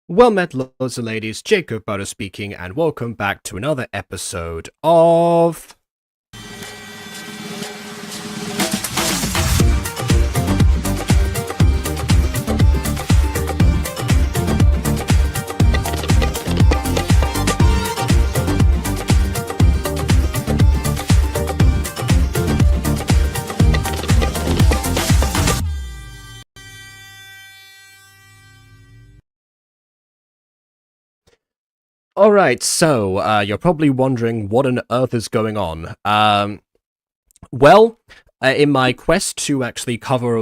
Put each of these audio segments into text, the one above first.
Well met, lords and ladies, Jacob Butter speaking, and welcome back to another episode of... Alright, so, you're probably wondering what on earth is going on. In my quest to actually cover,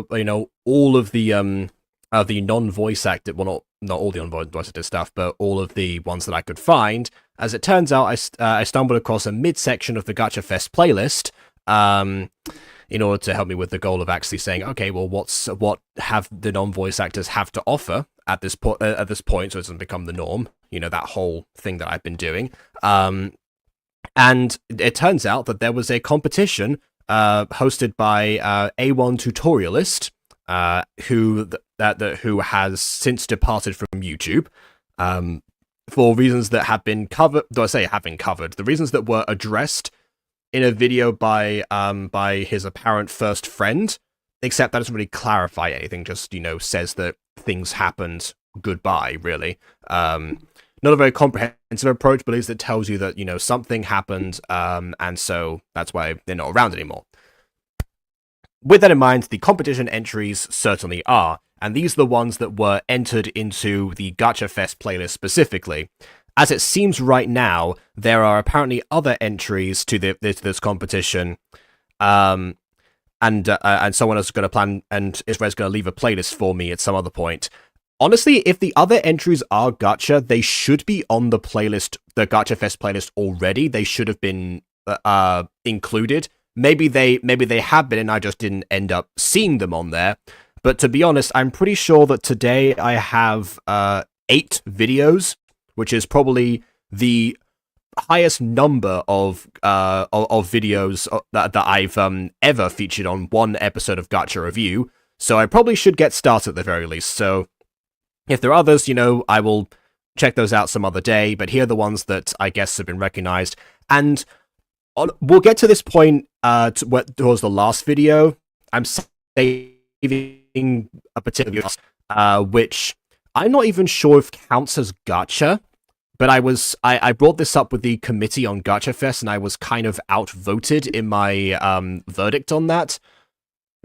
all of the non-voice acted, well, not all the non-voice acted stuff, but all of the ones that I could find, as it turns out, I stumbled across a mid-section of the Gacha Fest playlist, in order to help me with the goal of actually saying, okay, well, what have the non-voice actors have to offer at this point, so it doesn't become the norm, that whole thing that I've been doing. And it turns out that there was a competition hosted by A1 Tutorialist, who has since departed from YouTube, for reasons that have been covered. Do I say have been covered? The reasons that were addressed in a video by his apparent first friend, except that doesn't really clarify anything, just, says that things happened, goodbye, really. Not a very comprehensive approach, but at least it tells you that, something happened, and so that's why they're not around anymore. With that in mind, the competition entries certainly are, and these are the ones that were entered into the Gacha Fest playlist specifically. As it seems right now, there are apparently other entries to this competition, and someone else is going to plan, and Israel's going to leave a playlist for me at some other point. Honestly, if the other entries are Gacha, they should be on the playlist, the Gacha Fest playlist already. They should have been included. Maybe they have been, and I just didn't end up seeing them on there. But to be honest, I'm pretty sure that today I have 8 videos, which is probably the highest number of videos that I've ever featured on one episode of Gacha Review. So I probably should get started at the very least. So if there are others, I will check those out some other day. But here are the ones that I guess have been recognized. And we'll get to this point towards the last video. I'm saving a particular which I'm not even sure if counts as gacha, but I brought this up with the committee on Gacha Fest, and I was kind of outvoted in my verdict on that.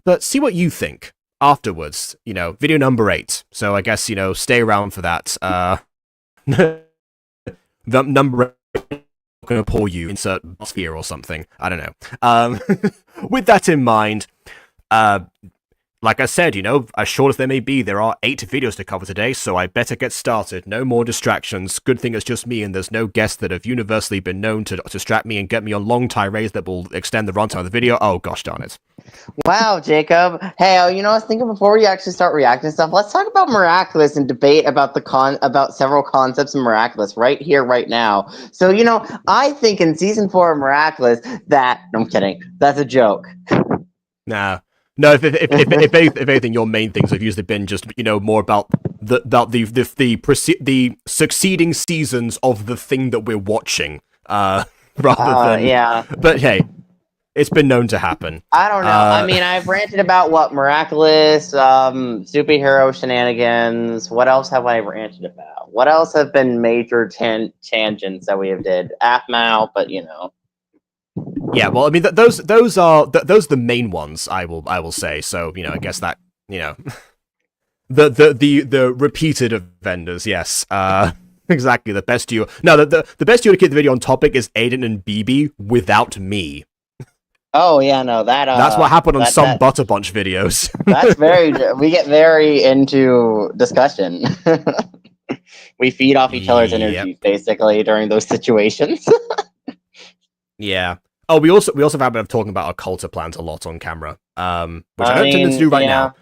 But see what you think afterwards. Video number 8. So I guess stay around for that. The number 8, gonna pull you, insert sphere or something. I don't know. With that in mind, like I said, as short as they may be, there are 8 videos to cover today, so I better get started. No more distractions. Good thing it's just me, and there's no guests that have universally been known to distract me and get me on long tirades that will extend the runtime of the video. Oh, gosh darn it. Wow, Jacob. Hey, I was thinking before we actually start reacting to stuff, let's talk about Miraculous and debate about about several concepts in Miraculous right here, right now. So, I think in season 4 of Miraculous I'm kidding. That's a joke. Nah. No, if anything, your main things have usually been just more about the succeeding seasons of the thing that we're watching, rather than yeah. But hey, it's been known to happen. I don't know. I mean, I've ranted about what Miraculous, superhero shenanigans. What else have I ranted about? What else have been major tangents that we have did? Aphmau, but Yeah, well, I mean, those are the main ones. I will say. So I guess that the repeated offenders. Yes, exactly. The best you. No, the best you to keep the video on topic is Aiden and BB without me. Oh yeah, no, that's what happened on some Butter Bunch videos. That's we get very into discussion. We feed off each other's energy basically during those situations. Yeah. Oh, we also have a habit of talking about our culture plans a lot on camera, which I don't tend to do right now.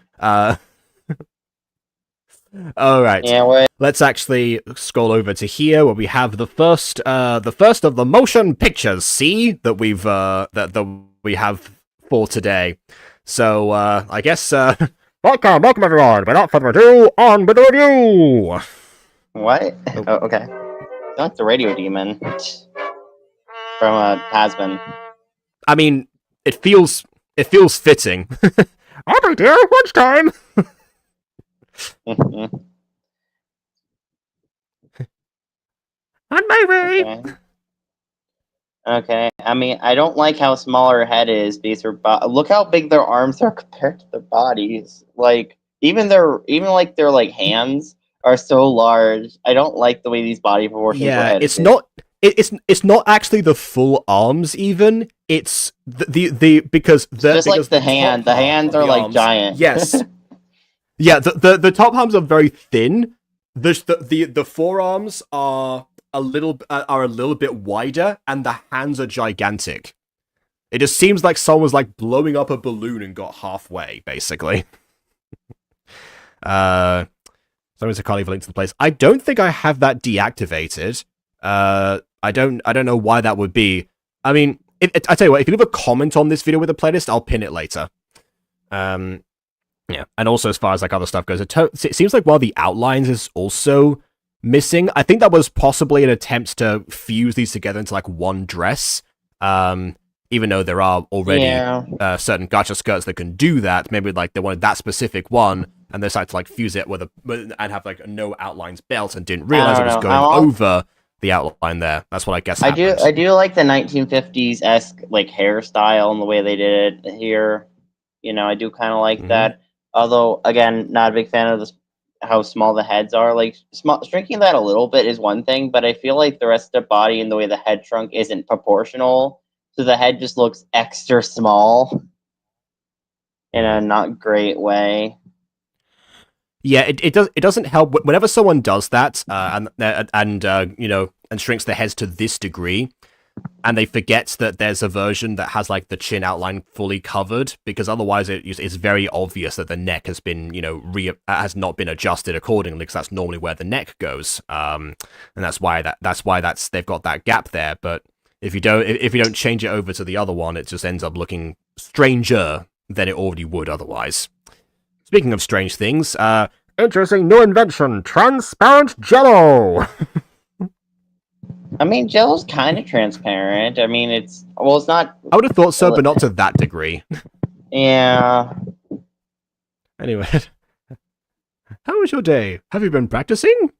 All right. Yeah, let's actually scroll over to here where we have the first of the motion pictures. See that we've that we have for today. So I guess welcome everyone. Without further ado, on with the review. What? Oh, okay. Not the radio demon. From Tasman. I mean, it feels fitting. I'll be there lunchtime. On my way. Okay. I mean, I don't like how small her head is because look how big their arms are compared to their bodies. Like even their hands are so large. I don't like the way these body proportions were edited. It's not actually the full arms even. It's because the hand. The hands are like giant. Yes. Yeah. The top arms are very thin. The forearms are a little bit wider, and the hands are gigantic. It just seems like someone was like blowing up a balloon and got halfway, basically. Someone's a colleague link to the place. I don't think I have that deactivated. I don't know why that would be. I mean, I tell you what, if you leave a comment on this video with a playlist, I'll pin it later. Yeah, and also as far as like other stuff goes, it seems like while the outlines is also missing, I think that was possibly an attempt to fuse these together into like one dress. Even though there are already certain gacha skirts that can do that, maybe like they wanted that specific one, and they decided to like fuse it and have like a no outlines belt, and didn't realize it was going over the outline there. That's what I guess happened. I do like the 1950s-esque like hairstyle and the way they did it here. I do kind of like that. Although, again, not a big fan of how small the heads are. Like, shrinking that a little bit is one thing, but I feel like the rest of the body and the way the head shrunk isn't proportional. So the head just looks extra small in a not great way. Yeah, it doesn't help whenever someone does that and shrinks their heads to this degree, and they forget that there's a version that has like the chin outline fully covered, because otherwise it's very obvious that the neck has been has not been adjusted accordingly, because that's normally where the neck goes, and that's why they've got that gap there. But if you don't change it over to the other one, it just ends up looking stranger than it already would otherwise. Speaking of strange things, interesting new invention, transparent jello! I mean, Jello's kind of transparent. I mean, it's not. I would have thought so, but not to that degree. Yeah. Anyway, how was your day? Have you been practicing?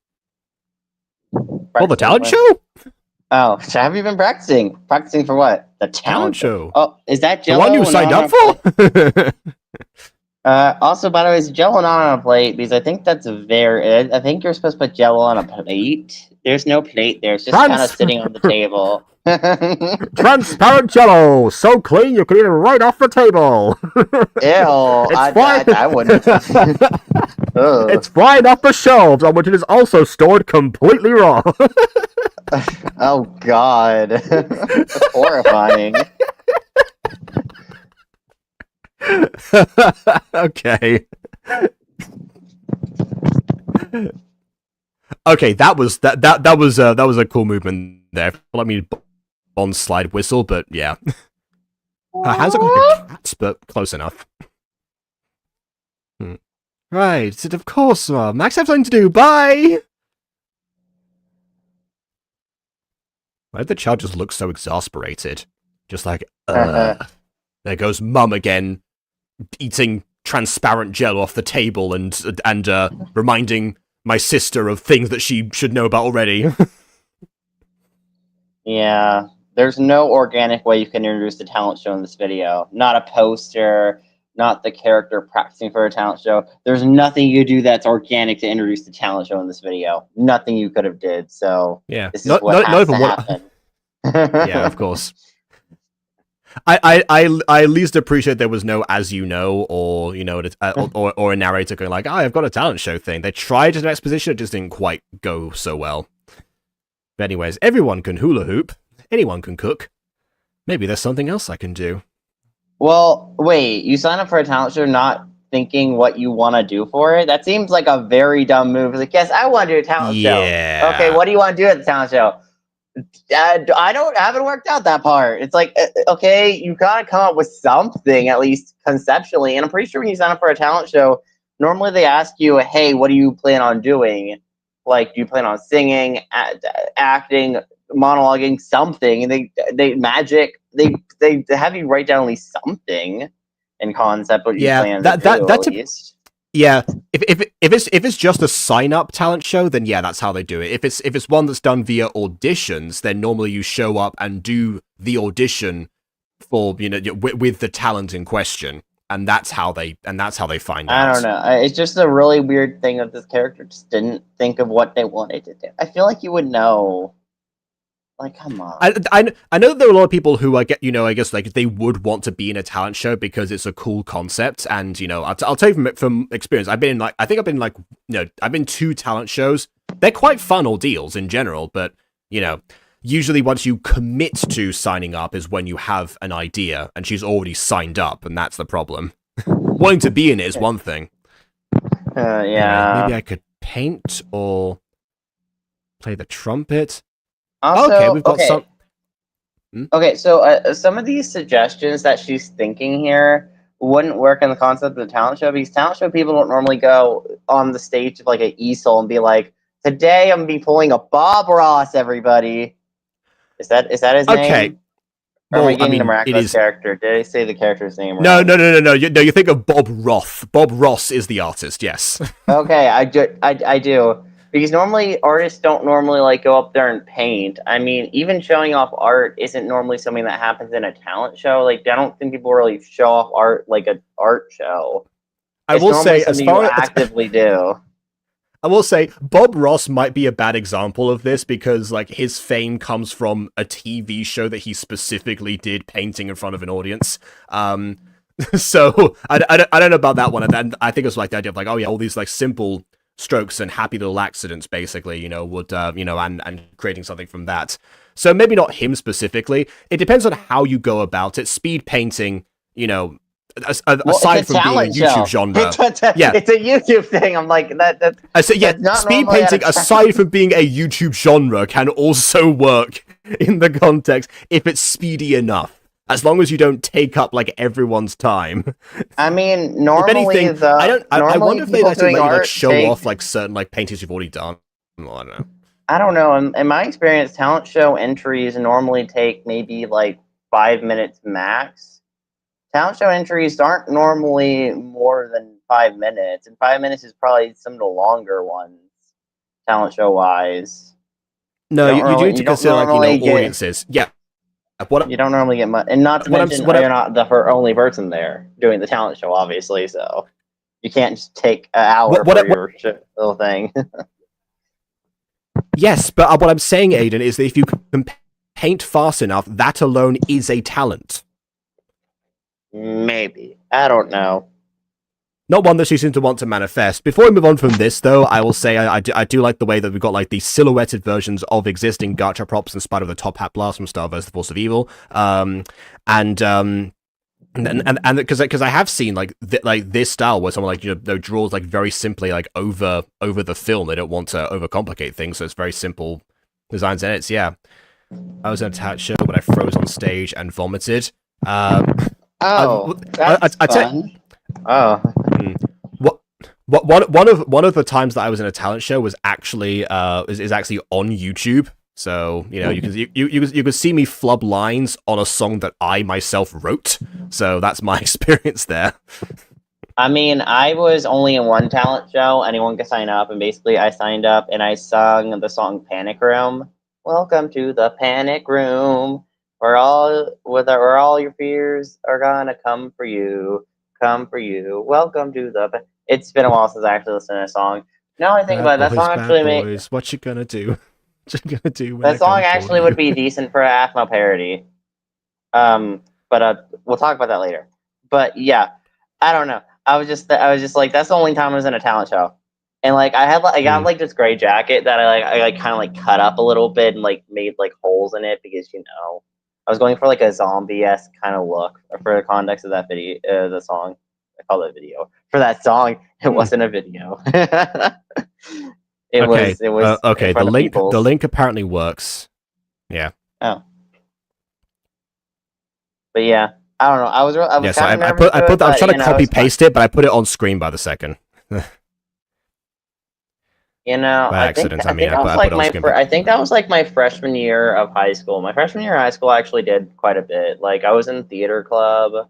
For the talent show? Oh, so have you been practicing? Practicing for what? The talent show. Oh, is that Jello? The one you signed up for? Also, by the way, is Jello not on a plate? Because I think that's I think you're supposed to put Jello on a plate. There's no plate there. It's just kind of sitting on the table. Transparent Jello, so clean you can eat it right off the table. Ew, I wouldn't. It's flying off the shelves, on which it is also stored completely raw. Oh God, that's horrifying. Okay. Okay, that was a cool movement there. Let me on slide whistle, but yeah. Her hands look like a cat's, but close enough. Right, of course, Max, I have something to do. Bye. Why did the child just look so exasperated? Just like, There goes Mum again, eating transparent Jello off the table and reminding my sister of things that she should know about already. Yeah, there's no organic way you can introduce the talent show in this video. Not a poster, not the character practicing for a talent show. There's nothing you do that's organic to introduce the talent show in this video. Nothing you could have did. So yeah, this is what has to happen. Yeah, of course. I at least appreciate there was no as you know, or you know, or a narrator going like, I've got a talent show thing. They tried an exposition, it just didn't quite go so well. But anyways, everyone can hula hoop. Anyone can cook. Maybe there's something else I can do. Well, wait, you sign up for a talent show not thinking what you want to do for it? That seems like a very dumb move. Like, yes, I want to do a talent show. Okay, what do you want to do at the talent show? I haven't worked out that part. It's like, okay, you gotta come up with something, at least conceptually. And I'm pretty sure when you sign up for a talent show, normally they ask you, hey, what do you plan on doing? Like, do you plan on singing, acting, monologuing, something? And they have you write down at least something in concept what you plan to do, at least. Yeah, if it's just a sign up talent show, then yeah, that's how they do it. If it's one that's done via auditions, then normally you show up and do the audition for with the talent in question, and that's how they find out. I don't know. It's just a really weird thing that this character just didn't think of what they wanted to do. I feel like you would know. Like, come on. I know there are a lot of people who I guess like they would want to be in a talent show because it's a cool concept, and I'll tell you from experience. I've been in 2 talent shows. They're quite fun ordeals in general, but usually once you commit to signing up is when you have an idea, and she's already signed up, and that's the problem. Wanting to be in it is one thing. Yeah. Anyway, maybe I could paint or play the trumpet. Also, okay, we've got some. Okay, so some of these suggestions that she's thinking here wouldn't work in the concept of the talent show, because talent show people don't normally go on the stage of like an easel and be like, "Today I'm gonna be pulling a Bob Ross, everybody." Is that his name? Or am I getting the miraculous character? Did I say the character's name? No. You think of Bob Roth. Bob Ross is the artist. Yes. Okay, I do. Because normally artists don't normally like go up there and paint. I mean, even showing off art isn't normally something that happens in a talent show. Like, I don't think people really show off art like an art show. I will say, as far as actively do. I will say, Bob Ross might be a bad example of this because, like, his fame comes from a TV show that he specifically did painting in front of an audience. So I don't know about that one. And I think it was like the idea of like, oh yeah, all these like simple strokes and happy little accidents, basically, would, and creating something from that. So maybe not him specifically. It depends on how you go about it. Speed painting, aside from being a YouTube genre. It's a YouTube thing. I'm like, speed painting, aside from being a YouTube genre, can also work in the context if it's speedy enough. As long as you don't take up like everyone's time. I mean, normally, if anything, I wonder if they like to let you like show off like certain like paintings you've already done. Well, I don't know. I don't know. In my experience, talent show entries normally take maybe like 5 minutes max. Talent show entries aren't normally more than 5 minutes, and 5 minutes is probably some of the longer ones, talent show wise. No, you do need to You don't consider like normally get audiences. Yeah. What you don't normally get much, and not to what I'm mention what I, you're not the only person there doing the talent show, obviously. So you can't just take an hour what for your little thing. Yes, but what I'm saying, Aiden, is that if you can paint fast enough, that alone is a talent. Maybe, I don't know. Not one that she seems to want to manifest. Before we move on from this, though, I will say I do like the way that we've got like the silhouetted versions of existing gacha props in spite of the top hat blast from Star vs. the Force of Evil. And because I have seen like this style where someone like draws like very simply like over the film. They don't want to overcomplicate things, so it's very simple designs and it's I was in a talent show when I froze on stage and vomited. That's I fun. Oh. One of the times that I was in a talent show was actually is actually on YouTube. So you can see me flub lines on a song that I myself wrote. So that's my experience there. I mean, I was only in one talent show. Anyone could sign up, and basically, I signed up and I sung the song "Panic Room." Welcome to the Panic Room, where all your fears are gonna come for you. Come for you. Welcome to the. It's been a while since I actually listened to a song. Now I think about it, that song actually boys, what you gonna do? What you gonna do? That song actually would be decent for a AFMO parody. But we'll talk about that later. But yeah, I don't know. I was just like, that's the only time I was in a talent show, and like I got like this gray jacket that I kind of like cut up a little bit and like made like holes in it because I was going for like a zombie-esque kind of look for the context of that video, the song. I call it video for that song. It wasn't a video. It was okay. The link apparently works. Yeah. Oh. But yeah, I don't know. I was kind of I was trying to copy paste it, but I put it on screen by the second. By accident. I think that was like my freshman year of high school. My freshman year of high school, I actually did quite a bit. Like I was in theater club,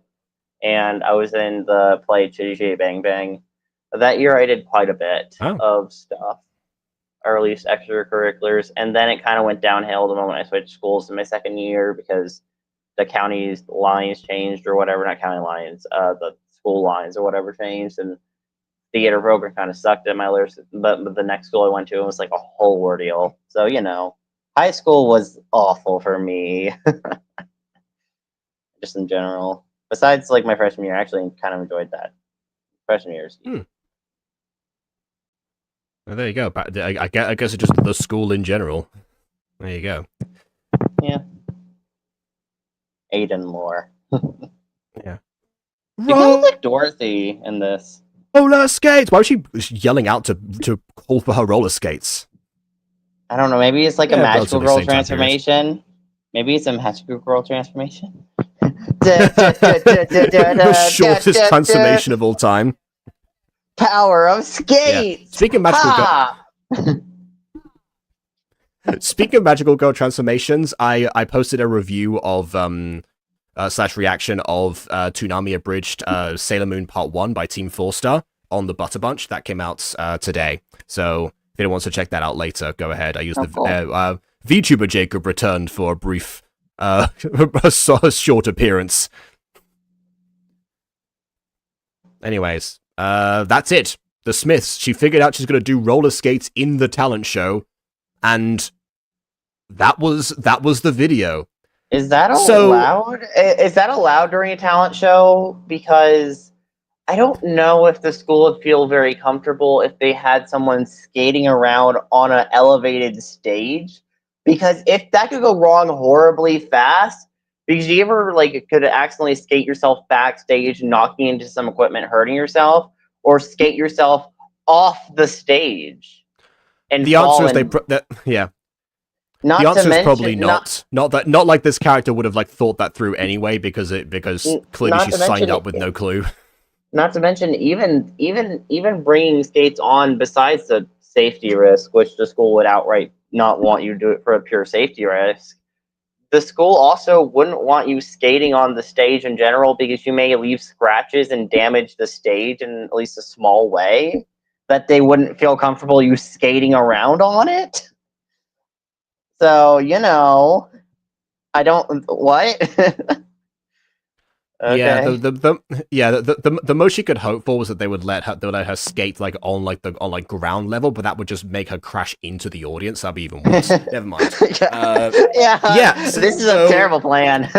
and I was in the play Chitty Chitty Bang Bang. That year, I did quite a bit of stuff, or at least extracurriculars, and then it kind of went downhill the moment I switched schools in my second year because the county's lines changed or whatever. Not county lines, the school lines or whatever changed, and theater program kind of sucked at my lyrics. But the next school I went to, it was like a whole ordeal. So high school was awful for me, just in general. Besides, like my freshman year, I actually kind of enjoyed that. Freshman years. Well, there you go. I guess it's just the school in general. There you go. Yeah. Aiden lore. Yeah. She sounds like Dorothy in this. Roller skates! Why was she yelling out to call for her roller skates? I don't know. Maybe it's like a magical girl transformation. Maybe it's a magical girl transformation. The shortest transformation of all time. Power of skates! Yeah. Speaking of magical girl transformations, I posted a review of / reaction of Toonami abridged Sailor Moon Part 1 by Team 4-Star on the Butter Bunch. That came out today. So if anyone wants to check that out later, go ahead. I used VTuber Jacob returned for a brief a short appearance. Anyways, that's it. The Smiths. She figured out she's going to do roller skates in the talent show, and that was the video. Is that allowed? Is that allowed during a talent show? Because I don't know if the school would feel very comfortable if they had someone skating around on an elevated stage. Because if that could go wrong horribly fast, because you ever could accidentally skate yourself backstage, knocking into some equipment, hurting yourself, or skate yourself off the stage. And the answer is yeah. Not the answer is mention, probably not like this character would have thought that through anyway because clearly she signed up with no clue. Not to mention even bringing skates on besides the safety risk, which the school would outright not want you to do it for a pure safety risk. The school also wouldn't want you skating on the stage in general because you may leave scratches and damage the stage in at least a small way, that they wouldn't feel comfortable you skating around on it. So, I don't... What? Okay. Yeah, the most she could hope for was that they would let her skate like on ground level, but that would just make her crash into the audience. That'd be even worse. Never mind. Yeah. This is a terrible plan.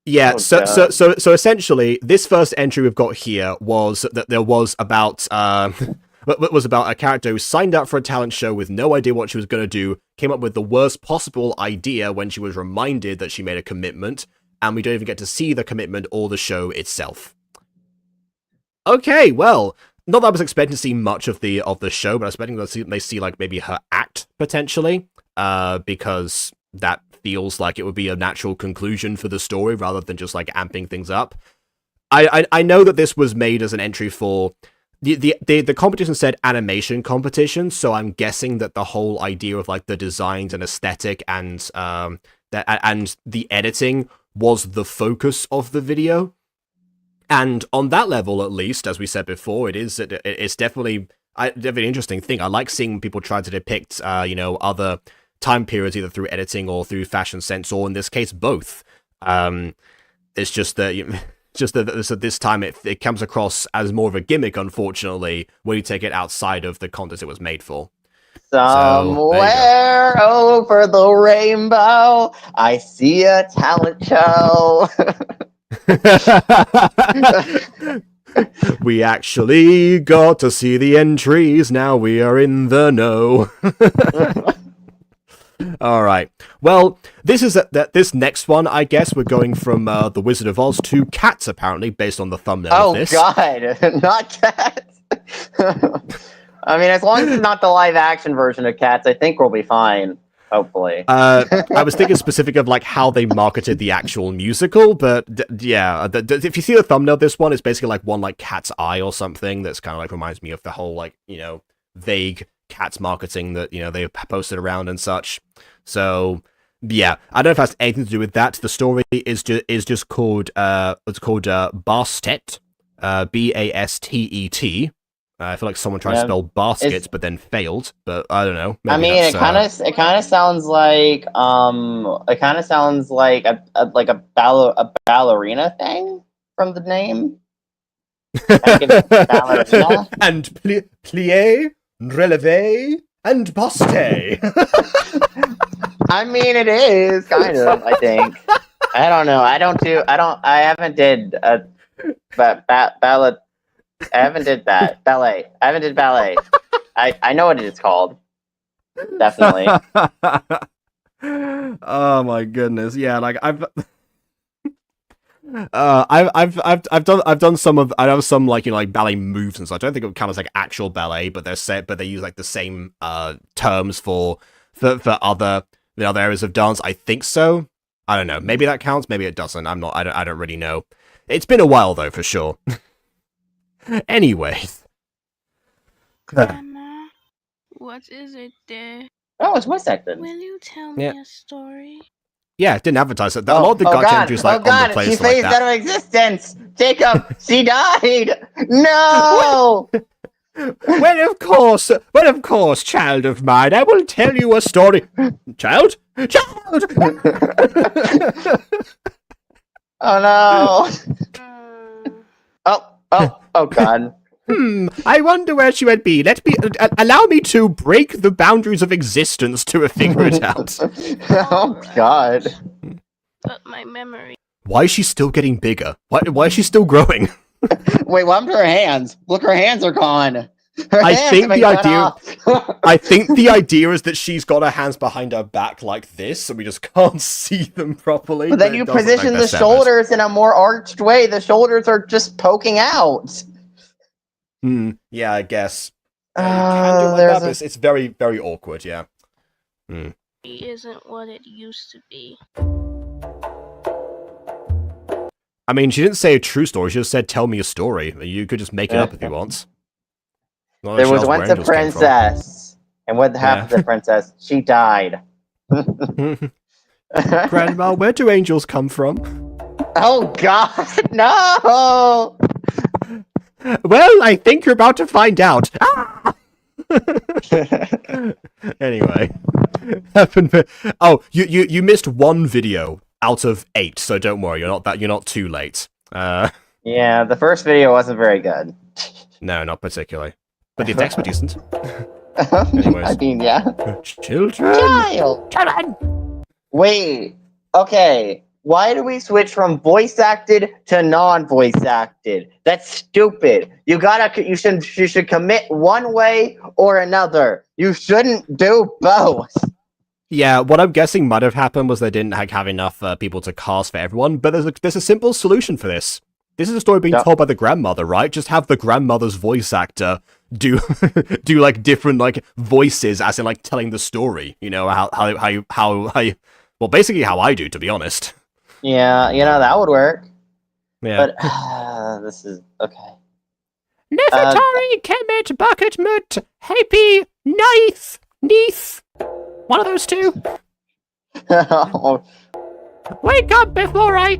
Yeah. Oh, so essentially, this first entry we've got here was that there was about was about a character who signed up for a talent show with no idea what she was going to do, came up with the worst possible idea when she was reminded that she made a commitment, and we don't even get to see the commitment or the show itself. Okay, well, not that I was expecting to see much of the show, but I was expecting they see like maybe her act potentially, because that feels like it would be a natural conclusion for the story rather than just like amping things up. I know that this was made as an entry for the competition said animation competition, so I'm guessing that the whole idea of like the designs and aesthetic and the editing was the focus of the video. And on that level, at least, as we said before, it's definitely an interesting thing. I like seeing people try to depict other time periods either through editing or through fashion sense, or in this case both. It's just that this time it comes across as more of a gimmick, unfortunately, when you take it outside of the context it was made for. Somewhere over the rainbow, I see a talent show. We actually got to see the entries. Now we are in the know. All right. Well, this next one, I guess we're going from The Wizard of Oz to Cats, apparently, based on the thumbnail of this. Oh, God. Not Cats. I mean, as long as it's not the live-action version of Cats, I think we'll be fine, hopefully. I was thinking specific of, like, how they marketed the actual musical, but, yeah. If you see the thumbnail of this one, it's basically, like, one, like, cat's eye or something that's kind of, like, reminds me of the whole, like, vague Cats marketing that, they posted around and such. So, yeah, I don't know if that's anything to do with that. The story is just called Bastet, Bastet. I feel like someone tried to spell baskets, but then failed. But I don't know. Maybe it kind of sounds like a ballerina thing from the name. Ballerina. And plié, relevé, and baste. I mean, it is kind of. I think. I don't know. I haven't did ballet. I haven't did that ballet. I haven't did ballet. I know what it's called. Definitely. Oh my goodness! Yeah, like I've done some like ballet moves and such. I don't think it would count as like actual ballet, but they use like the same terms for other areas of dance. I think so. I don't know. Maybe that counts. Maybe it doesn't. I don't really know. It's been a while though, for sure. Anyways. Grandma, what is it there? Oh, it's voice acted. Will you tell me a story? Yeah, it didn't advertise it. A lot of the gacha entries like on the place she phased like that. out of existence. Jacob, she died. No. Well, of course, child of mine, I will tell you a story. Child. Oh no. Oh God. I wonder where she would be. Allow me to break the boundaries of existence to figure it out. Oh God. But my memory. Why is she still getting bigger? Why is she still growing? Wait, what happened to her hands? Look, her hands are gone. I think the idea is that she's got her hands behind her back like this, so we just can't see them properly. But then you position the shoulders in a more arched way. The shoulders are just poking out. Yeah, I guess. It's very, very awkward, yeah. It isn't what it used to be. I mean, she didn't say a true story, she just said, tell me a story. You could just make it up if you want. There was once a princess And what happened to the princess? She died. Grandma, where do angels come from? Oh God, no! Well, I think you're about to find out. Ah! Anyway, oh, you missed one video out of 8, so don't worry, you're not too late. Yeah, the first video wasn't very good. No, not particularly, but the effects were decent. Anyways. I mean, yeah. Children. Wait. Okay. Why do we switch from voice acted to non-voice acted? That's stupid. You should commit one way or another. You shouldn't do both. Yeah, what I'm guessing might have happened was they didn't have enough people to cast for everyone, but there's a simple solution for this. This is a story being told by the grandmother, right? Just have the grandmother's voice actor do like different like voices, as in like telling the story. You know well, basically how I do, to be honest. Yeah, that would work. Yeah. But this is okay. Nefertari, Kemet, Bucket, Mut, Happy, Neath. One of those two. Wake up before I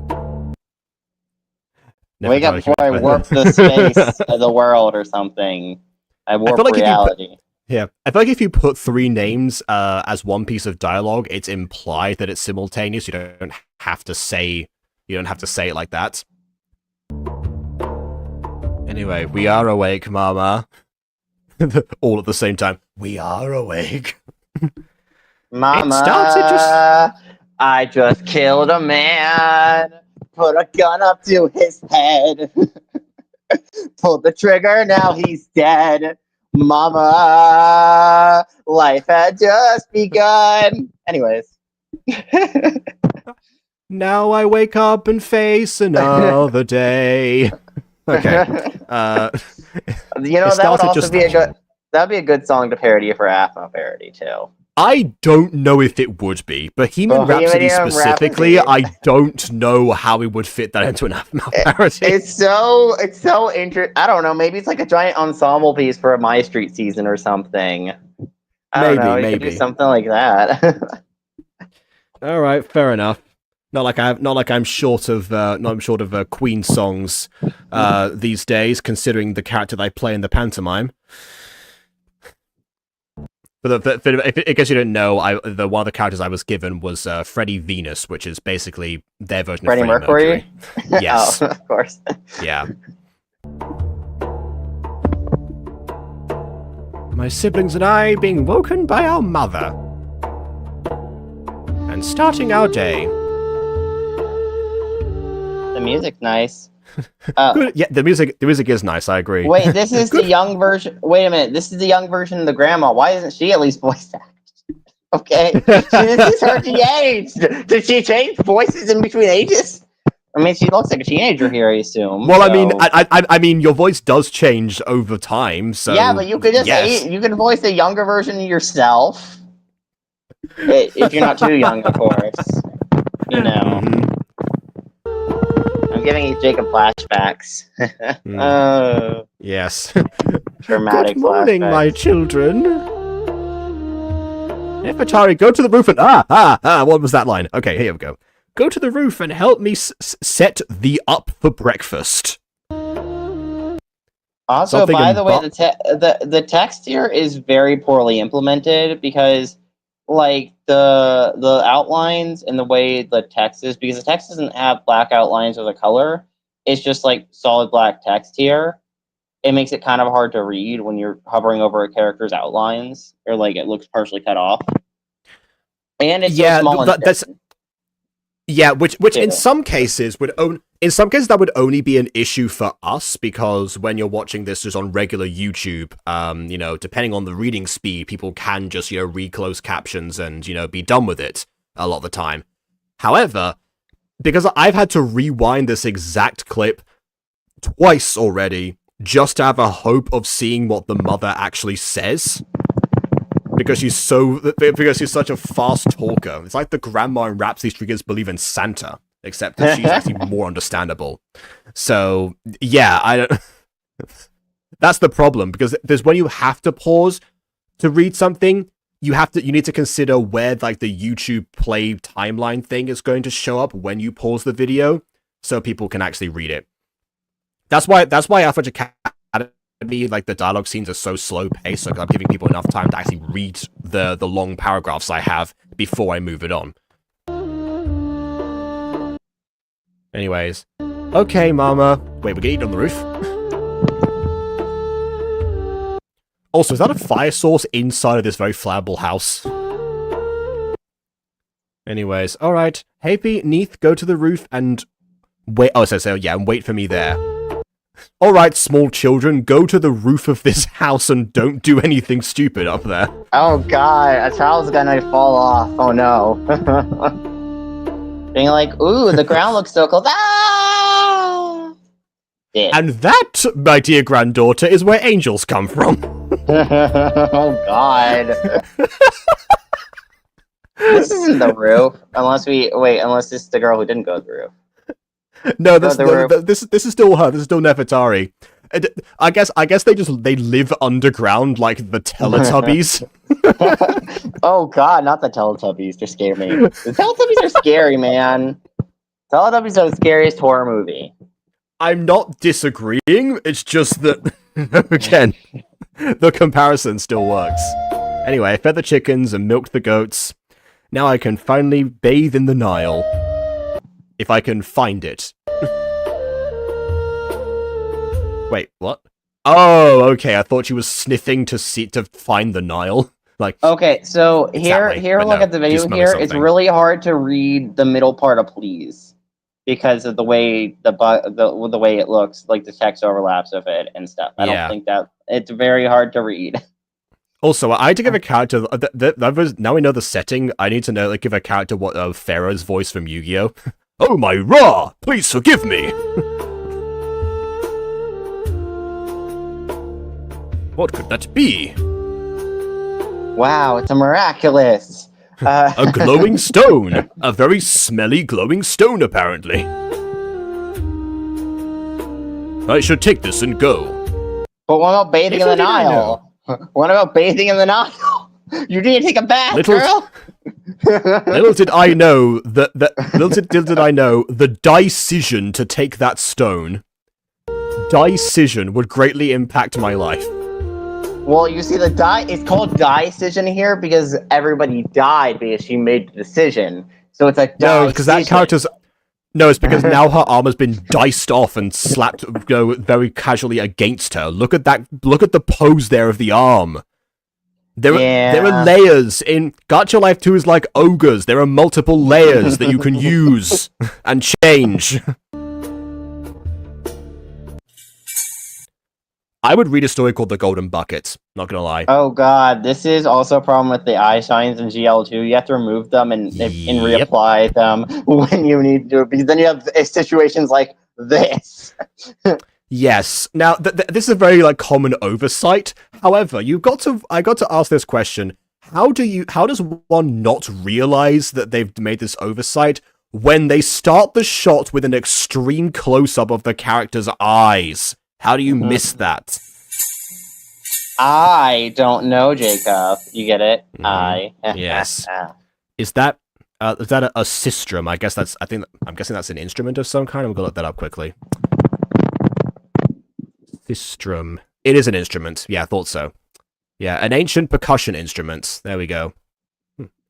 warp the space of the world or something. I warp reality. I feel like if you put 3 names as one piece of dialogue, it's implied that it's simultaneous. You don't have to say it like that. Anyway, we are awake, Mama. All at the same time. We are awake. Mama, I just killed a man. Put a gun up to his head. Pulled the trigger, now he's dead. Mama, life had just begun. Anyways. Now I wake up and face another day. Okay. That would also be a good song to parody for AFMA parody too. I don't know if it would be, Bohemian Rhapsody specifically, I don't know how we would fit that into an AFMA parody. It's so interesting. I don't know, maybe it's like a giant ensemble piece for a My Street season or something. I don't know, you could do something like that. All right, fair enough. Not like I'm short of Queen songs these days, considering the character that I play in the pantomime. But in case you don't know, one of the characters I was given was Freddie Venus, which is basically their version of Freddie Mercury. Yes, oh, of course. Yeah. My siblings and I being woken by our mother, and starting our day. The music's nice. Good. Yeah, the music is nice. I agree. Wait, this is the young version. Wait a minute, this is the young version of the grandma. Why isn't she at least voice acted? Okay, this is her de-aged. Did she change voices in between ages? I mean, she looks like a teenager here, I assume. Well, so. I mean, your voice does change over time. So yeah, but you could you could voice a younger version of yourself if you're not too young, of course. Mm-hmm. I'm giving you Jacob flashbacks. Yes. Dramatic. Good morning, flashbacks. my children. Nefertari, go to the roof and what was that line? Okay, here we go. Go to the roof and help me set thee up for breakfast. Also, Something by the way, the text here is very poorly implemented because, like, the outlines and the way the text is, because the text doesn't have black outlines or the color, it's just like solid black text here. It makes it kind of hard to read when you're hovering over a character's outlines, or like it looks partially cut off. And it's so small. Which in some cases that would only be an issue for us, because when you're watching this just on regular YouTube, depending on the reading speed, people can just, read closed captions and, be done with it a lot of the time. However, because I've had to rewind this exact clip twice already just to have a hope of seeing what the mother actually says. Because she's such a fast talker. It's like the grandma in Rhapsody Streakers believe in Santa, except that she's actually more understandable. So yeah, that's the problem, because there's when you have to pause to read something, you need to consider where like the YouTube play timeline thing is going to show up when you pause the video, so people can actually read it. That's why Alpha Academy, like the dialogue scenes are so slow paced, so I'm giving people enough time to actually read the long paragraphs I have before I move it on. Anyways, okay, Mama. Wait, we're gonna eat on the roof. Also, is that a fire source inside of this very flammable house? Anyways, alright. Hey, Pete, Neith, go to the roof and wait. Oh, so yeah, and wait for me there. Alright, small children, go to the roof of this house and don't do anything stupid up there. Oh god, a child's gonna fall off. Oh no. Being like, ooh, the ground looks so cold. Ah! Yeah. And that, my dear granddaughter, is where angels come from. Oh god. This isn't the roof. Unless this is the girl who didn't go to the roof. No, this is still her. This is still Nefertari. I guess they live underground like the Teletubbies. Oh god, not the Teletubbies. They scare me. The Teletubbies are scary, man. Teletubbies are the scariest horror movie. I'm not disagreeing. It's just that again, the comparison still works. Anyway, I fed the chickens and milked the goats. Now I can finally bathe in the Nile. If I can find it. Wait, what? Oh, okay. I thought she was sniffing to find the Nile. Like, okay, so here, look no, at the video here. It's really hard to read the middle part of please because of the way the way it looks, like the text overlaps of it and stuff. I don't think that it's very hard to read. Also, I had to give a character. Now we know the setting. I need to know, like, give a character what Pharaoh's voice from Yu-Gi-Oh. Oh my Ra! Please forgive me! What could that be? Wow, it's a miraculous! A glowing stone! A very smelly glowing stone, apparently. I should take this and go. But what about bathing in the Nile? What about bathing in the Nile? You need to take a bath, girl! Little did I know little did I know the decision to take that stone. Decision would greatly impact my life. Well, you see, it's called decision here because everybody died because she made the decision. So it's like no, because that character's it's because now her arm has been diced off and slapped very casually against her. Look at that! Look at the pose there of the arm. There are layers in Gacha Life 2 is like ogres. There are multiple layers that you can use and change. I would read a story called The Golden Bucket, not gonna lie. Oh god, this is also a problem with the eye shines in GL2. You have to remove them and reapply them when you need to, because then you have situations like this. Yes. Now, this is a very common oversight. However, I got to ask this question: How does one not realize that they've made this oversight when they start the shot with an extreme close-up of the character's eyes? How do you miss that? I don't know, Jacob. You get it? Yes. Is that a sistrum? I'm guessing that's an instrument of some kind. I'm gonna look that up quickly. Sistrum. It is an instrument. Yeah, I thought so. Yeah, an ancient percussion instrument. There we go.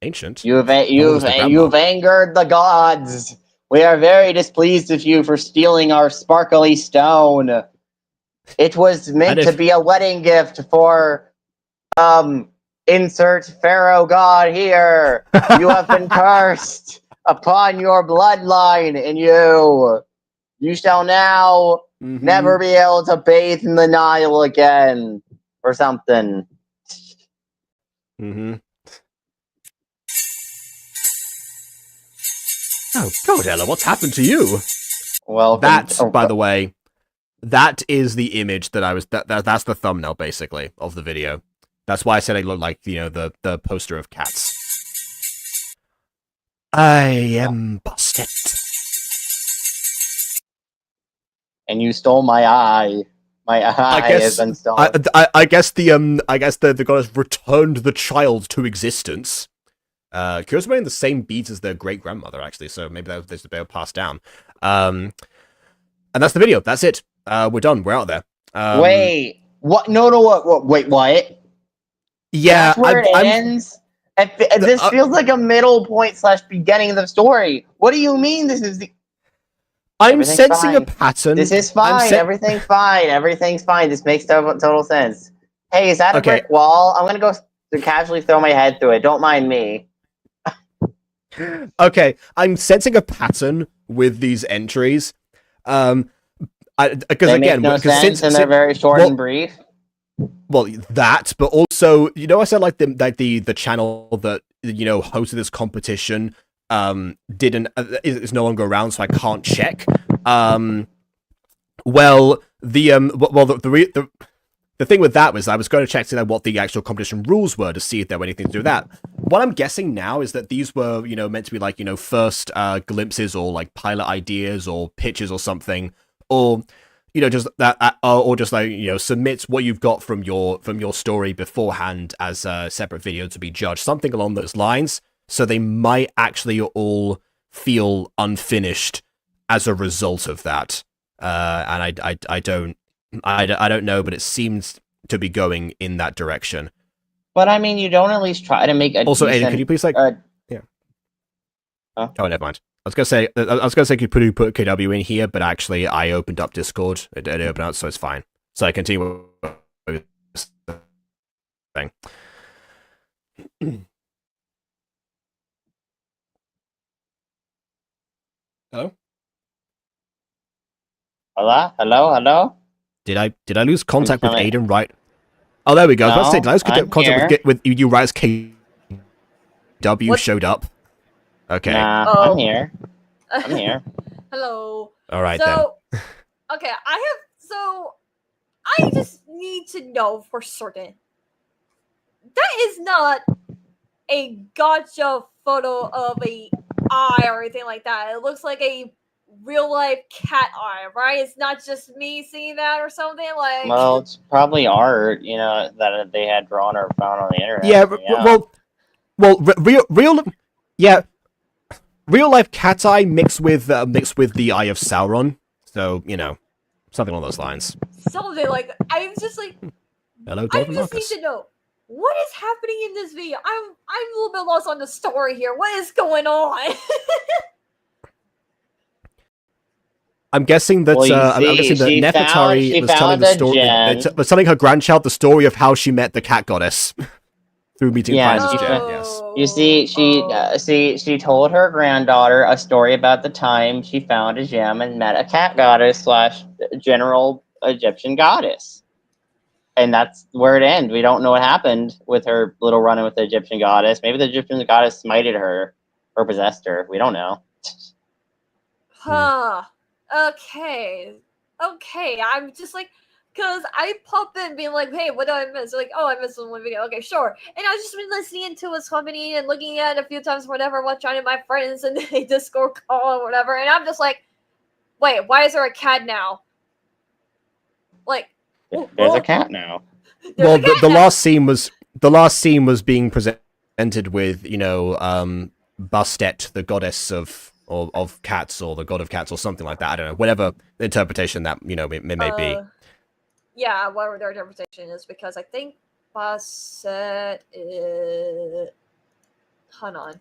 Ancient. You've angered the gods. We are very displeased with you for stealing our sparkly stone. It was meant to be a wedding gift for, insert pharaoh god here. You have been cursed upon your bloodline, and you shall now never be able to bathe in the Nile again, or something. Oh God, Ella, what's happened to you? Well, by the way, that is the image that I was. That's the thumbnail, basically, of the video. That's why I said I look like the poster of cats. I am busted. And you stole my eye. My eye is installed. I guess the goddess returned the child to existence. Kyo's wearing the same beads as their great grandmother, actually, so maybe they were passed down. And that's the video. That's it. We're done. We're out there. Wait, what? No, what? Wait, what? Yeah, that's where it ends. This feels like a middle point / beginning of the story. What do you mean? This is the. I'm sensing a pattern. This is fine. Everything's fine. Everything's fine. This makes total sense. Hey, is that a brick wall? I'm gonna go casually throw my head through it. Don't mind me. Okay, I'm sensing a pattern with these entries. Because again, and they're very short and brief. Well, that, but also, I said like the channel that hosted this competition is no longer around, so I can't check. The thing with that was I was going to check to know what the actual competition rules were to see if there were anything to do with that. What I'm guessing now is that these were, meant to be like, first glimpses or like pilot ideas or pitches or something, or just that, or just like submit what you've got from your story beforehand as a separate video to be judged, something along those lines. So they might actually all feel unfinished as a result of that. And I don't know, but it seems to be going in that direction. But I mean, you don't at least try to make a also, decent... Aiden, could you please yeah. Huh? Oh, never mind. I was gonna say could you put KW in here, but actually I opened up Discord. It opened up, so it's fine. So I continue with the thing. Hello? Hello? Did I lose contact with Aiden right? Oh, there we go. No, I was about to say, did I lose contact with you right as KW showed up? Okay. Nah, I'm here. Hello. All right, then. Okay, I just need to know for certain. That is not a gotcha photo of a eye or anything like that. It looks like a real life cat eye, right? It's not just me seeing that or something like. Well, it's probably art, that they had drawn or found on the internet. Yeah, real life cat eye mixed with the eye of Sauron. So something along those lines. Something like that. I'm just like. Hello, I just need to know what is happening in this video. I'm a little bit lost on the story here. What is going on? I'm guessing that Nefertari was telling the story. Was telling her grandchild the story of how she met the cat goddess through meeting Princess Jen. Yes. You see, she told her granddaughter a story about the time she found a gem and met a cat goddess / general Egyptian goddess, and that's where it ends. We don't know what happened with her little run-in with the Egyptian goddess. Maybe the Egyptian goddess smited her or possessed her. We don't know. Huh. Okay. I'm just like, because I pop in being like, hey, what did I miss? Like, oh, I missed one video. Okay, sure. And I've just been listening to his company and looking at it a few times, whatever, watching my friends and a Discord call or whatever. And I'm just like, wait, why is there a cat now? Like, there's a cat now. Well, the last scene was being presented with, Bastet, the goddess of cats, or the god of cats, or something like that. I don't know, whatever interpretation that it may be. Yeah, whatever their interpretation is, because I think Basset is. Hold on.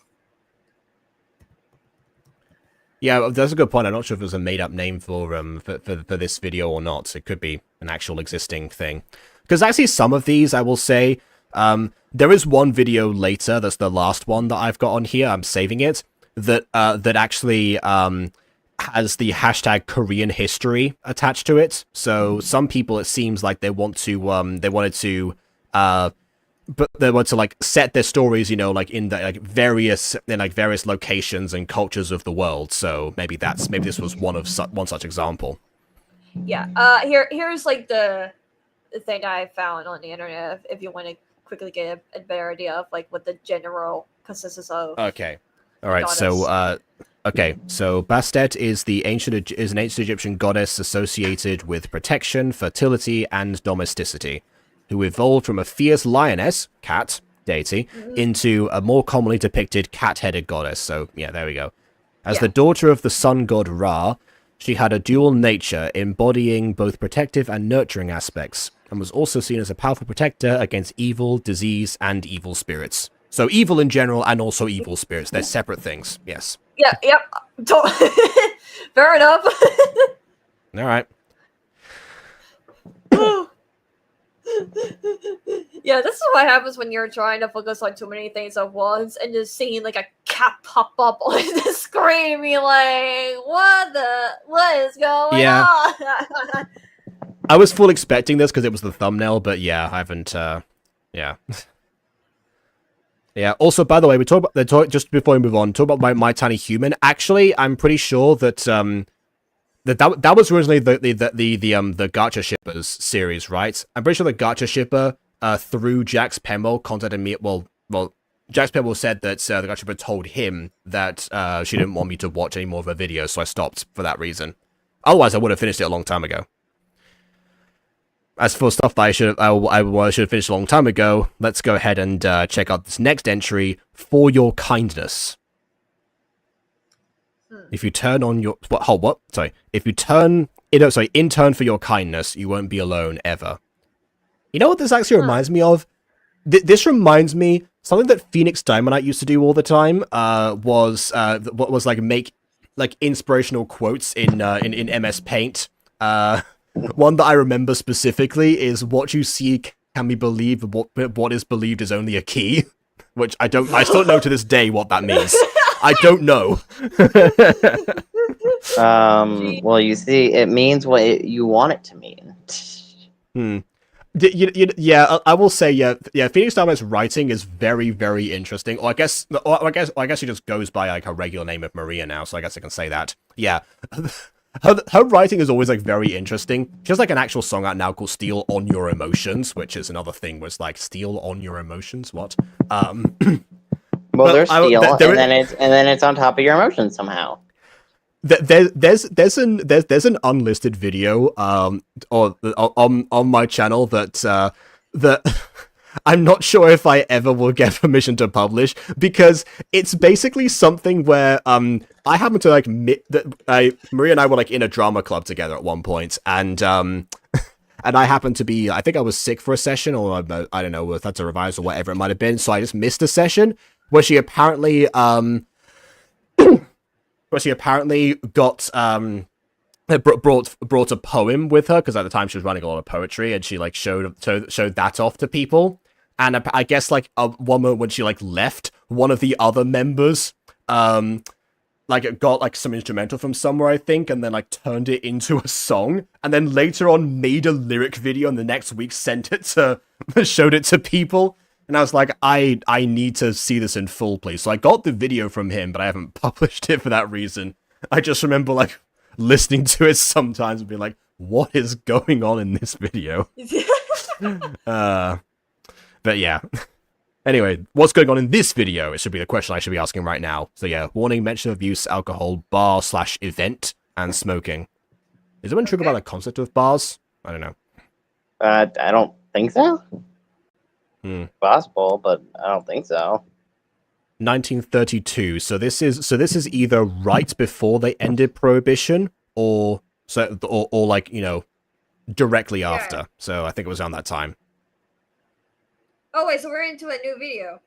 Yeah, that's a good point. I'm not sure if it was a made-up name for this video or not. It could be an actual existing thing. Because actually, some of these, I will say, there is one video later. That's the last one that I've got on here. I'm saving it. That actually has the hashtag Korean history attached to it. So some people, it seems like they wanted to like set their stories, like in the various locations and cultures of the world. So maybe this was one such example. Yeah. Here's like the thing I found on the internet. If you want to quickly get a better idea of like what the general consensus of. Okay. All right. So Okay, so Bastet is an ancient Egyptian goddess associated with protection, fertility, and domesticity, who evolved from a fierce lioness, cat, deity, into a more commonly depicted cat-headed goddess. So, yeah, there we go. As the daughter of the sun god Ra, she had a dual nature, embodying both protective and nurturing aspects, and was also seen as a powerful protector against evil, disease, and evil spirits. So evil in general and also evil spirits. They're separate things, yes. Yeah, yep. Fair enough. All right. Yeah, this is what happens when you're trying to focus on too many things at once and just seeing like a cat pop up on the screen, be like, what is going on? I was full expecting this because it was the thumbnail, but yeah, I haven't, yeah. Yeah, also, by the way, we talk about, just before we move on, talk about My Tiny Human. Actually, I'm pretty sure that, that was originally the Gacha Shippers series, right? I'm pretty sure the Gacha Shipper, through Jax Pemmo, contacted me, well, Jax Pemmo said that, the Gacha Shipper told him that, she didn't want me to watch any more of her videos, so I stopped for that reason. Otherwise, I would have finished it a long time ago. As for stuff that I should have finished a long time ago, let's go ahead and check out this next entry, For Your Kindness. If you turn on your... What? Sorry. If you turn... in turn for your kindness, you won't be alone, ever. You know what this actually reminds me of? This reminds me... Something that Phoenix Diamondite used to do all the time was like make like inspirational quotes in MS Paint. One that I remember specifically is "What you see can be believed, what is believed is only a key," which I still know to this day what that means. I don't know. Well, you see, it means what you want it to mean. Yeah, I will say, yeah. Phoenix Diamond's writing is very, very interesting. Or I guess she just goes by like her regular name of Maria now, so I guess I can say that. Yeah. Her writing is always like very interesting. She has like an actual song out now called "Steal on Your Emotions," which is another thing. Was like "Steal on Your Emotions." What? Well, there's steal, and then it's on top of your emotions somehow. There's an unlisted video on my channel that I'm not sure if I ever will get permission to publish, because it's basically something where I happen to like Maria and I were like in a drama club together at one point, and and I happened to be, I think I was sick for a session, or I don't know if that's a revise or whatever it might have been, so I just missed a session where she apparently got brought a poem with her, because at the time she was running a lot of poetry, and she like showed that off to people. And I guess like one moment when she like left, one of the other members like got like some instrumental from somewhere, I think, and then like turned it into a song, and then later on made a lyric video, and the next week showed it to people. And I was like, I need to see this in full, please. So I got the video from him, but I haven't published it for that reason. I just remember like listening to it sometimes and being like, what is going on in this video? But yeah. Anyway, what's going on in this video? It should be the question I should be asking right now. So yeah, warning, mention of use, alcohol, bar/event, and smoking. Is anyone true about the concept of bars? I don't know. I don't think so. Possible, but I don't think so. 1932. So this is either right before they ended Prohibition, or like, you know, directly after. So I think it was around that time. Oh wait, so we're into a new video.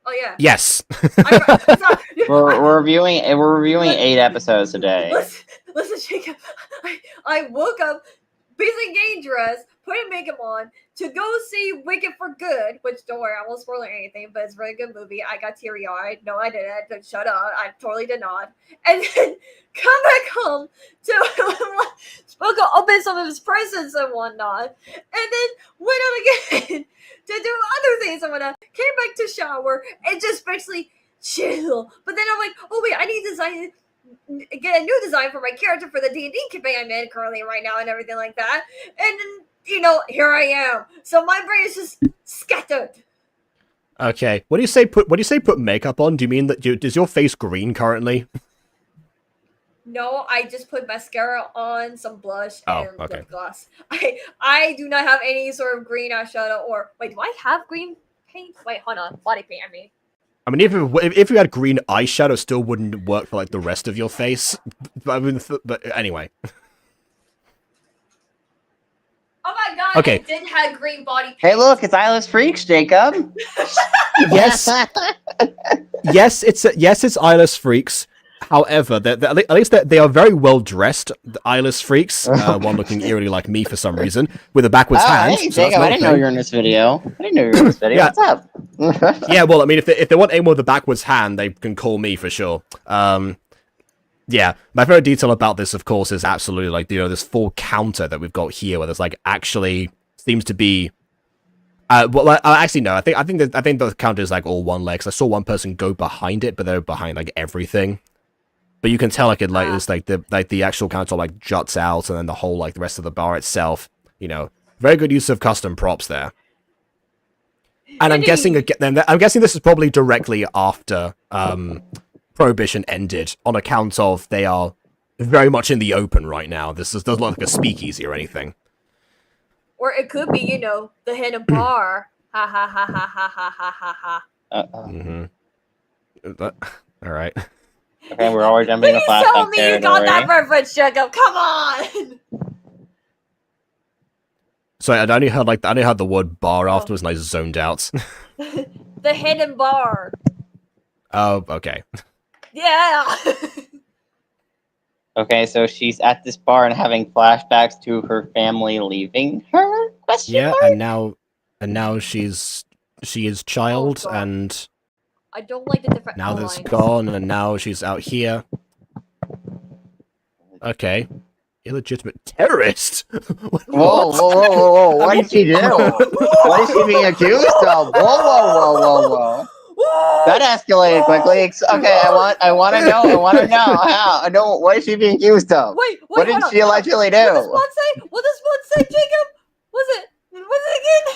Oh yeah. Yes. We're reviewing 8 episodes today. Listen, Jacob. I woke up, basically getting dressed, putting makeup on to go see Wicked for Good, which don't worry, I won't spoil anything, but it's a really good movie. I got teary-eyed. No, I didn't. Shut up. I totally did not. And then come back home to open some of his presents and whatnot, and then went out again to do other things and whatnot. Came back to shower and just basically chill. But then I'm like, oh wait, I need to get a new design for my character for the D&D campaign I'm in currently right now and everything like that. And then, you know, here I am. So my brain is just scattered. Okay. What do you say put makeup on? Do you mean that is your face green currently? No, I just put mascara on, some blush, Oh, and okay. lip gloss. I do not have any sort of green eyeshadow or wait, do I have green paint? Wait, hold on, body paint. I mean, I mean, if you had green eyeshadow, it still wouldn't work for like the rest of your face. But, I mean, but anyway. oh my god, Okay. I did have green body paint. Hey, look, it's Eyeless Freaks, Jacob. Yes, it's Eyeless Freaks. However, at least they are very well dressed. The Eyeless Freaks, one looking eerily like me for some reason, with a backwards hand. Hey, so Jacob, I didn't know you were in this video. Yeah. What's up? Yeah, well, I mean, if they want anyone with a backwards hand, they can call me for sure. Yeah, my favorite detail about this, of course, is absolutely like this full counter that we've got here, where there's like actually seems to be. Well, actually no. I think the counter is like all one leg. 'Cause I saw one person go behind it, but they're behind like everything. But you can tell like it's like the actual counter like juts out, and then the whole like the rest of the bar itself. Very good use of custom props there. And I'm guessing this is probably directly after Prohibition ended, on account of they are very much in the open right now. This doesn't look like a speakeasy or anything. Or it could be, the hidden bar. Ha ha ha ha ha ha ha ha. All right. Okay, we're already jumping into Please tell flashback me you got that territory. reference, Jacob. Come on. Sorry, I only heard the word bar afterwards, and I zoned out. The hidden bar. Oh, okay. Yeah. Okay, so she's at this bar and having flashbacks to her family leaving her? Yeah, Mark? and now she is child, God. and I don't like the different now that's outlines. gone, and now she's out here. Okay. Illegitimate terrorist? Whoa. What did she do? What is she being accused of? Whoa. That escalated quickly. Okay, I want to know how. What is she being accused of? Wait, What did hold on. she allegedly do? What does one say, Jacob? What's it again?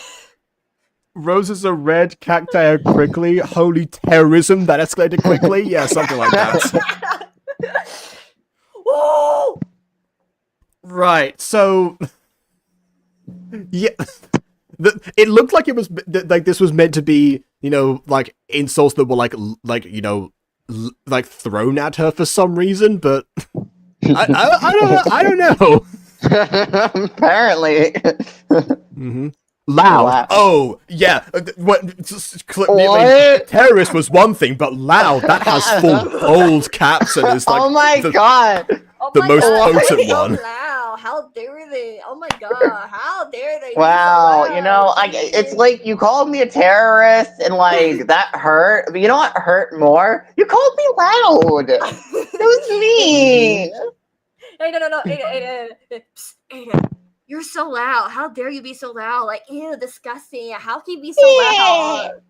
Roses are red, cacti are prickly, holy terrorism that escalated quickly? Yeah, something like that. Whoa! Right, so... Yeah... It looked like it was like this was meant to be, like insults that were like thrown at her for some reason, but I don't know. Apparently. Loud. Loud. Oh yeah. What? Terrorist was one thing, but loud. That has full bold caps and is like. Oh my god. The most potent one. Loud. How dare they? Oh my god. How dare they? Wow, Wow. it's like you called me a terrorist and like that hurt. But you know what hurt more? You called me loud. It was me. Hey, no. Hey, psst, you're so loud. How dare you be so loud? Like, ew, disgusting. How can you be so loud?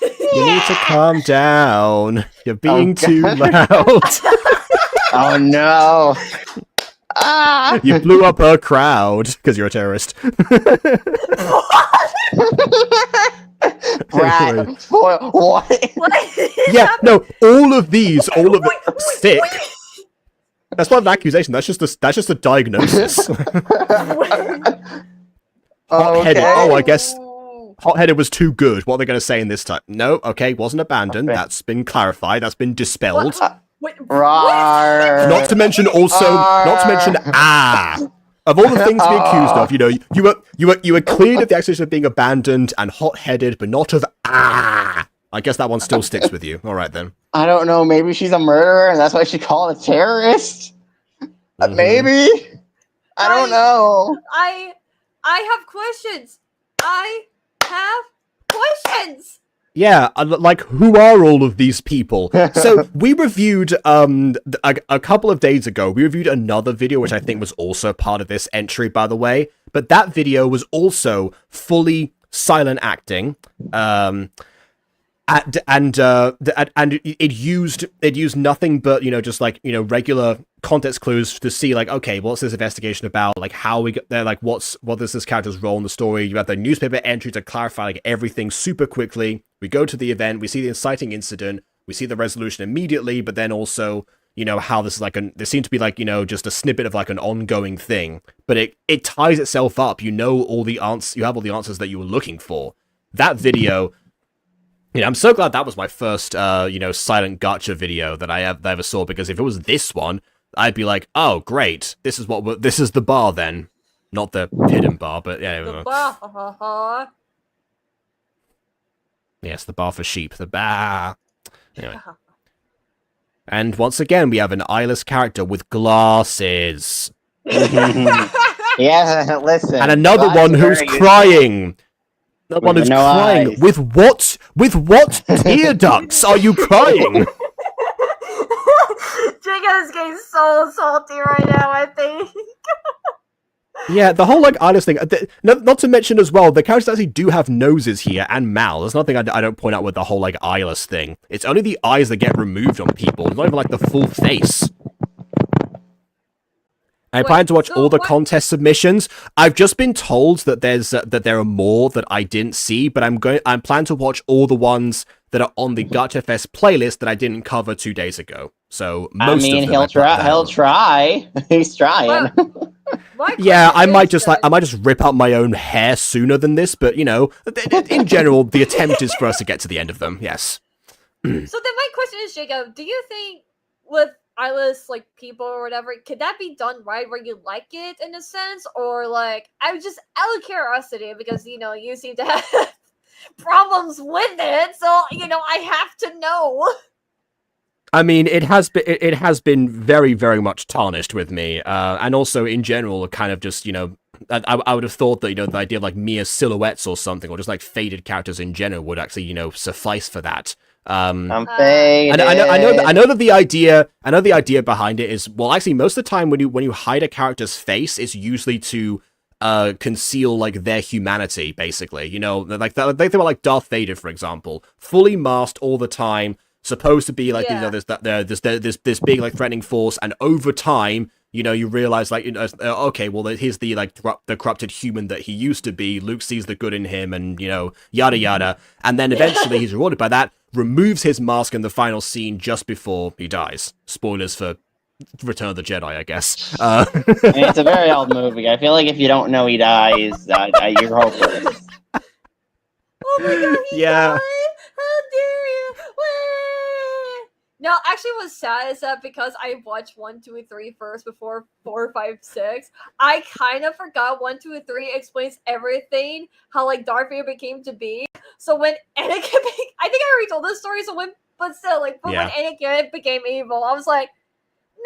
You need to calm down. You're being too loud. Oh no. You blew up her crowd because you're a terrorist. Brad, what? Yeah, no, all of it, sick. That's not an accusation. That's just a diagnosis. Hot-headed. Oh, I guess hot-headed was too good. What are they going to say in this time? No, okay, wasn't abandoned. Okay. That's been clarified. That's been dispelled. Rawr. Not to mention of all the things to be accused of, you were cleared of the accusation of being abandoned and hot-headed, but not of I guess that one still sticks with you. All right then. I don't know. Maybe she's a murderer, and that's why she called a terrorist. Maybe. I don't know. I have questions. Yeah, like, who are all of these people? So, we reviewed, a couple of days ago, we reviewed another video, which I think was also part of this entry, by the way, but that video was also fully silent acting, and it used nothing but, just like, regular context clues to see, like, okay, what's this investigation about? Like, how we get there? Like, what is this character's role in the story? You have the newspaper entry to clarify, like, everything super quickly. We go to the event, we see the inciting incident, we see the resolution immediately, but then also, how this is like there seems to be like, just a snippet of like an ongoing thing, but it ties itself up. You have all the answers that you were looking for. That video, I'm so glad that was my first, silent gacha video that I ever saw, because if it was this one, I'd be like, oh, great, this is the bar then. Not the hidden bar, but yeah. The bar. Yes, the bar for sheep. The bar. Anyway. And once again, we have an eyeless character with glasses. Yeah, listen. And another one who's crying. Another one who's crying. Eyes. With what tear ducts are you crying? Jacob's getting so salty right now, I think. Yeah, the whole like eyeless thing. Not to mention as well, the characters actually do have noses here and mouths. There's nothing I don't point out with the whole like eyeless thing. It's only the eyes that get removed on people. It's not even like the full face. I plan to watch all the contest submissions. I've just been told that there are more that I didn't see, but I'm planning to watch all the ones that are on the Gacha Fest playlist that I didn't cover 2 days ago. So most of them he'll try. He's trying. Yeah, I might just rip out my own hair sooner than this, but in general, the attempt is for us to get to the end of them. Yes. So then my question is, Jacob, do you think with eyeless like people or whatever, could that be done right where you like it in a sense, or like I'm just out of curiosity because you seem to have problems with it, so I have to know. I mean, it has been very, very much tarnished with me, and also in general, kind of just I would have thought that the idea of like mere silhouettes or something, or just like faded characters in general, would actually suffice for that. I'm faded. And I know that the idea behind it is, well, actually most of the time when you hide a character's face, it's usually to conceal like their humanity, basically. Like they were like Darth Vader, for example, fully masked all the time. Supposed to be like this big like threatening force, and over time you realize like okay, well here's the like the corrupted human that he used to be. Luke sees the good in him, and yada yada, and then eventually he's rewarded by that, removes his mask in the final scene just before he dies. Spoilers for Return of the Jedi, I guess. I mean, it's a very old movie. I feel like if you don't know he dies, you're hopeless. Oh my god, he died! How dare you! No, actually, what's sad is that because I watched 1, 2, 3 first before 4, 5, 6, I kind of forgot 1, 2, 3 explains everything, how like Darth Vader became to be. So when Anakin, I think I already told this story. So when Anakin became evil, I was like, no.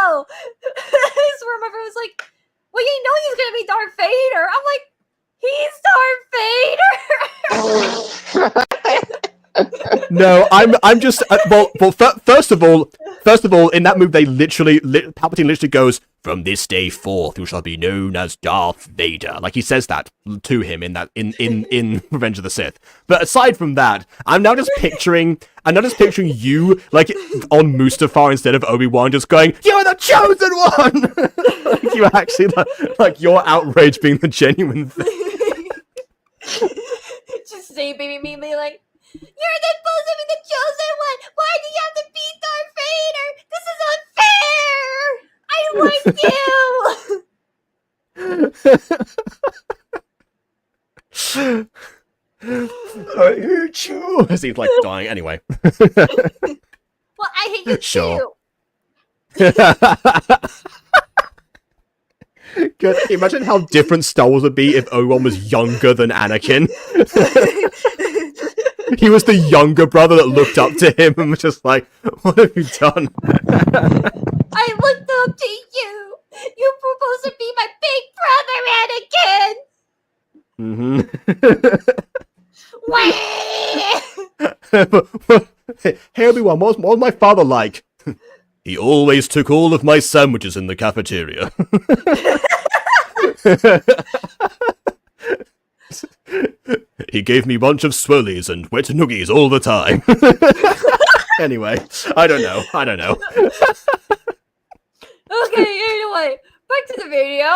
I just remember it was like, well, he's gonna be Darth Vader. I'm like, he's Darth Vader. No, I'm just first of all, in that move they Palpatine literally goes, "From this day forth, you shall be known as Darth Vader." Like he says that to him in Revenge of the Sith. But aside from that, I'm now just picturing you like on Mustafar instead of Obi-Wan, just going, "You're the chosen one." Like you actually like your outrage being the genuine thing. Just say baby me like, you're supposed to be the chosen one. Why do you have to be Darth Vader? This is unfair. I hate you. As he's like dying anyway. Well, I hate you sure. too. Good. Imagine how different Star Wars would be if Obi-Wan was younger than Anakin. He was the younger brother that looked up to him and was just like, "What have you done?" I looked up to you. You're supposed to be my big brother, Anakin. Hey Obi-Wan, what was my father like? He always took all of my sandwiches in the cafeteria. He gave me a bunch of swirlies and wet noogies all the time. Anyway, I don't know. Okay, anyway, back to the video.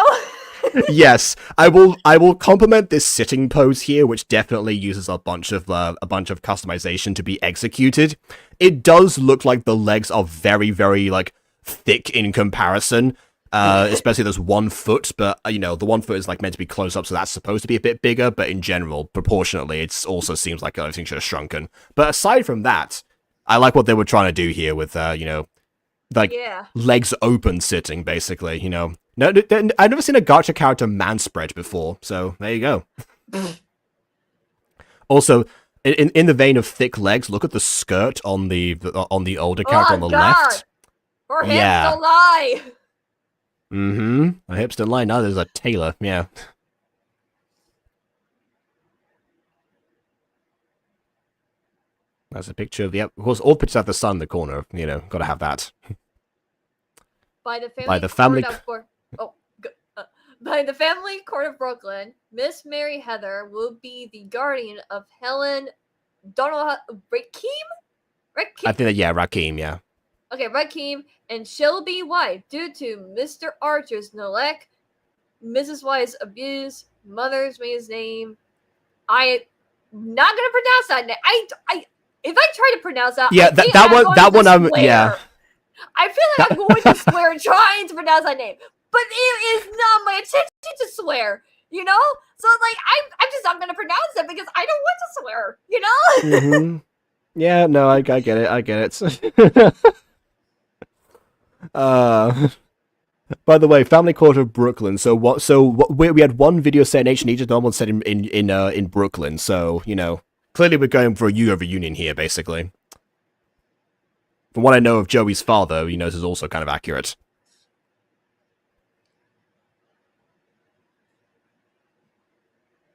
Yes, I will compliment this sitting pose here, which definitely uses a bunch of customization to be executed. It does look like the legs are very, very like thick in comparison. Especially there's 1 foot, but you know the 1 foot is like meant to be close up, so that's supposed to be a bit bigger. But in general, proportionately, it also seems like everything should have shrunken. But aside from that, I like what they were trying to do here with like legs open sitting, basically. You know, no, I've never seen a gacha character man spread before, so there you go. Also, in the vein of thick legs, look at the skirt on the older character on the left. Her hips don't lie. Mm-hmm. My hips don't lie. Now there's a tailor. Yeah. That's a picture of the. Of course, all pictures have the sun in the corner. You know, gotta have that. By the family court of Brooklyn, Miss Mary Heather will be the guardian of Helen. Don't know how. Rakim? I think that Rakim. Yeah. Okay, Rakim, and she'll be wife due to Mr. Archer's neglect, Mrs. White's abuse, mother's maid's name. I'm not gonna pronounce that name. If I try to pronounce that, yeah, that one, yeah. I feel like I'm going to swear trying to pronounce that name, but it is not my intention to swear. You know, so like I'm just not gonna pronounce it because I don't want to swear. You know. Mm-hmm. Yeah, no, I get it. I get it. By the way, Family Court of Brooklyn. So we had one video set in ancient Egypt, another one set in Brooklyn. So you know, clearly we're going for a Yu-Gi-Oh reunion here, basically. From what I know of Joey's father, you know, this is also kind of accurate.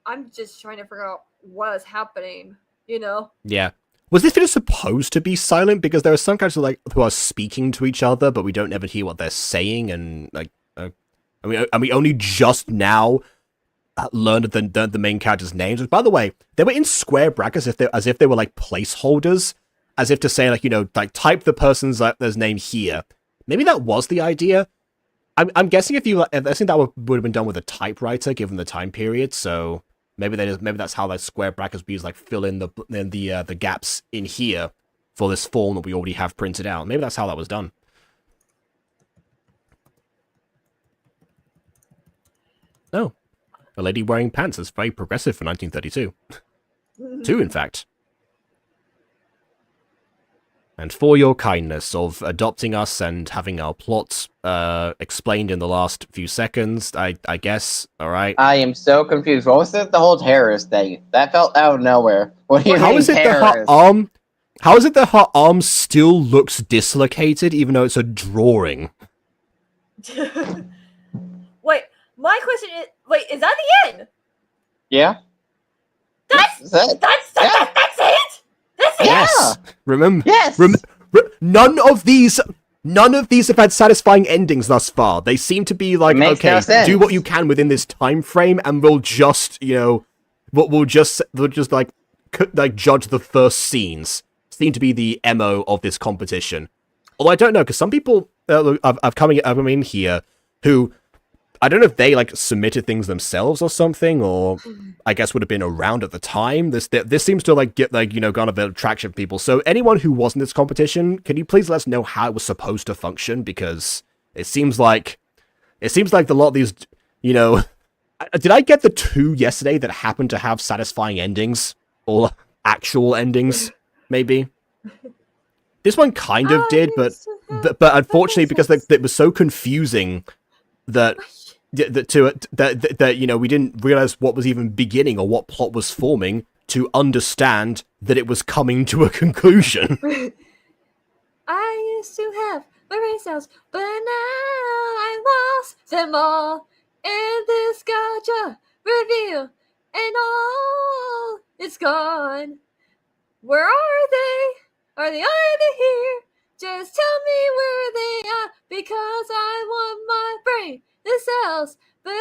I'm just trying to figure out what is happening. You know? Yeah. Was this video supposed to be silent? Because there are some characters who are speaking to each other, but we don't ever hear what they're saying, and like, we only just now learned the main characters' names. Which, by the way, they were in square brackets as if they were like placeholders, as if to say like, you know, like type the person's name here. Maybe that was the idea. I'm guessing I think that would have been done with a typewriter given the time period. So. Maybe that's how that square brackets we use, like fill in the gaps in here for this form that we already have printed out. Maybe that's how that was done. Oh, a lady wearing pants is very progressive for 1932. 2, in fact. And for your kindness of adopting us and having our plot explained in the last few seconds, I guess, alright? I am so confused. What was the whole terrorist thing? That felt out of nowhere. What do you mean terrorist? How is it that her arm still looks dislocated, even though it's a drawing? Wait, my question is, is that the end? Yeah. That's it? That's it? Yes. Remember? Yes. None of these have had satisfying endings thus far. They seem to be like, okay, do what you can within this time frame, and we'll just, you know, we'll just like judge the first scenes. Seem to be the MO of this competition. Although I don't know, because some people have come in here who, I don't know if they like submitted things themselves or something, or I guess would have been around at the time. This seems to like get like, you know, gone a bit of traction for people. So anyone who was in this competition, can you please let us know how it was supposed to function? Because it seems like a lot of these, you know, did I get the 2 yesterday that happened to have satisfying endings or actual endings? Maybe. This one kind of did, but unfortunately, because it was so confusing that you know, we didn't realize what was even beginning or what plot was forming to understand that it was coming to a conclusion. I used to have my brain cells, but now I lost them all. And this gacha reveal, and all it's gone. Where are they? Are they here? Just tell me where they are, because I want my brain. The cells, but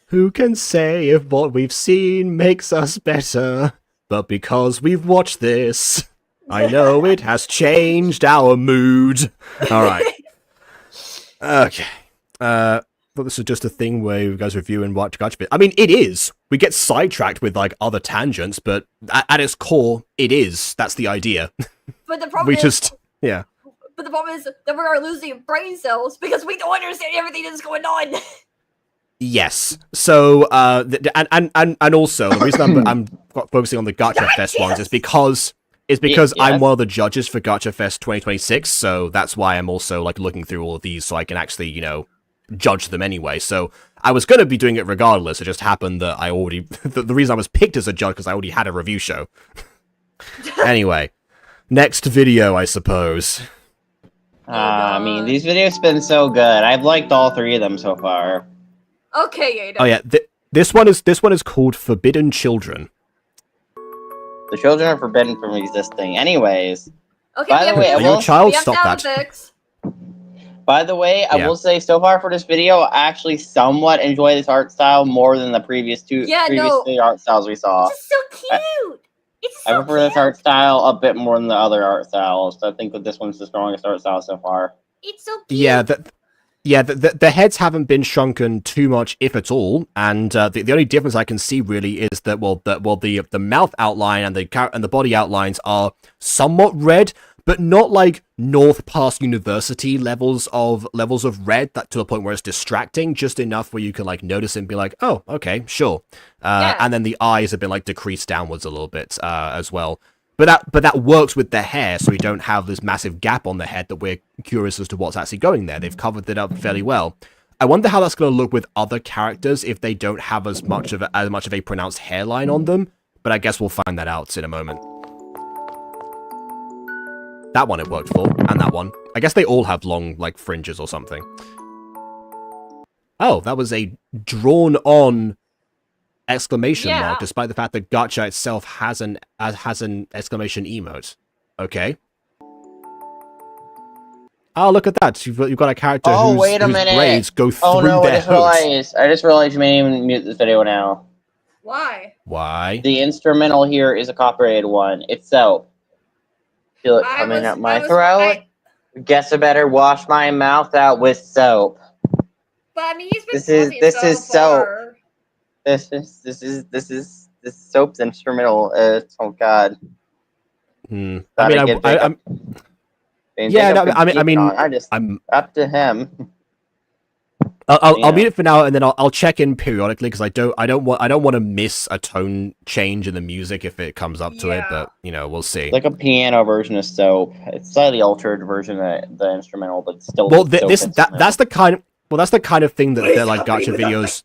Who can say if what we've seen makes us better? But because we've watched this, I know it has changed our mood. Alright. Okay. Thought this was just a thing where you guys review and watch Gacha bit. I mean, it is. We get sidetracked with, like, other tangents, but at its core, it is. That's the idea. But the problem yeah. But the problem is that we are losing brain cells because we don't understand everything that's going on. Yes. So, and also the reason I'm focusing on the Gacha Fest ones is because I'm one of the judges for Gacha Fest 2026. So that's why I'm also like looking through all of these so I can actually, you know, judge them anyway. So I was going to be doing it regardless. It just happened that I already the reason I was picked as a judge because I already had a review show. Anyway, next video, I suppose. I mean, these videos have been so good. I've liked all 3 of them so far. Okay, Ada. Oh yeah, this one is called Forbidden Children. The children are forbidden from existing. Anyways. Okay, by the way, your child, stop that. By the way, I will say so far for this video, I actually somewhat enjoy this art style more than the previous 2 art styles we saw. It's so cute. I prefer this art style a bit more than the other art styles. I think that this one's the strongest art style so far. It's so cute. Yeah, the heads haven't been shrunken too much, if at all, and the only difference I can see really is that the mouth outline and the body outlines are somewhat red, but not like North Pass University levels of red that to the point where it's distracting, just enough where you can like notice it and be like, oh, okay, sure. And then the eyes have been like decreased downwards a little bit as well. But that works with the hair, so we don't have this massive gap on the head that we're curious as to what's actually going there. They've covered it up fairly well. I wonder how that's going to look with other characters if they don't have as much of a pronounced hairline on them. But I guess we'll find that out in a moment. That one it worked for, and that one. I guess they all have long like fringes or something. Oh, that was a drawn-on exclamation mark, despite the fact that Gacha itself has an exclamation emote. Okay. Oh, look at that! You've got a character whose braids go through their hooves. I just realized you may even mute this video now. Why? Why? The instrumental here is a copyrighted one. It's soap. Feel it coming up my throat. Guess I better wash my mouth out with soap. But I mean, he's been this is soap. This is soap's instrumental. Oh God. I mean, up to him. I'll mute it for now, and then I'll check in periodically because I don't want to miss a tone change in the music if it comes up to it. But you know, we'll see. It's like a piano version of soap. It's slightly altered version of the instrumental, but still. Well, that's the kind of thing that they're like Gacha videos.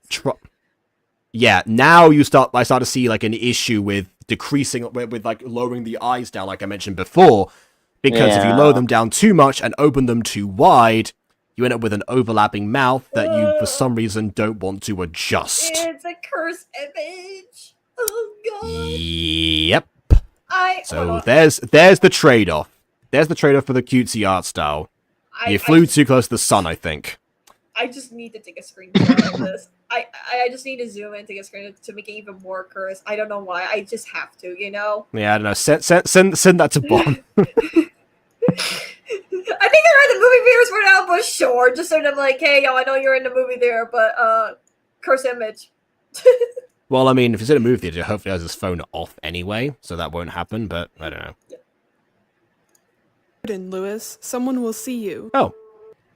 Yeah, now I start to see like an issue with decreasing with like lowering the eyes down, like I mentioned before, because if you lower them down too much and open them too wide, you end up with an overlapping mouth that you for some reason don't want to adjust. It's a cursed image. Oh God. Yep. So there's the trade-off. There's the trade-off for the cutesy art style. You flew too close to the sun, I think. I just need to take a screenshot of this. I just need to zoom in and take a screen to make it even more cursed. I don't know why. I just have to, you know? Yeah, I don't know. Send that to Bon. I think they're in the movie theaters for now, but sure. Just sort of like, hey, yo, I know you're in the movie there, but curse image. Well, I mean, if he's in a movie theater, hopefully he has his phone off anyway, so that won't happen, but I don't know. Lewis, someone will see you.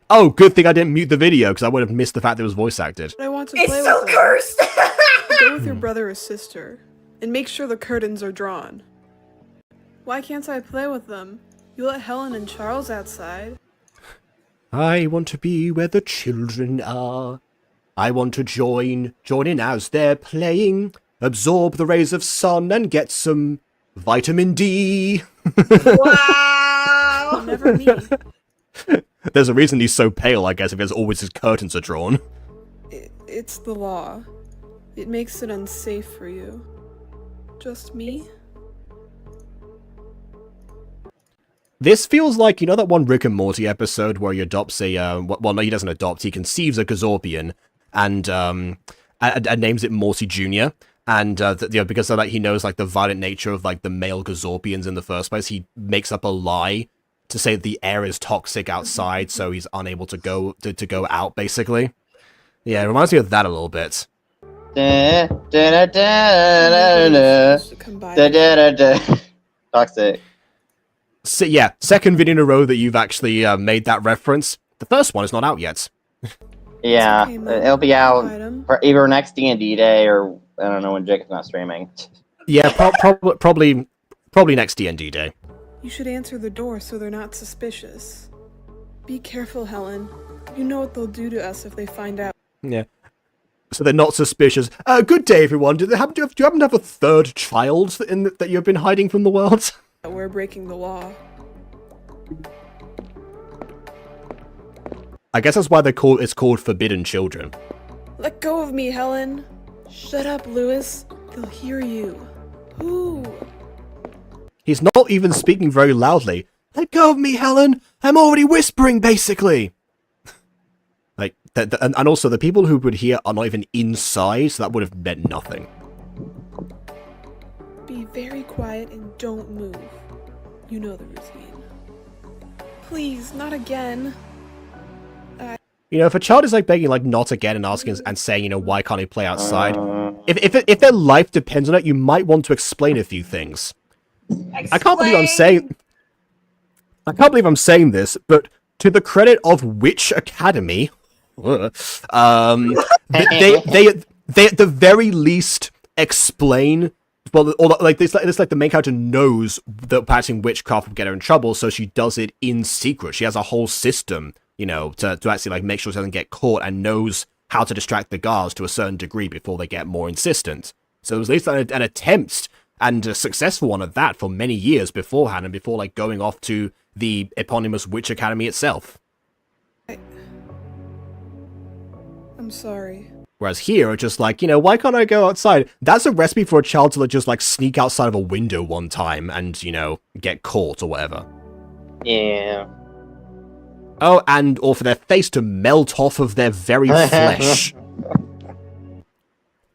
Oh, good thing I didn't mute the video, because I would have missed the fact that it was voice acted. I want to play It's so with cursed! Go with your brother or sister, and make sure the curtains are drawn. Why can't I play with them? You let Helen and Charles outside. I want to be where the children are. I want to join in as they're playing, absorb the rays of sun and get some vitamin D. Wow! Never me. There's a reason he's so pale, I guess, because always his curtains are drawn. It's the law. It makes it unsafe for you. Just me? This feels like, you know that one Rick and Morty episode where he adopts a, well, no, he doesn't adopt, he conceives a Gazorpian, and and names it Morty Jr. And because of that, he knows like the violent nature of like the male Gazorpians in the first place. He makes up a lie to say the air is toxic outside, so he's unable to go out. Basically, yeah, it reminds me of that a little bit. Toxic. So, yeah, second video in a row that you've actually made that reference. The first one is not out yet. Yeah, okay, Mom. it'll be out Item. for either next D&D day or I don't know when Jacob's not streaming. Yeah, probably next D&D day. You should answer the door so they're not suspicious. Be careful, Helen. You know what they'll do to us if they find out. Yeah. So they're not suspicious. Good day, everyone. Do you happen to have a third child that you've been hiding from the world? That we're breaking the law. I guess that's why it's called Forbidden Children. Let go of me, Helen. Shut up, Lewis. They'll hear you. Ooh. He's not even speaking very loudly. Let go of me, Helen. I'm already whispering, basically. Like, and also the people who would hear are not even inside, so that would have meant nothing. Be very quiet and don't move. You know the routine. Please, not again. You know, if a child is like begging, like, not again and asking and saying, you know, why can't he play outside? If their life depends on it, you might want to explain a few things. I can't believe I'm saying this, but to the credit of which academy, they at the very least explain. Well, or like it's like the main character knows that practicing witchcraft will get her in trouble, so she does it in secret. She has a whole system, you know, to actually like make sure she doesn't get caught, and knows how to distract the guards to a certain degree before they get more insistent. So it was at least an attempt, and a successful one at that, for many years beforehand, and before like going off to the eponymous Witch Academy itself. I'm sorry. Whereas here, it's just like, you know, why can't I go outside? That's a recipe for a child to just like sneak outside of a window one time and, you know, get caught or whatever. Yeah. Oh, or for their face to melt off of their very flesh.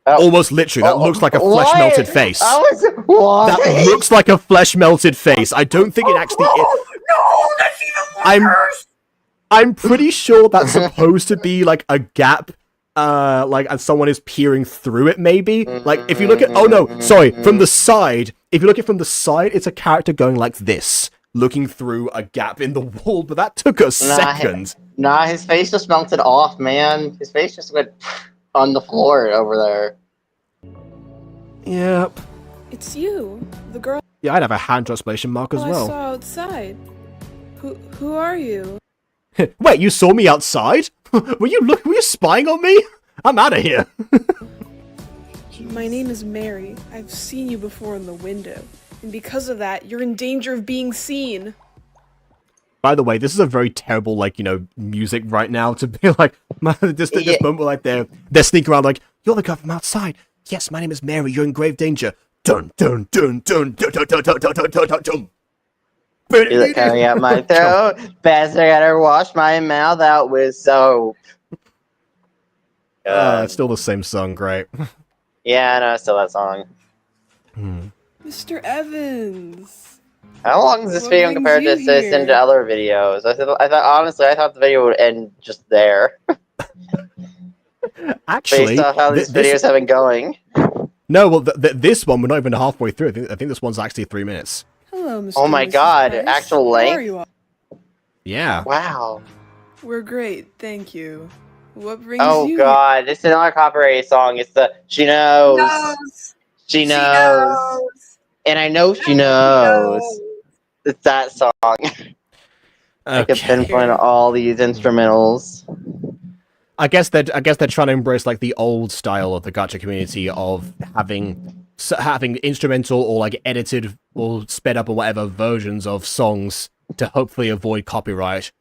Almost literally, that looks like a flesh-melted face. That looks like a flesh-melted face. I don't think it actually is. No, that's even worse. I'm pretty sure that's supposed to be like a gap, like, and someone is peering through it, maybe. Like, if you look at, oh no, sorry, from the side. If you look at it from the side, it's a character going like this, looking through a gap in the wall, but that took a second. Nah, his face just melted off, man. His face just went on the floor over there. Yep. It's you, the girl Yeah, I'd have a hand exclamation mark as I well. saw outside. Who are you? Wait, you saw me outside? Were you spying on me? I'm out of here. My name is Mary. I've seen you before in the window. And because of that, you're in danger of being seen. By the way, this is a very terrible, like, you know, music right now to be like, this moment where, like, they're sneaking around like, you're the girl from outside. Yes, my name is Mary. You're in grave danger. Dun dun dun dun dun dun dun dun dun dun dun dun dun. Feel it coming out my throat. Best I gotta wash my mouth out with soap. It's still the same song, great. Yeah, I know, still that song. Mr. Evans. How long is this What video brings compared you to this here? into other videos? I thought the video would end just there. Actually, based off how these videos have been going. No, well, this one, we're not even halfway through. I think this one's actually 3 minutes. Hello, Mr. Oh my and Mrs. god, Price. actual How length? are you all? Yeah. Wow. We're great, thank you. What brings Oh you god, this is another copyrighted song. It's the She Knows. She knows. And I know she knows. It's that song. I could pinpoint all these instrumentals. I guess they're trying to embrace like the old style of the gacha community of having instrumental or like edited or sped up or whatever versions of songs to hopefully avoid copyright,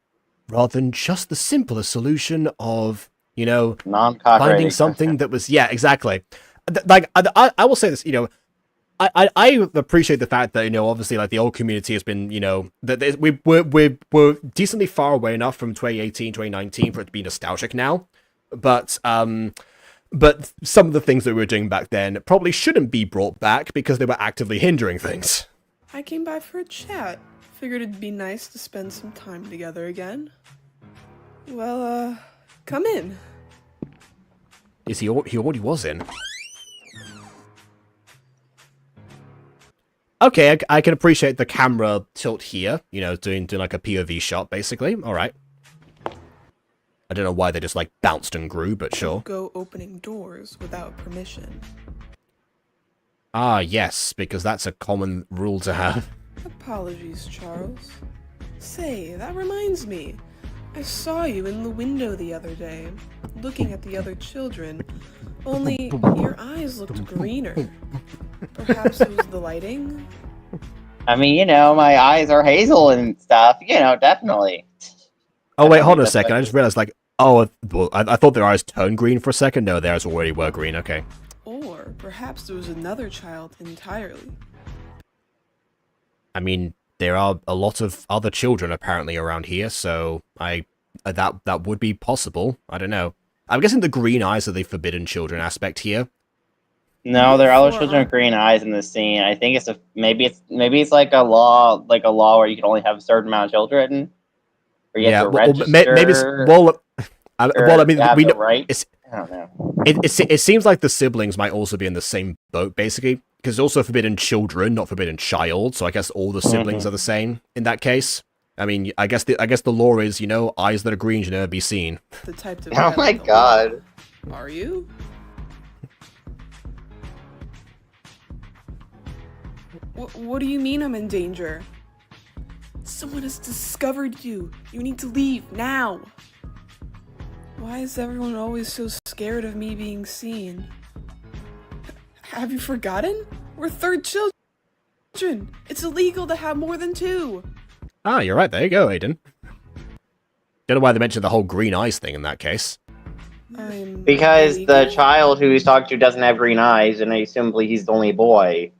rather than just the simpler solution of, you know, finding something that was exactly. Like I will say this, you know, I appreciate the fact that, you know, obviously like the old community has been, you know, that we're decently far away enough from 2018, 2019 for it to be nostalgic now. But But some of the things that we were doing back then probably shouldn't be brought back because they were actively hindering things. I came by for a chat. Figured it'd be nice to spend some time together again. Well, come in. He already was in. Okay, I can appreciate the camera tilt here. You know, doing like a POV shot, basically. All right. I don't know why they just like bounced and grew, but sure. Don't go opening doors without permission. Ah, yes, because that's a common rule to have. Apologies, Charles. Say, that reminds me. I saw you in the window the other day, looking at the other children, only your eyes looked greener. Perhaps it was the lighting? I mean, you know, my eyes are hazel and stuff. You know, definitely. Oh, wait, hold on a second. I just realized, like, oh, well, I thought their eyes turned green for a second. No, their eyes already were green. Okay. Or perhaps there was another child entirely. I mean, there are a lot of other children apparently around here, so that would be possible. I don't know. I'm guessing the green eyes are the forbidden children aspect here. No, there are other children with green eyes in this scene. I think maybe it's like a law where you can only have a certain amount of children. Or you have to register. Maybe it's, I mean, we know, right? I don't know. It seems like the siblings might also be in the same boat, basically, because it's also forbidden children, not forbidden child. So I guess all the siblings are the same in that case. I mean, I guess the law is, you know, eyes that are green should never be seen. The type to Oh my god! Are you? What do you mean I'm in danger? Someone has discovered you. You need to leave now. Why is everyone always so scared of me being seen? Have you forgotten? We're third children. It's illegal to have more than two. Ah, you're right. There you go, Aiden. Don't know why they mentioned the whole green eyes thing in that case. Because the child who he's talking to doesn't have green eyes, and assumably he's the only boy.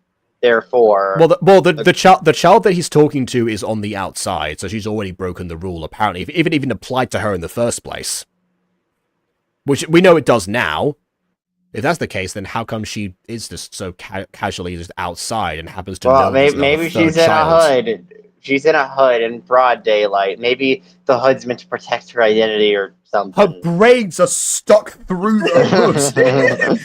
Therefore, the child that he's talking to is on the outside, so she's already broken the rule. Apparently, if it even applied to her in the first place, which we know it does now. If that's the case, then how come she is just so casually just outside and happens to know? Well, maybe she's in a hood. She's in a hood in broad daylight. Maybe the hood's meant to protect her identity or something. Her braids are stuck through the hood.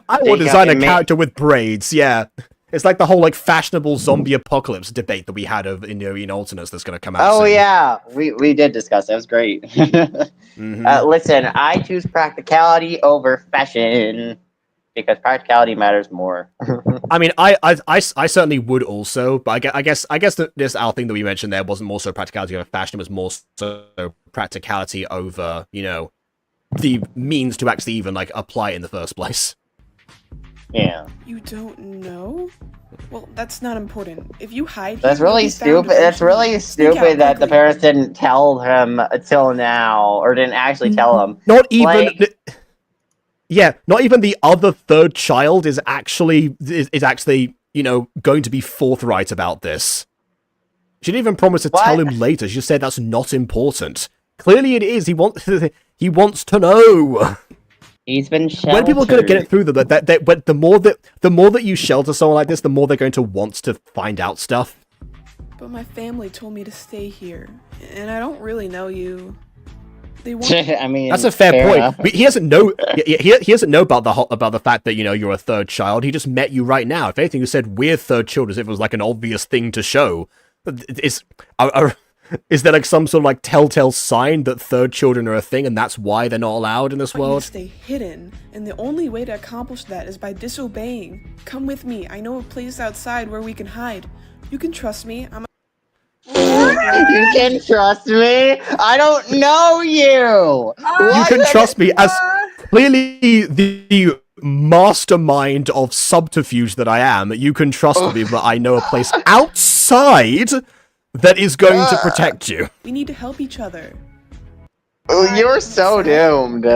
I will design a character with braids, yeah. It's like the whole like fashionable zombie apocalypse debate that we had in alternates that's going to come out soon. Yeah, we did discuss that. It was great. Listen, I choose practicality over fashion because practicality matters more. I mean, I certainly would also, but I guess this our thing that we mentioned there wasn't more so practicality over fashion. It was more so practicality over, you know, the means to actually even like apply it in the first place. Yeah. You don't know? Well, that's not important. If you hide, that's really stupid. That's really stupid that the parents didn't tell him until now, or didn't actually tell him. Not even. Not even the other third child is actually you know going to be forthright about this. She didn't even promise to tell him later. She just said that's not important. Clearly, it is. He wants to know. He's been sheltered. When people are going to get it through them, but the more that you shelter someone like this, the more they're going to want to find out stuff. But my family told me to stay here, and I don't really know you. They want. I mean, that's a fair point. He doesn't know. He doesn't know about the fact that you know you're a third child. He just met you right now. If anything, you said we're third children as if it was like an obvious thing to show. Is there like some sort of like telltale sign that third children are a thing and that's why they're not allowed in this world? You stay hidden, and the only way to accomplish that is by disobeying. Come with me. I know a place outside where we can hide. You can trust me. You can trust me? I don't know you! You can trust me as clearly the mastermind of subterfuge that I am. You can trust me, but I know a place outside that is going to protect you. We need to help each other. You're so doomed.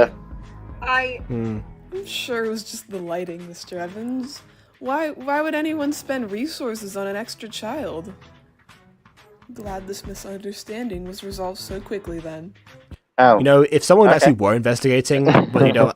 I'm sure it was just the lighting, Mr. Evans. Why would anyone spend resources on an extra child? Glad this misunderstanding was resolved so quickly then. Oh, You know, if someone okay. actually were investigating, but you know,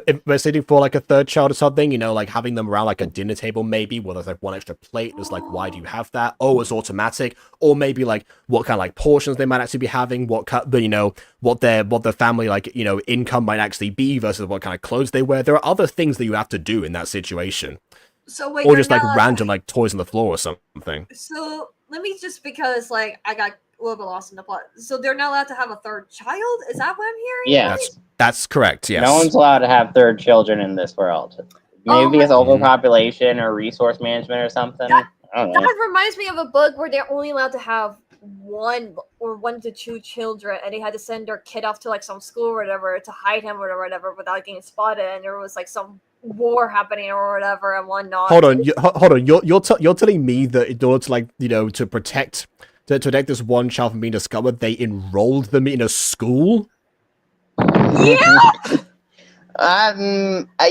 investigating for like a third child or something, you know, like having them around like a dinner table, maybe where there's like one extra plate. It's like, why do you have that? Oh, it's automatic. Or maybe like what kind of like portions they might actually be having, you know, what their family like, you know, income might actually be versus what kind of clothes they wear. There are other things that you have to do in that situation, So wait, or they're just like not random like toys on the floor or something. So let me just because like I got a little bit lost in the plot. So they're not allowed to have a third child? Is that what I'm hearing? Yeah. That's correct. Yes. No one's allowed to have third children in this world. Oh Maybe my- it's overpopulation or resource management or something. That- I don't know. That reminds me of a book where they're only allowed to have 1 to 2 children, and they had to send their kid off to like some school or whatever to hide him or whatever without getting spotted, and there was like some war happening or whatever and whatnot. Hold on, hold on. You're telling me that in order to like you know to protect this one child from being discovered, they enrolled them in a school? Yeah,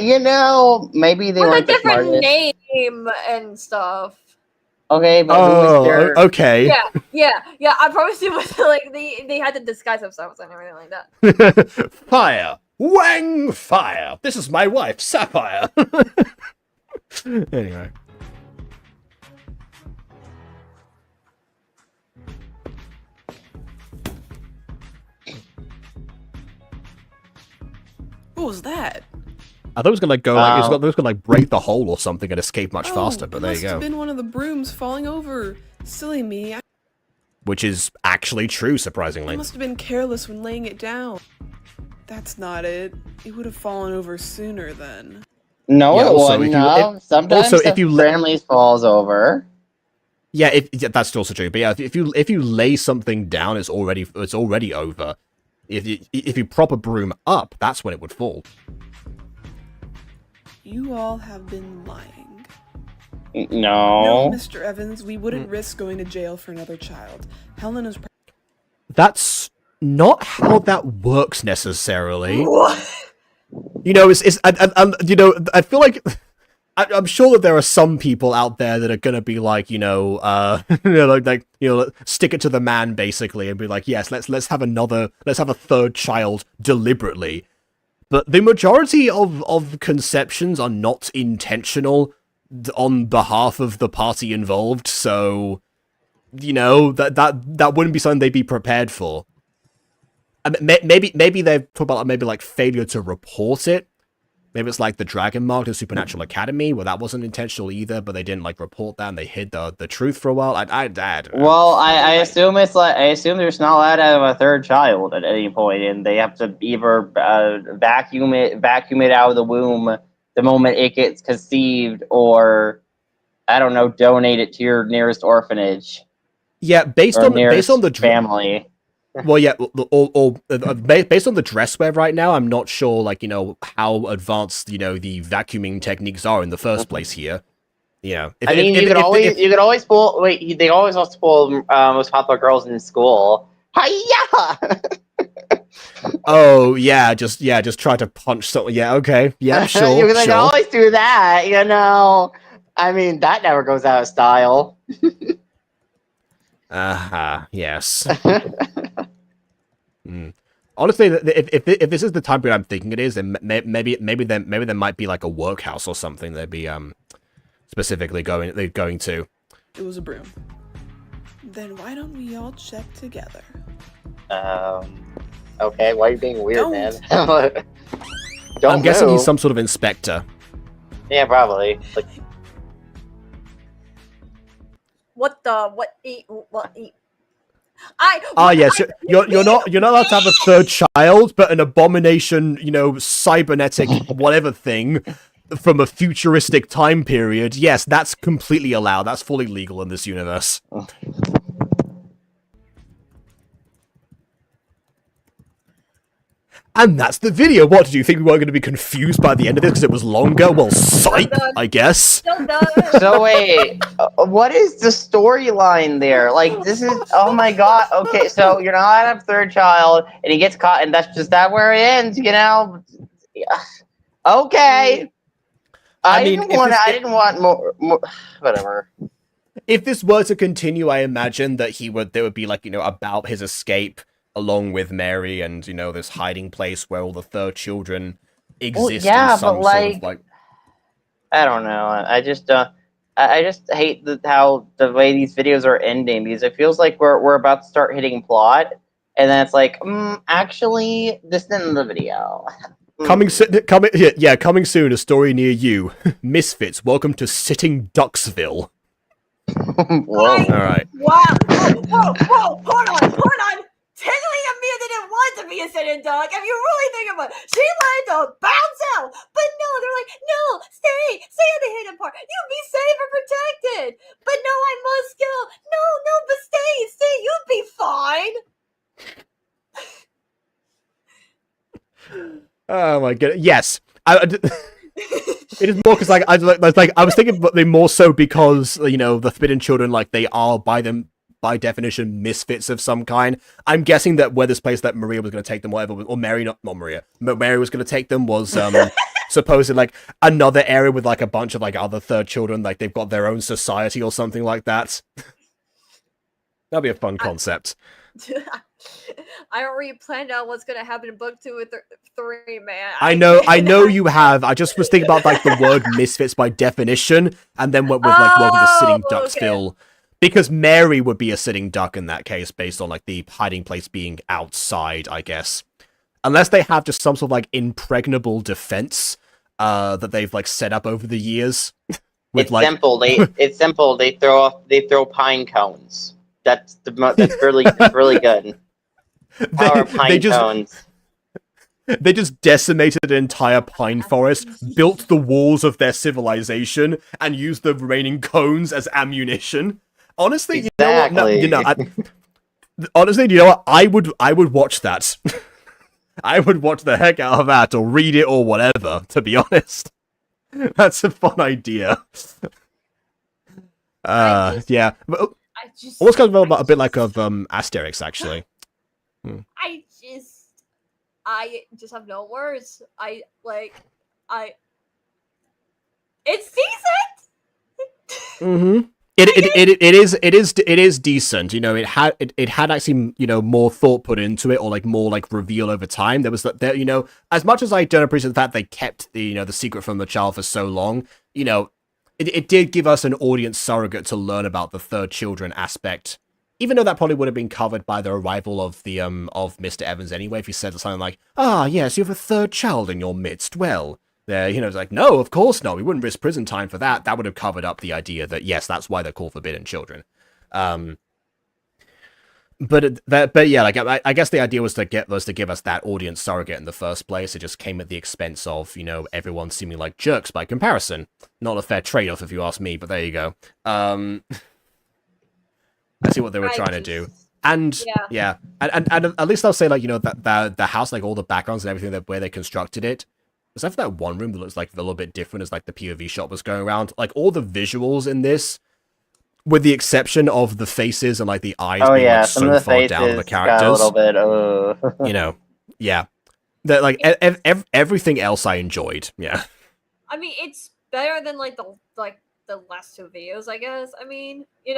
You know, maybe they with a weren't the different smartest. name and stuff. Okay, but who was their... okay. Yeah. I promise you, like they had to disguise themselves and everything like that. Fire, Wang, fire. This is my wife, Sapphire. Anyway. What was that? I thought it was gonna like go like it was gonna like break the hole or something and escape much faster, but there you Must go. have been one of the brooms falling over. Silly me. Which is actually true, I surprisingly. must have been careless when laying it down. That's not it. It would have fallen over sooner then. No, Yeah, it also, wouldn't if you- have. Sometimes also, if the you families falls over. Yeah, that's also true. But yeah, if you lay something down, it's already over. If you prop a broom up, that's when it would fall. You all have been lying. No. No, Mr. Evans, we wouldn't risk going to jail for another child. Helen is... That's not how that works necessarily. What? You know, you know, I feel like I'm sure that there are some people out there that are gonna be like, you know, stick it to the man basically, and be like, yes, let's have a third child deliberately. But the majority of conceptions are not intentional on behalf of the party involved, so you know that wouldn't be something they'd be prepared for. I mean, maybe they've talked about maybe like failure to report it. Maybe it's like the Dragon Mark to Supernatural Academy, where that wasn't intentional either, but they didn't like report that and they hid the truth for a while. I don't know. Well, I assume it's like I assume there's not allowed to have a third child at any point, and they have to either vacuum it out of the womb the moment it gets conceived, or I don't know, donate it to your nearest orphanage. Yeah, based on the family. Well, yeah, based on the dress wear right now, I'm not sure, like, you know, how advanced, you know, the vacuuming techniques are in the first place here. Yeah, You could always pull. Wait, they always also pull most popular girls in school. Hiya! Oh yeah, just try to punch something. Yeah, okay, yeah, sure. You can sure. always do that, you know. I mean, that never goes out of style. Yes. Honestly, if this is the time period I'm thinking it is, then maybe there might be like a workhouse or something they'd be specifically going to. It was a broom. Then why don't we all check together? Okay, why are you being weird, man? I'm guessing he's some sort of inspector. Yeah, probably. Like, What? Yes, you're not allowed to have a third child, but an abomination, you know, cybernetic whatever thing from a futuristic time period. Yes, that's completely allowed. That's fully legal in this universe. And that's the video. What, did you think we weren't going to be confused by the end of this because it was longer? Well, psych, I guess. so wait, what is the storyline there? Like, this is, oh my god, okay, so you're not allowed to have a third child, and he gets caught, and that's just that where it ends, you know? Okay. I didn't want more, whatever. If this were to continue, I imagine that there would be like, you know, about his escape, along with Mary, and this hiding place where all the third children exist yeah, in some but, sort of like. I don't know. I just hate how the way these videos are ending, because it feels like we're about to start hitting plot, and then it's like, actually, this isn't the video. Coming soon. A story near you. Misfits. Welcome to Sitting Ducksville. Whoa! All right. Wow! Whoa! Hold on! Technically, Amir didn't want to be a sitting duck. If you really think about it, she wanted to bounce out, but no, they're like, no, stay in the hidden part. You'll be safe and protected. But no, I must go. No, but stay. You'll be fine. Oh my god. Yes. It is more because I was thinking, but they more so because the Forbidden Children, like, they are by definition misfits of some kind. I'm guessing that where this place that Maria was going to take them, whatever, or Mary, not Maria, but Mary was going to take them was supposedly like another area with like a bunch of like other third children, like they've got their own society or something like that. That'd be a fun concept. I already planned out what's gonna happen in book 2 and 3, man. I know you have. I just was thinking about like the word misfits by definition, and then went with like welcome to Sitting Ducksville. Okay. Because Mary would be a sitting duck in that case, based on like the hiding place being outside, I guess. Unless they have just some sort of like impregnable defense that they've like set up over the years. It's simple. They throw pine cones. That's really good. Power pine cones. They just decimated an entire pine forest, built the walls of their civilization, and used the remaining cones as ammunition. Honestly, exactly. Honestly, you know what? I would watch that. I would watch the heck out of that, or read it, or whatever. To be honest, that's a fun idea. Yeah. Almost kind of a bit like of Asterix, actually. I just have no words. It's decent. Mm-hmm. It is decent. It had actually more thought put into it, or like more like reveal over time. There was that as much as I don't appreciate the fact they kept the secret from the child for so long. It did give us an audience surrogate to learn about the third children aspect. Even though that probably would have been covered by the arrival of the of Mr. Evans anyway, if he said something like, "Ah, yes, you have a third child in your midst." Well, it's like, no, of course not. We wouldn't risk prison time for that. That would have covered up the idea that yes, that's why they're called Forbidden Children. But yeah, like I guess the idea was to give us that audience surrogate in the first place. It just came at the expense of everyone seeming like jerks by comparison. Not a fair trade-off if you ask me, but there you go. I see what they were trying to do. And yeah. And at least I'll say like that the house, like all the backgrounds and everything, where they constructed it, except for that one room that looks like a little bit different as like the POV shot was going around. Like all the visuals in this, with the exception of the faces and like the eyes being like, so far down on the characters, got a little bit. Yeah, that like everything else I enjoyed. Yeah, I mean it's better than like the last 2 videos, I guess. I mean, in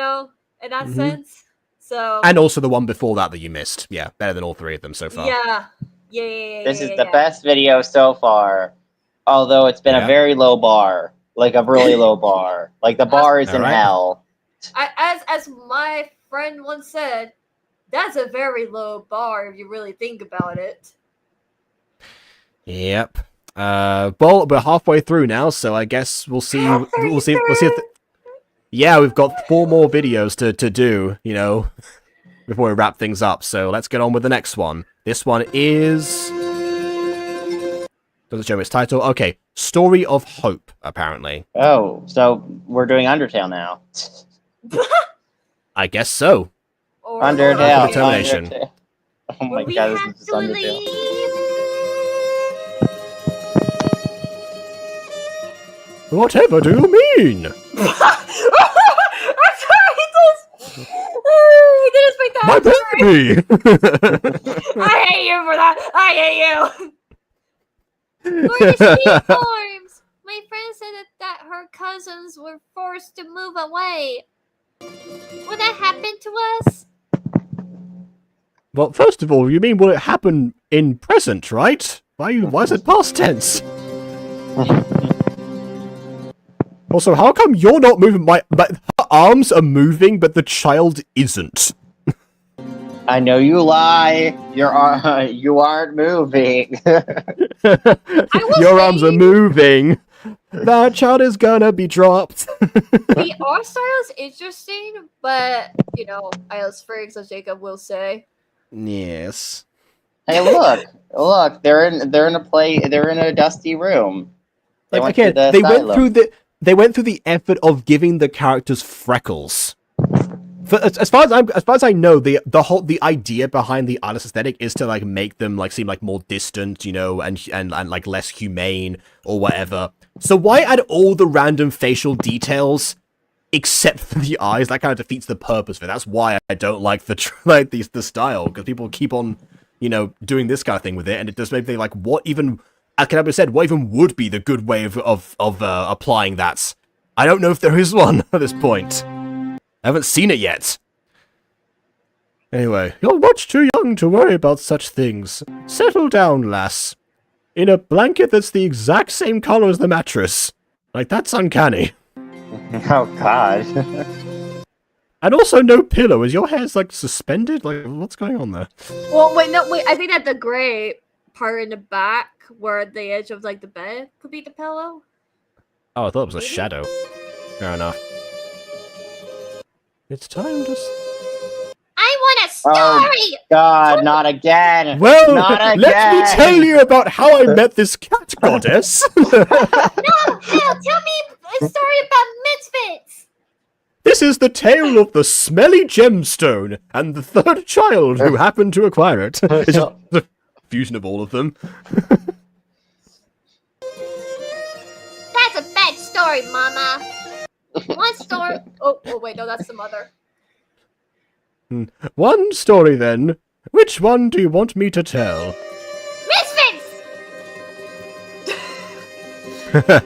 that sense. So and also the one before that you missed. Yeah, better than all 3 of them so far. Yeah. This is the best video so far. Although it's been a very low bar, like a really low bar. Like the bar is in hell. As my friend once said, that's a very low bar if you really think about it. Yep. Well, we're halfway through now, so I guess we'll see. We'll see. Yeah, we've got 4 more videos to do, before we wrap things up. So let's get on with the next one. This one is... doesn't show its title. Okay, Story of Hope, apparently. Oh, so we're doing Undertale now. I guess so. Undertale. Determination. Oh my god, this is Undertale. Whatever do you mean? My baby! I hate you for that! I hate you! For the sheep farms! My friend said that her cousins were forced to move away. Will that happen to us? Well, first of all, you mean will it happen in present, right? Why is it past tense? Also, how come you're not moving? Her arms are moving, but the child isn't. I know you lie. You aren't moving. Your arms are moving. That child is gonna be dropped. The art style is interesting, but you know, as Friggs as Jacob will say. Yes. Hey, look! They're in a dusty room. They went through the effort of giving the characters freckles. As far as I know, the idea behind the artist aesthetic is to like make them like seem like more distant, you know, and like less humane or whatever. So why add all the random facial details except for the eyes? That kind of defeats the purpose of it. That's why I don't like the style, because people keep on, you know, doing this kind of thing with it, and it does make me like, what even? As Kanabo said, what even would be the good way of applying that? I don't know if there is one at this point. I haven't seen it yet. Anyway, you're much too young to worry about such things. Settle down, lass. In a blanket that's the exact same color as the mattress. Like, that's uncanny. Oh, God. And also no pillow. Is your hair's, like, suspended? Like, what's going on there? Well, wait, I think that the gray part in the back, where the edge of like the bed could be the pillow. Oh, I thought it was a shadow. Fair enough. It's time to... I want a story! Oh, God, not again! Well, not again! let me tell you about how I met this cat goddess! No, tell me a story about misfits! This is the tale of the smelly gemstone and the third child who happened to acquire it. It's just the fusion of all of them. That's a bad story, Mama. One story. Oh, wait, no, that's the mother. One story, then. Which one do you want me to tell? Misfits! The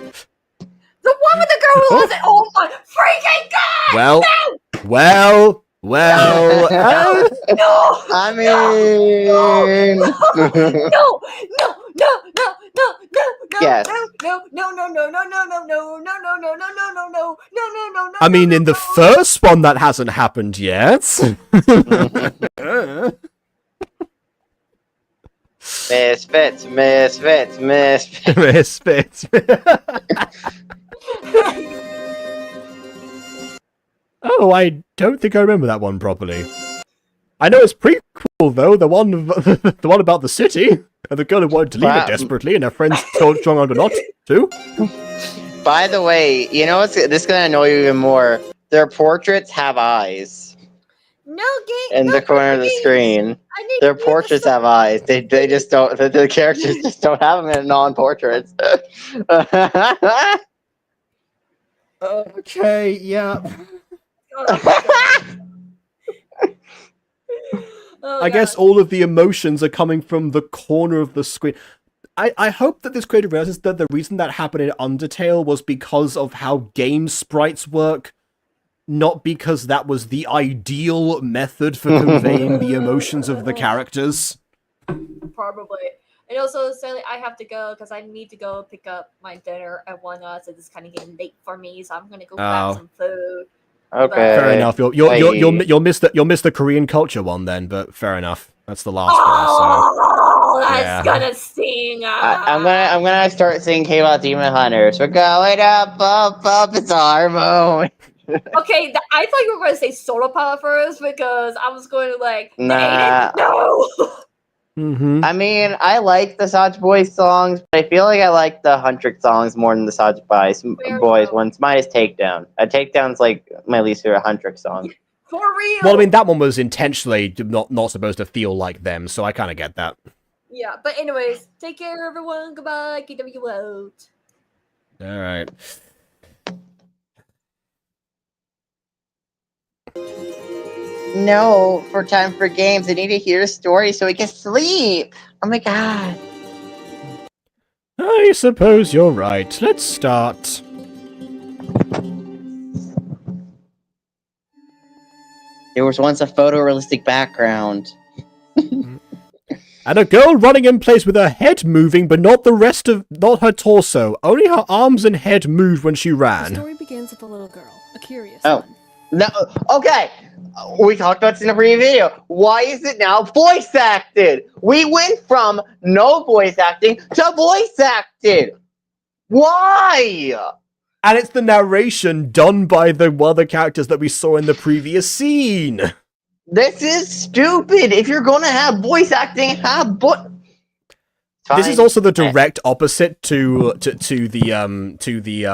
one with the girl who was it. Oh my freaking God! Well, No! well. No! I mean... No! Yes. No. I mean, in the first one, that hasn't happened yet. Misfits. Misfits. Oh, I don't think I remember that one properly. I know it's prequel though, the one about the city, and the girl who wanted to leave it desperately, and her friends told strong on not to. By the way, you know what's this is gonna annoy you even more? Their portraits have eyes. No game. In the corner of the screen. Their portraits have eyes. They just don't. The characters just don't have them in non-portraits. Okay, yeah. I guess all of the emotions are coming from the corner of the screen. I hope that this creator realizes that the reason that happened in Undertale was because of how game sprites work, not because that was the ideal method for conveying the emotions of the characters. Probably. And also, Sally, I have to go because I need to go pick up my dinner at 1 so it's kind of getting late for me. So I'm gonna go grab some food. Okay. Fair enough. You'll miss the Korean culture one then, but fair enough. That's the last one. So That's gonna sting. I'm gonna start singing K-pop Demon Hunters. We're going up, it's our moment. Okay, I thought you were going to say Solar Power first because I was going to like, nah. No. Mm-hmm. I mean, I like the Saj Boys songs, but I feel like I like the Huntrick songs more than the Saj Boys ones. Mine is Takedown. Takedown's like my least favorite Huntrick song. For real. Well, I mean, that one was intentionally not supposed to feel like them, so I kind of get that. Yeah, but anyways, take care, everyone. Goodbye. KW out. All right. No, for time for games. I need to hear a story so we can sleep. Oh my god. I suppose you're right. Let's start. There was once a photorealistic background. And a girl running in place with her head moving, but not her torso. Only her arms and head moved when she The ran. story begins with a little girl, a curious Oh. one. No, okay. We talked about this in a previous video. Why is it now voice acted? We went from no voice acting to voice acted. Why? And it's the narration done by the other characters that we saw in the previous scene. This is stupid. If you're gonna have voice acting, have This is also the direct opposite to the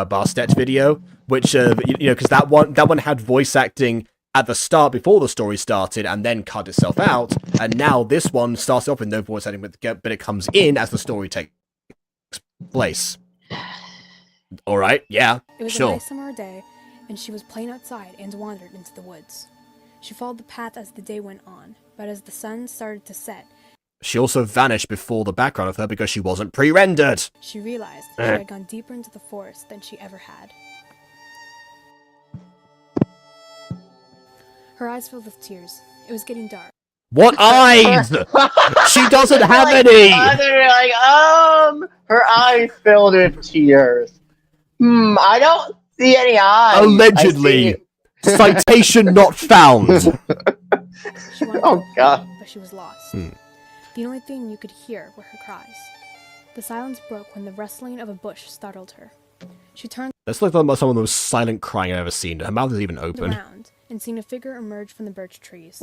Bastet video, which because that one had voice acting at the start before the story started and then cut itself out, and now this one starts off with no voice acting, but it comes in as the story takes place. All right, yeah, It was sure. a nice summer day, and she was playing outside and wandered into the woods. She followed the path as the day went on, but as the sun started to set, She also vanished before the background of her because she wasn't pre-rendered. she realized she had gone deeper into the forest than she ever had. Her eyes filled with tears. It was getting dark. What eyes? She doesn't have any! Her eyes filled with tears. I don't see any eyes. Allegedly. Citation not found. She wanted Oh, to go God. home, but she was lost. Hmm. The only thing you could hear were her cries. The silence broke when the rustling of a bush startled her. She turned That's like some of the most silent crying I've ever seen. Her mouth is even open. around and seen a figure emerge from the birch trees.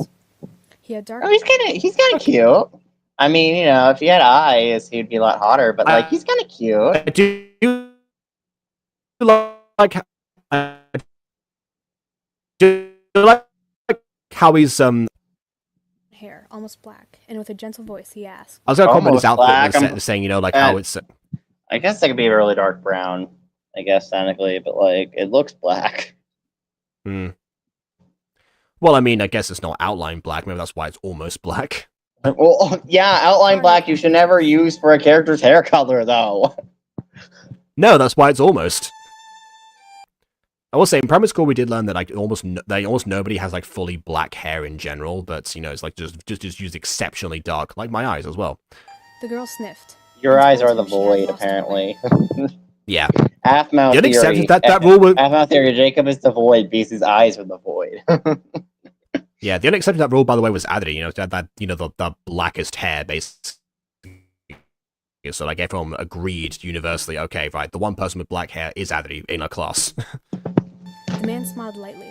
He had dark Oh, he's kind of cute. I mean, if he had eyes, he'd be a lot hotter. But he's kind of cute. I do like how he's hair, almost black, and with a gentle voice he asked, I was gonna comment his Almost outfit black, and saying, how it's I guess that could be a really dark brown. I guess technically, but it looks black. Well, I mean, I guess it's not outline black. Maybe that's why it's almost black. Well, yeah, outline black you should never use for a character's hair color, though. No, that's why it's almost. I will say, in primary school, we did learn that almost nobody has fully black hair in general, but it's just used exceptionally dark, like my eyes as well. The girl sniffed. Your and eyes told are the him she had void, lost her apparently. Yeah. Half mouth The only theory. exception that rule was Half mouth theory. Jacob is the void because his eyes are the void. yeah. The only exception to that rule, by the way, was Adri. The blackest hair, basically. So everyone agreed universally. Okay, right. The one person with black hair is Adri in our class. The man smiled lightly.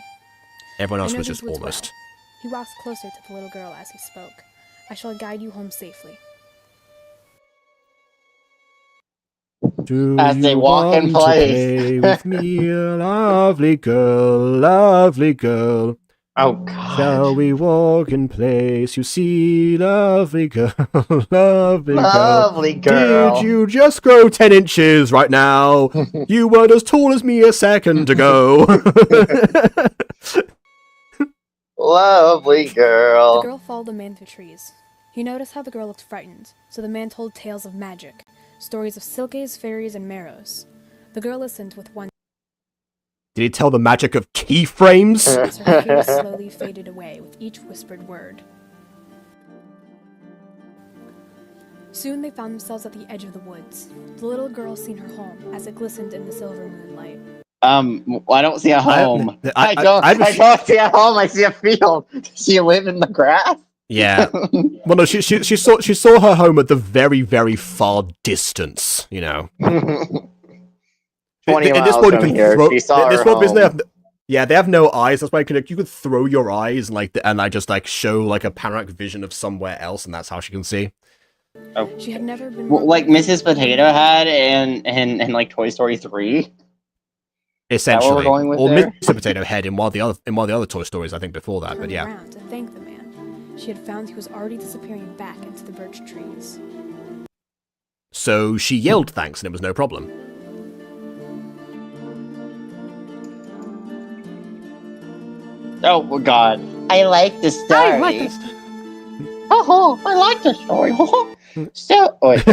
Everyone else I know was these just woods almost. well. He walks closer to the little girl as he spoke. I shall guide you home safely. Do As they you walk in want to place. play with me, lovely girl, lovely girl? Oh, God. Shall we walk in place? You see, lovely girl, lovely girl. Lovely girl. Did you just grow 10 inches right now? You weren't as tall as me a second ago. Lovely The girl. girl followed the man through trees. He noticed how the girl looked frightened, so the man told tales of magic, stories of silkes, fairies, and marrows. The girl listened with wonder Did he tell the magic of keyframes? as her fear slowly faded away with each whispered word. Soon they found themselves at the edge of the woods. The little girl seen her home as it glistened in the silver moonlight. I don't see a home. I- I don't see a home. I see a field. Does she live in the grass? Yeah. Well, no, she saw her home at the very, very far distance. 20 In miles this one, you from can here. throw. She saw This her one, because home. they have no eyes. That's why you could throw your eyes and I just show a panoramic vision of somewhere else, and that's how she can see. She had never been Well, like Mrs. Potato Head in Toy Story 3. Essentially, we're going with or there? Mr. Potato Head in one of the other Toy Stories, I think, before that. But turned yeah, around to thank the man. She had found he was already disappearing back into the birch trees. so she yelled thanks, and it was no problem. Oh, God. I like the story. I like this. Oh, I like the story. So, wait,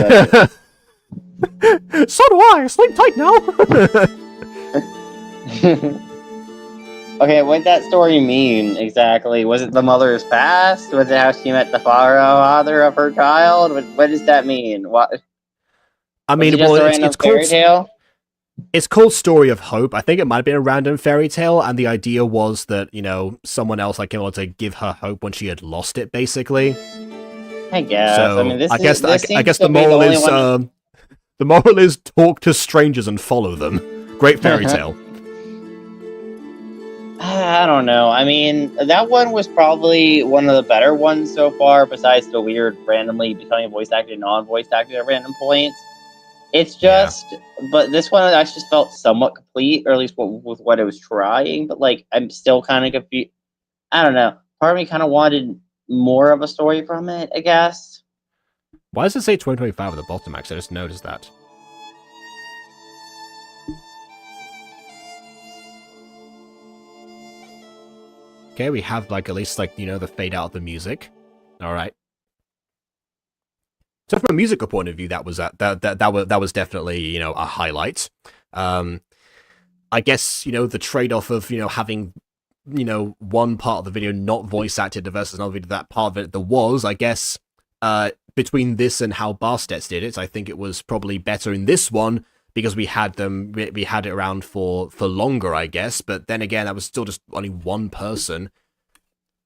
So do I. Sleep tight now. Okay, what did that story mean exactly? Was it the mother's past? Was it how she met the father of her child? What does that mean? What? I Was it mean, just well, a random it's fairy called tale? it's called Story of Hope. I think it might have been a random fairy tale, and the idea was that, you know, someone else like came on to give her hope when she had lost it, basically. I guess. I mean, So I guess this I seems guess to the be the moral only is one. the moral is talk to strangers and follow them. Great fairy tale. I don't know. I mean, that one was probably one of the better ones so far, besides the weird randomly becoming voice acted, non-voice acted at random points. It's Yeah. just, but this one I just felt somewhat complete, or at least with what it was trying. But like, I'm still kind of confused. I don't know. Part of me kind of wanted more of a story from it, I guess. Why does it say 2025 at the bottom? Actually, I just noticed that. Okay, we have like at least like, you know, the fade out of the music. All right. So from a musical point of view, that was that was definitely, you know, a highlight. I guess, you know, the trade-off of, you know, having, you know, one part of the video not voice acted versus another video, that part of it there was, I guess, between this and how Barstets did it, I think it was probably better in this one because we had it around for longer, I guess. But then again, that was still just only one person.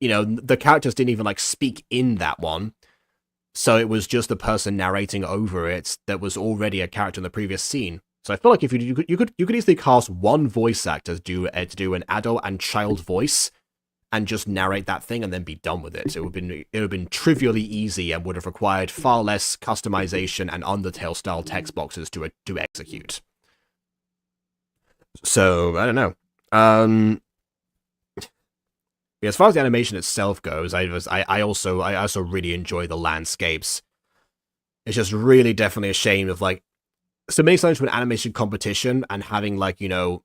You know, the characters didn't even like speak in that one. So it was just the person narrating over it that was already a character in the previous scene. So I feel like if you could easily cast one voice actor to do an adult and child voice and just narrate that thing and then be done with it. It would have been trivially easy and would have required far less customization and Undertale style text boxes to execute. So I don't know. As far as the animation itself goes, I also really enjoy the landscapes. It's just really definitely a shame of like submitting something to an animation competition and having like, you know,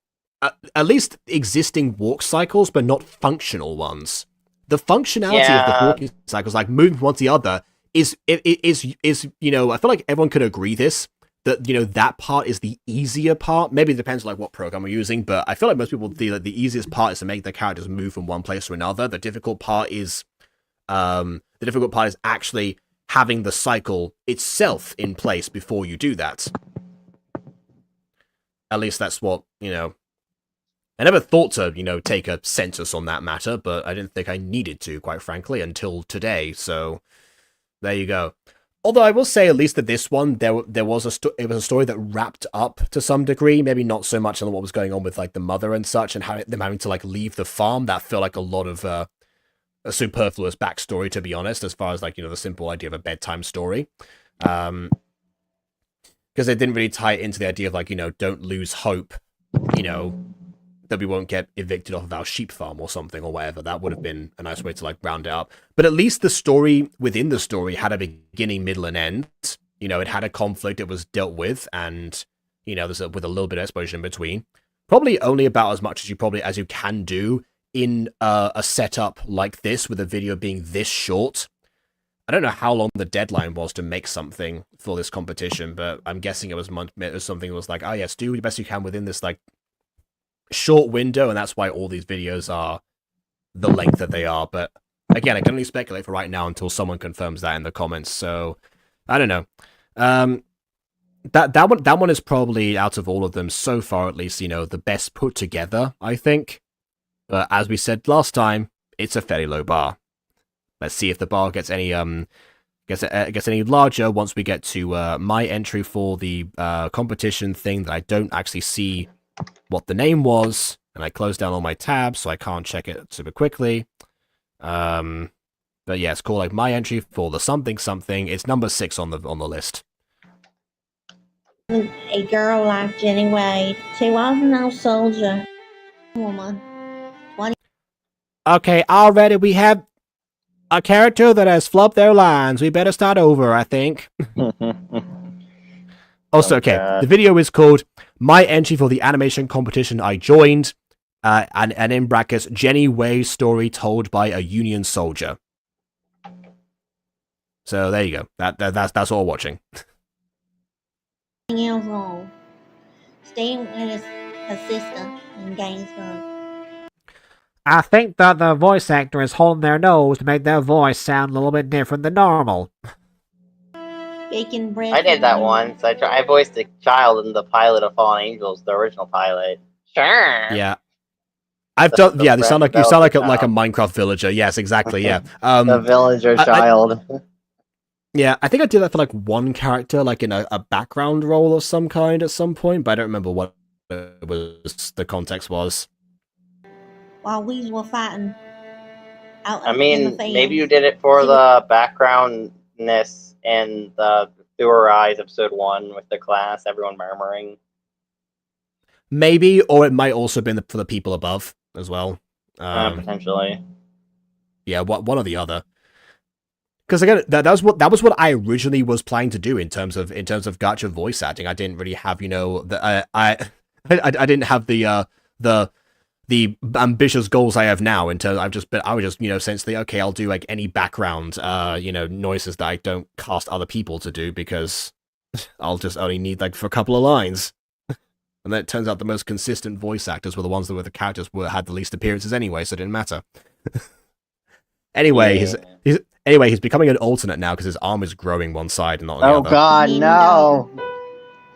at least existing walk cycles, but not functional ones. The functionality of the walking cycles, like moving from one to the other, is you know, I feel like everyone could agree this, that, you know, that part is the easier part. Maybe it depends on like what program we're using, but I feel like most people feel that the easiest part is to make the characters move from one place to another. The difficult part is actually having the cycle itself in place before you do that. At least that's what, you know. I never thought to, you know, take a census on that matter, but I didn't think I needed to, quite frankly, until today, so there you go. Although I will say, at least that this one, there was it was a story that wrapped up to some degree, maybe not so much on what was going on with like the mother and such, and them having to like leave the farm. That felt like a lot of a superfluous backstory, to be honest, as far as like, you know, the simple idea of a bedtime story. Because they didn't really tie it into the idea of like, you know, don't lose hope, you know, that we won't get evicted off of our sheep farm or something or whatever. That would have been a nice way to like round it up. But at least the story within the story had a beginning, middle, and end. You know, it had a conflict, it was dealt with, and, you know, with a little bit of exposition in between. Probably only about as much as you can do in a setup like this, with a video being this short. I don't know how long the deadline was to make something for this competition, but I'm guessing it was something that was like, oh yes, do the best you can within this like short window, and that's why all these videos are the length that they are. But again, I can only speculate for right now until someone confirms that in the comments. So I don't know. That one is probably, out of all of them so far, at least, you know, the best put together, I think. But as we said last time, it's a fairly low bar. Let's see if the bar gets any gets any larger once we get to my entry for the competition thing that I don't actually see what the name was, and I closed down all my tabs, so I can't check it super quickly. But yeah, it's called like my entry for the something something. It's number 6 on the list. A girl like Jenny Wade, she was no soldier woman. Okay, already we have a character that has flubbed their lines. We better start over, I think. Also, okay, the video is called My Entry for the Animation Competition I Joined, and in brackets, Jenny Way's story told by a Union soldier. So there you go. That's all watching. Years old, staying with his sister in Gainesville. I think that the voice actor is holding their nose to make their voice sound a little bit different than normal. Bacon bread. I did that once. I voiced a child in the pilot of Fallen Angels, the original pilot. Sure. Yeah. I've done. Yeah, you sound like a child. Minecraft villager. Yes, exactly. Yeah. The villager child. Yeah, I think I did that for like one character, like in a background role of some kind at some point, but I don't remember what the context was. While we were fighting. I mean, maybe you did it for the backgroundness in the Through Her Eyes episode 1 with the class, everyone murmuring. Maybe, or it might also have been for the people above as well. Potentially. Yeah, one or the other. Because again, that was what I originally was planning to do in terms of gacha voice acting. I didn't really have, you know, I didn't have the ambitious goals I have now. In terms, I was just, you know, essentially, okay, I'll do like any background, you know, noises that I don't cast other people to do because I'll just only need like for a couple of lines. And then it turns out the most consistent voice actors were the ones that were the characters had the least appearances anyway, so it didn't matter. Anyway, he's becoming an alternate now because his arm is growing one side and not on the other. Oh God, no!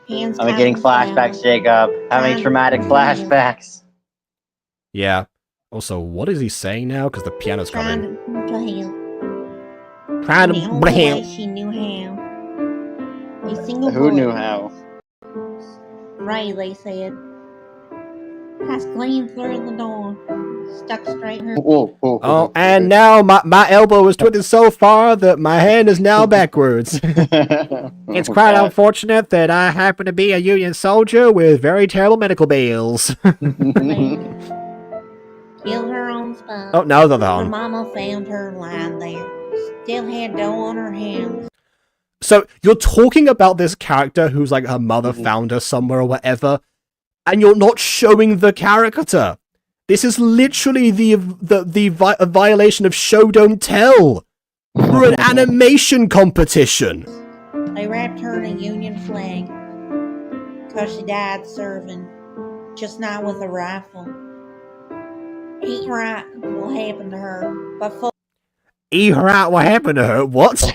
I'm getting flashbacks, Jacob. Having traumatic flashbacks. Yeah. Also, what is he saying now? Because the piano's coming. Trying to help. She knew how. A single Who boy. knew how? Ray, they said. Passed clean through the door. Stuck straight in her. Oh, and now my elbow is twisted so far that my hand is now backwards. It's quite unfortunate that I happen to be a Union soldier with very terrible medical bills. Killed her on the spot. Oh, no, the other Her arm. mama found her lying there. Still had dough on her hands. So you're talking about this character who's like her mother found her somewhere or whatever, and you're not showing the character. This is literally the violation of show don't tell for an animation competition. They wrapped her in a Union flag. 'Cause she died serving. Just not with a rifle. Eat right will happen to her. But Eat her out, what happened to her? What? Eat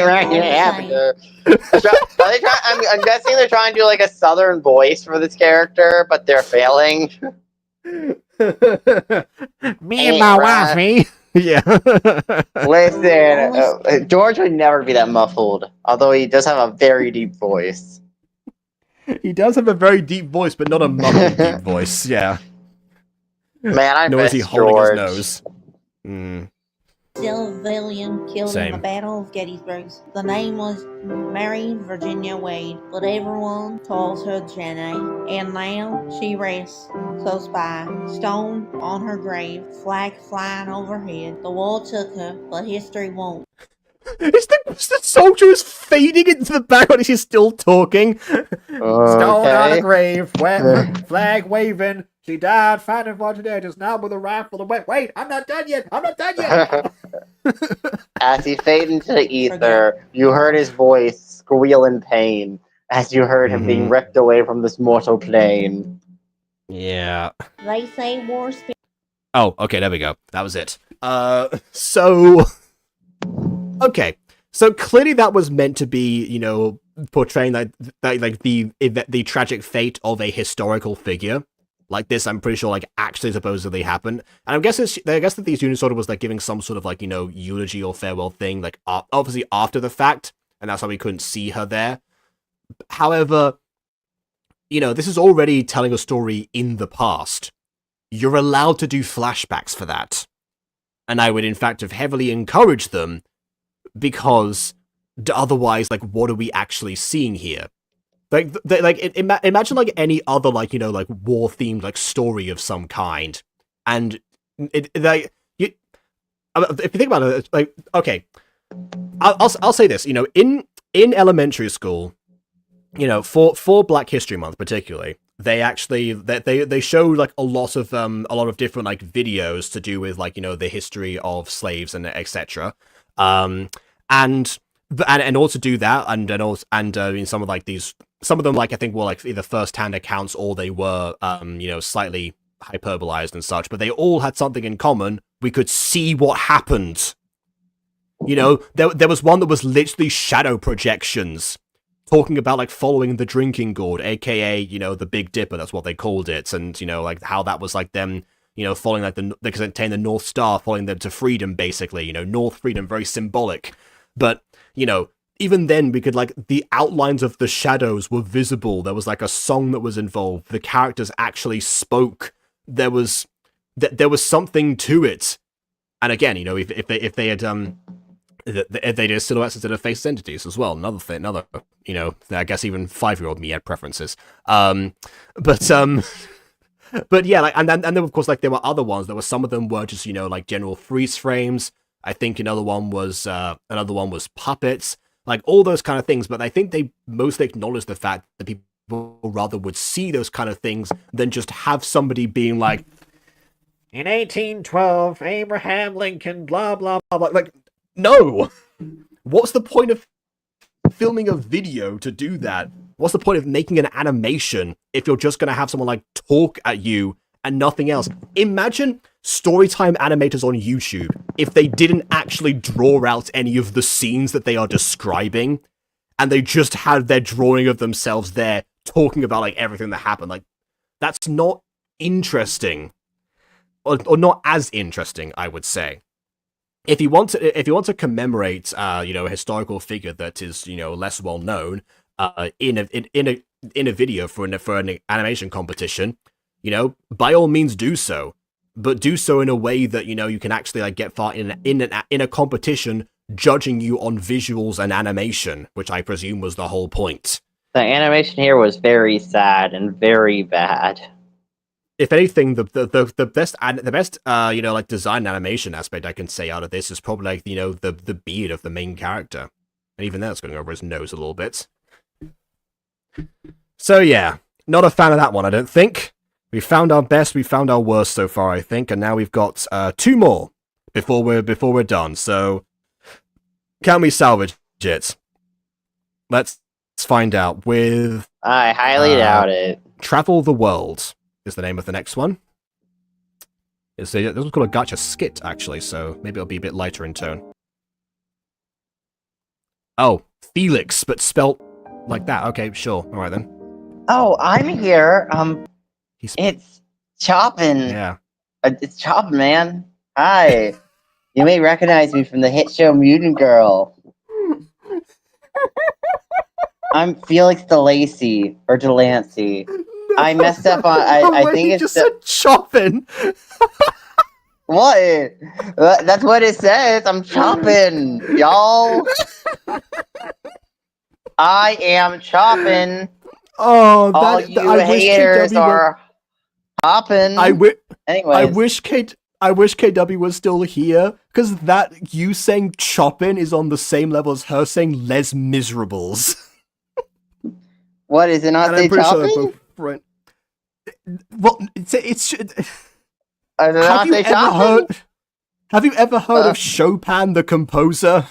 right, what happened to her? I'm guessing they're trying to do like a southern voice for this character, but they're failing. Me and my wifey. Yeah. Listen, George would never be that muffled, although he does have a very deep voice. He does have a very deep voice, but not a muffled deep voice. Yeah. Man, I Nor is miss he holding George. his nose. Civilian killed Same. in the Battle of Gettysburg. The name was Mary Virginia Wade, but everyone calls her Jenny. And now she rests close by, stone on her grave, flag flying overhead. The war took her, but history won't. The soldier is fading into the background as he's still talking. Stone on a grave, flag waving. She died fighting for today, just now with a rifle. Wait, I'm not done yet. As he faded into the ether, you heard his voice squeal in pain as you heard him being ripped away from this mortal plane. Yeah. They say war spirit. Oh, okay, there we go. That was it. So... Okay, so clearly that was meant to be, you know, portraying like the tragic fate of a historical figure. Like this, I'm pretty sure, like, actually supposedly happened. And I guess that these units sort of was, like, giving some sort of, like, you know, eulogy or farewell thing, like, obviously after the fact, and that's why we couldn't see her there. However, you know, this is already telling a story in the past. You're allowed to do flashbacks for that. And I would, in fact, have heavily encouraged them, because otherwise, like, what are we actually seeing here? Imagine like any other, like, you know, like war-themed like story of some kind, and if you think about it, like, okay, I'll say this, you know, in elementary school, you know, for Black History Month particularly, they actually they show like a lot of different like videos to do with, like, you know, the history of slaves and etc. And also do that, and in some of them, like, I think were like either first-hand accounts or they were you know, slightly hyperbolized and such, but they all had something in common. We could see what happened. You know, there was one that was literally shadow projections, talking about, like, following the drinking gourd, aka, you know, the Big Dipper, that's what they called it, and, you know, like, how that was, like, them, you know, following, like, they contain the North Star, following them to freedom, basically, you know, North freedom, very symbolic. But, you know, even then, we could, like, the outlines of the shadows were visible, there was, like, a song that was involved, the characters actually spoke, there was something to it. And again, you know, if they had, if they did silhouettes instead of face entities as well. Another, you know, I guess even 5-year-old me had preferences. But yeah, like, and then of course, like, there were other ones. There were some of them were just, you know, like, general freeze frames. I think another one was puppets, like, all those kind of things. But I think they mostly acknowledged the fact that people rather would see those kind of things than just have somebody being like, in 1812, Abraham Lincoln, blah, blah, blah. Like, no! What's the point of filming a video to do that? What's the point of making an animation if you're just going to have someone, like, talk at you and nothing else? Imagine storytime animators on YouTube if they didn't actually draw out any of the scenes that they are describing and they just had their drawing of themselves there talking about, like, everything that happened. Like, that's not interesting. Or not as interesting, I would say. If you want to commemorate, you know, a historical figure that is, you know, less well known, in a video for an animation competition, you know, by all means do so, but do so in a way that, you know, you can actually, like, get far in a competition judging you on visuals and animation, which I presume was the whole point. The animation here was very sad and very bad. If anything, the best you know, like, design animation aspect I can say out of this is probably, like, you know, the beard of the main character, and even that's going over his nose a little bit. So yeah, not a fan of that one, I don't think. We found our best, we found our worst so far, I think, and now we've got 2 more before we're done. So can we salvage it? Let's find out with. I highly doubt it. Travel the World is the name of the next one. This was called a gacha skit, actually, so maybe it'll be a bit lighter in tone. Oh, Felix, but spelt like that. Okay, sure. All right, then. Oh, I'm here. It's Choppin'. Yeah. It's Choppin', man. Hi. You may recognize me from the hit show Mutant Girl. I'm Felix DeLacy, or Delancey. I messed up on. I think it's just said chopping. What? That's what it says. I'm chopping, y'all. I am chopping. Oh, all you haters are hopping. Anyway, I wish KW was still here, because that you saying chopping is on the same level as her saying Les Miserables. What is it not say chopping? Sure well, it's have you ever heard of Chopin the composer?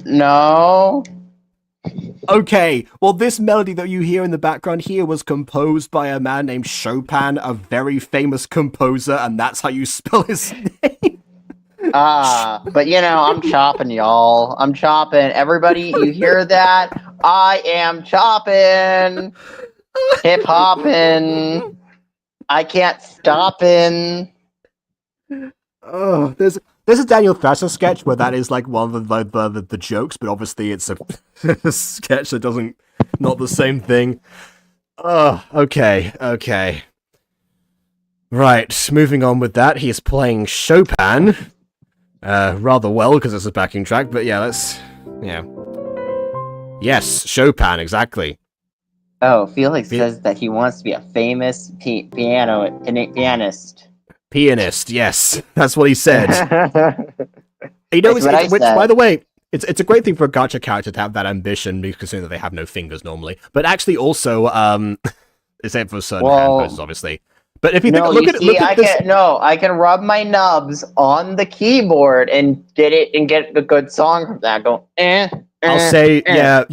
No. Okay, well, this melody that you hear in the background here was composed by a man named Chopin, a very famous composer, and that's how you spell his name. But you know, I'm chopping, y'all. I'm chopping. Everybody, you hear that? I am chopping. Hip hopping. I can't stopping. Oh, there's a Daniel Thrasher sketch where that is like one of the jokes, but obviously it's a sketch that not the same thing. Oh, okay. Right, moving on with that. He is playing Chopin rather well because it's a backing track, but yeah, yes, Chopin, exactly. Oh, Felix says that he wants to be a famous pianist. Pianist, yes, that's what he said. You know, which, by the way, it's a great thing for a gacha character to have that ambition, because considering that they have no fingers normally. But actually, also, it's aimed for certain hand poses, obviously. But if you look at this, I can rub my nubs on the keyboard and get a good song from that. Go. I'll say, yeah,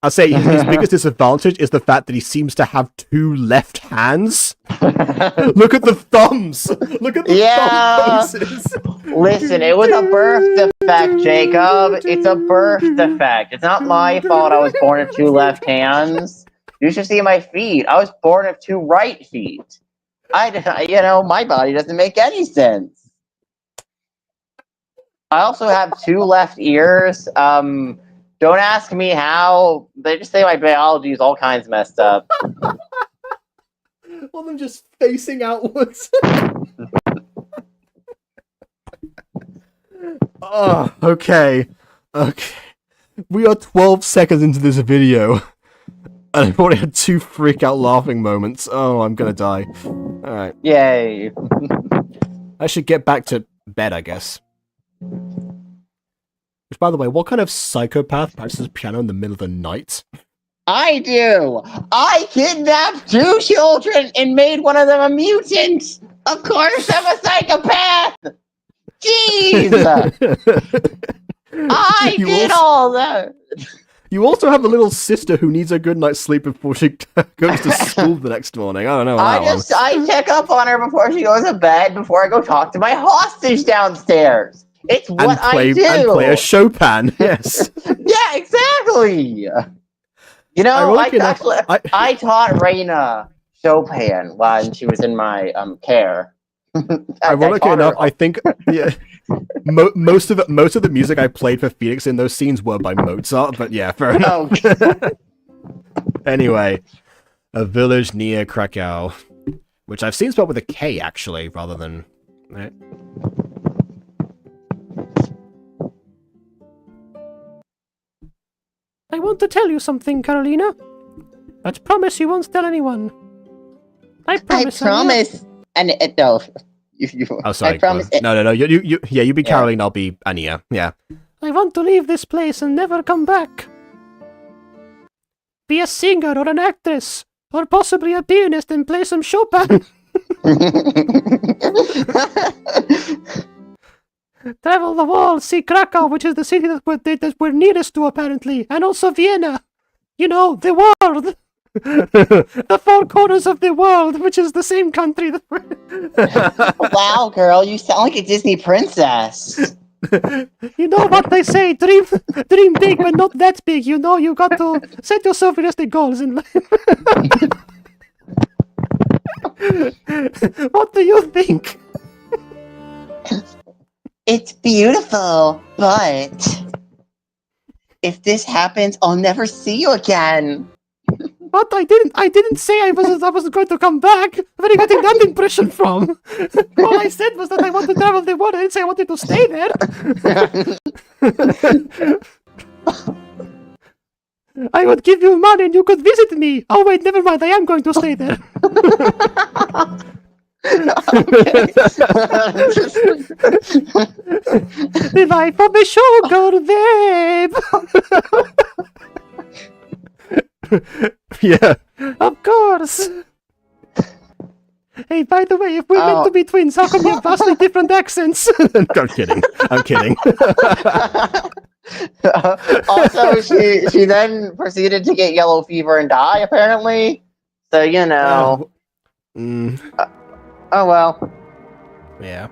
I'll say his biggest disadvantage is the fact that he seems to have 2 left hands. Look at the thumbs. Look at the thumb poses. Listen, it was a birth defect, Jacob. It's a birth defect. It's not my fault I was born with 2 left hands. You should see my feet. I was born with 2 right feet. My body doesn't make any sense. I also have 2 left ears. Don't ask me how. They just say my biology is all kinds messed up. Well, them just facing outwards. Oh, okay. We are 12 seconds into this video, and I've already had 2 freak out laughing moments. Oh, I'm gonna die. Alright. Yay. I should get back to bed, I guess. Which, by the way, what kind of psychopath practices piano in the middle of the night? I do! I kidnapped 2 children and made one of them a mutant! Of course I'm a psychopath! Jeez! I did all that! You also have a little sister who needs a good night's sleep before she goes to school the next morning. I don't know. I check up on her before she goes to bed, before I go talk to my hostage downstairs. It's what I do. And play a Chopin. Yes. Yeah, exactly. You know, I taught Raina Chopin when she was in my care. Ironically enough, I think most of the music I played for Phoenix in those scenes were by Mozart. But yeah, fair enough. Anyway, a village near Krakow, which I've seen spelled with a K actually, rather than. Right? I want to tell you something, Carolina. But promise you won't tell anyone. I promise. And no. Oh, sorry. I promise. No. You be Caroline. I'll be Ania. Yeah. I want to leave this place and never come back. Be a singer or an actress, or possibly a pianist and play some Chopin. Travel the world, see Krakow, which is the city that we're nearest to, apparently, and also Vienna. You know, the world. The 4 corners of the world, which is the same country that we're... Wow, girl, you sound like a Disney princess. You know what they say, dream big, but not that big. You know, you got to set yourself realistic goals in life. What do you think? It's beautiful, but if this happens, I'll never see you again. But I didn't say I was going to come back. Where are you getting that impression from? All I said was that I want to travel the world. I didn't say I wanted to stay there. I would give you money and you could visit me. Oh wait, never mind. I am going to stay there. The life of a sugar babe. Yeah, of course. Hey, by the way, if we're meant to be twins, how come you have vastly different accents? I'm kidding. Also, she then proceeded to get yellow fever and die, apparently. So, you know. Oh, well. Yeah.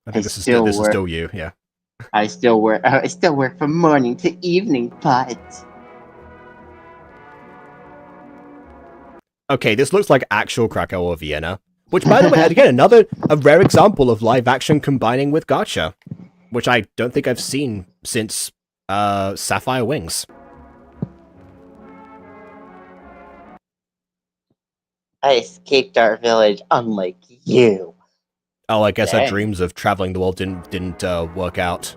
I think this is still you, yeah. I still work from morning to evening, but... Okay, this looks like actual Krakow or Vienna. Which, by the way, again, a rare example of live action combining with gacha. Which I don't think I've seen since, Sapphire Wings. I escaped our village, unlike you. Oh, I guess our dreams of traveling the world didn't work out.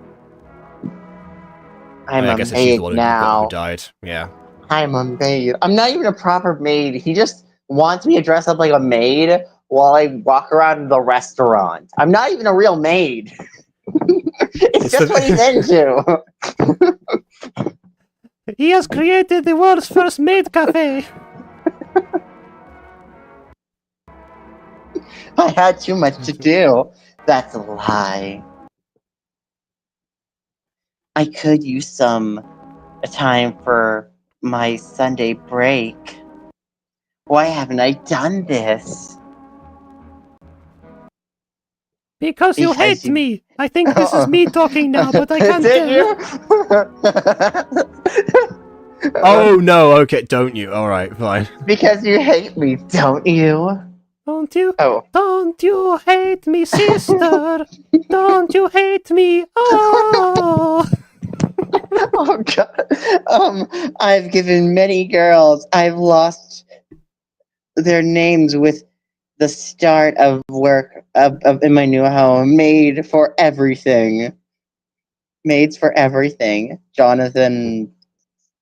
I'm I a guess maid she's the one now. who died. Yeah. I'm a maid. I'm not even a proper maid. He just wants me to dress up like a maid while I walk around the restaurant. I'm not even a real maid. It's just what he's into. He has created the world's first maid cafe. I had too much to do. That's a lie. I could use some time for my Sunday break. Why haven't I done this? Because you Because hate you- me. I think this is me talking now, but I can't Did tell. you? Oh no, okay, don't you? Alright, fine. Because you hate me, don't you? Don't you? Oh. Don't you hate me, sister? Don't you hate me? Oh! Oh god. I've given many girls. I've lost their names with the start of work of in my new home. Made for everything. Maids for everything. Jonathan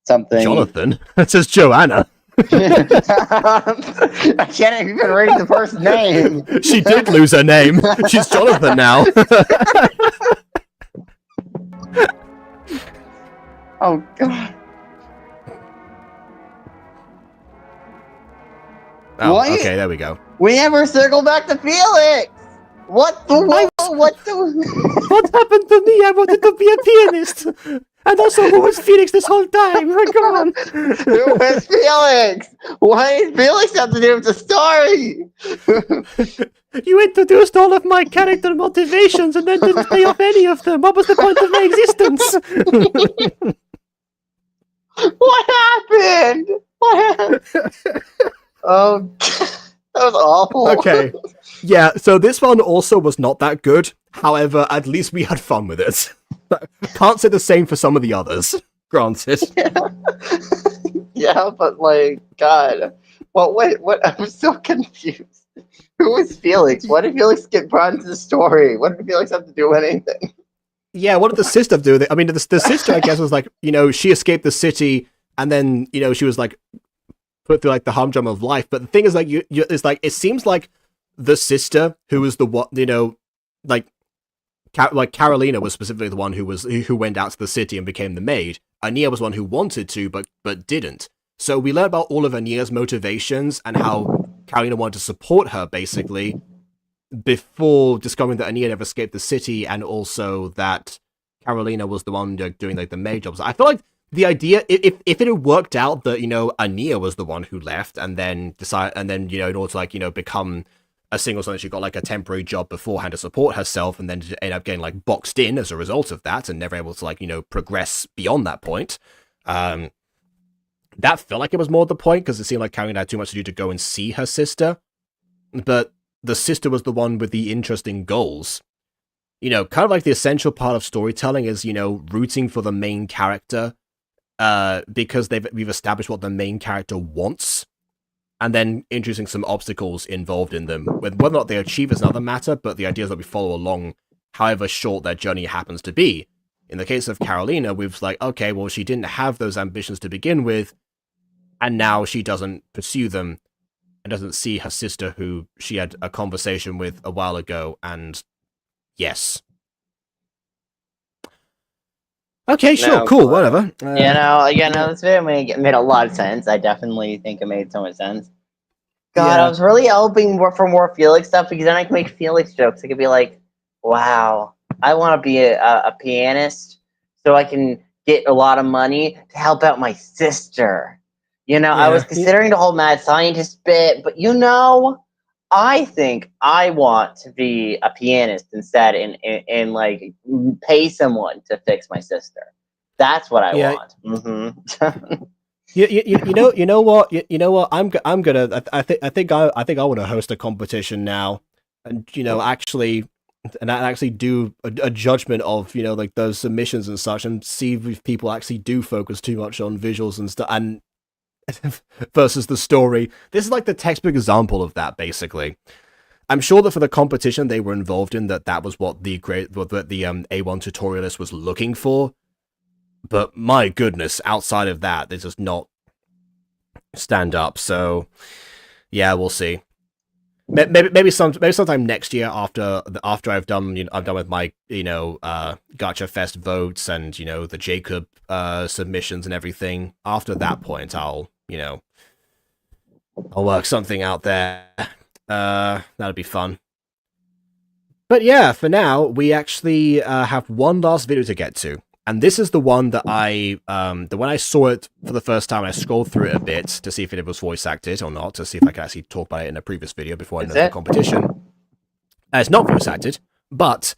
something. Jonathan? It says Joanna. I can't even read the first name. She did lose her name. She's Jonathan now. Oh god. Oh, What? okay, there we go. We never circle back to Felix. What the what the What happened to me? I wanted to be a pianist. And also, who was Felix this whole time? Oh, come on. Who was Felix? What did Felix have to do with the story? You introduced all of my character motivations and then didn't pay off any of them. What was the point of my existence? What happened? What happened? Oh, that was awful. Okay. Yeah, so this one also was not that good. However, at least we had fun with it. Can't say the same for some of the others. Granted. Yeah, but like, God. What? I'm so confused. Who was Felix? Why did Felix get brought into the story? What did Felix have to do with anything? Yeah, what did the sister do with it? I mean, the sister, I guess, was like, she escaped the city, and then, she was like, put through like the humdrum of life. But the thing is, like, it's like, it seems like the sister who was the one, like Carolina was specifically the one who went out to the city and became the maid. Ania was one who wanted to, but didn't. So we learn about all of Ania's motivations and how Carolina wanted to support her, basically, before discovering that Ania never escaped the city, and also that Carolina was the one doing like the maid jobs. I feel like the idea, if it had worked out that Ania was the one who left, and then in order to like become a single son, she got like a temporary job beforehand to support herself, and then ended up getting like boxed in as a result of that, and never able to like progress beyond that point. That felt like it was more the point, because it seemed like Carolina had too much to do to go and see her sister, but the sister was the one with the interesting goals. Kind of like the essential part of storytelling is rooting for the main character, because we've established what the main character wants, and then introducing some obstacles involved in them. Whether or not they achieve is another matter, but the idea is that we follow along however short their journey happens to be. In the case of Carolina, we've like, okay, well, she didn't have those ambitions to begin with, and now she doesn't pursue them, and doesn't see her sister who she had a conversation with a while ago, and yes. Okay, sure, No, cool, whatever. This video made a lot of sense. I definitely think it made so much sense. God, Yeah. I was really hoping for more Felix stuff, because then I could make Felix jokes. I could be like, wow, I want to be a pianist so I can get a lot of money to help out my sister. I was considering the whole mad scientist bit, but I think I want to be a pianist instead, and like pay someone to fix my sister. That's what I want. Mm-hmm. You know what? I'm gonna. I think I want to host a competition now, and actually do a judgment of like those submissions and such, and see if people actually do focus too much on visuals and stuff, and versus the story. This is like the textbook example of that, basically. I'm sure that for the competition they were involved in, that was what the A1 tutorialist was looking for. But my goodness, outside of that, they just not stand up. So yeah, we'll see. Maybe sometime next year after I've done I'm done with my Gacha Fest votes and the Jacob submissions and everything. After that point, I'll work something out there. That'll be fun. But yeah, for now we actually have one last video to get to. And this is the one that when I saw it for the first time, I scrolled through it a bit to see if it was voice acted or not, to see if I could actually talk about it in a previous video before I know the competition. It's not voice acted, but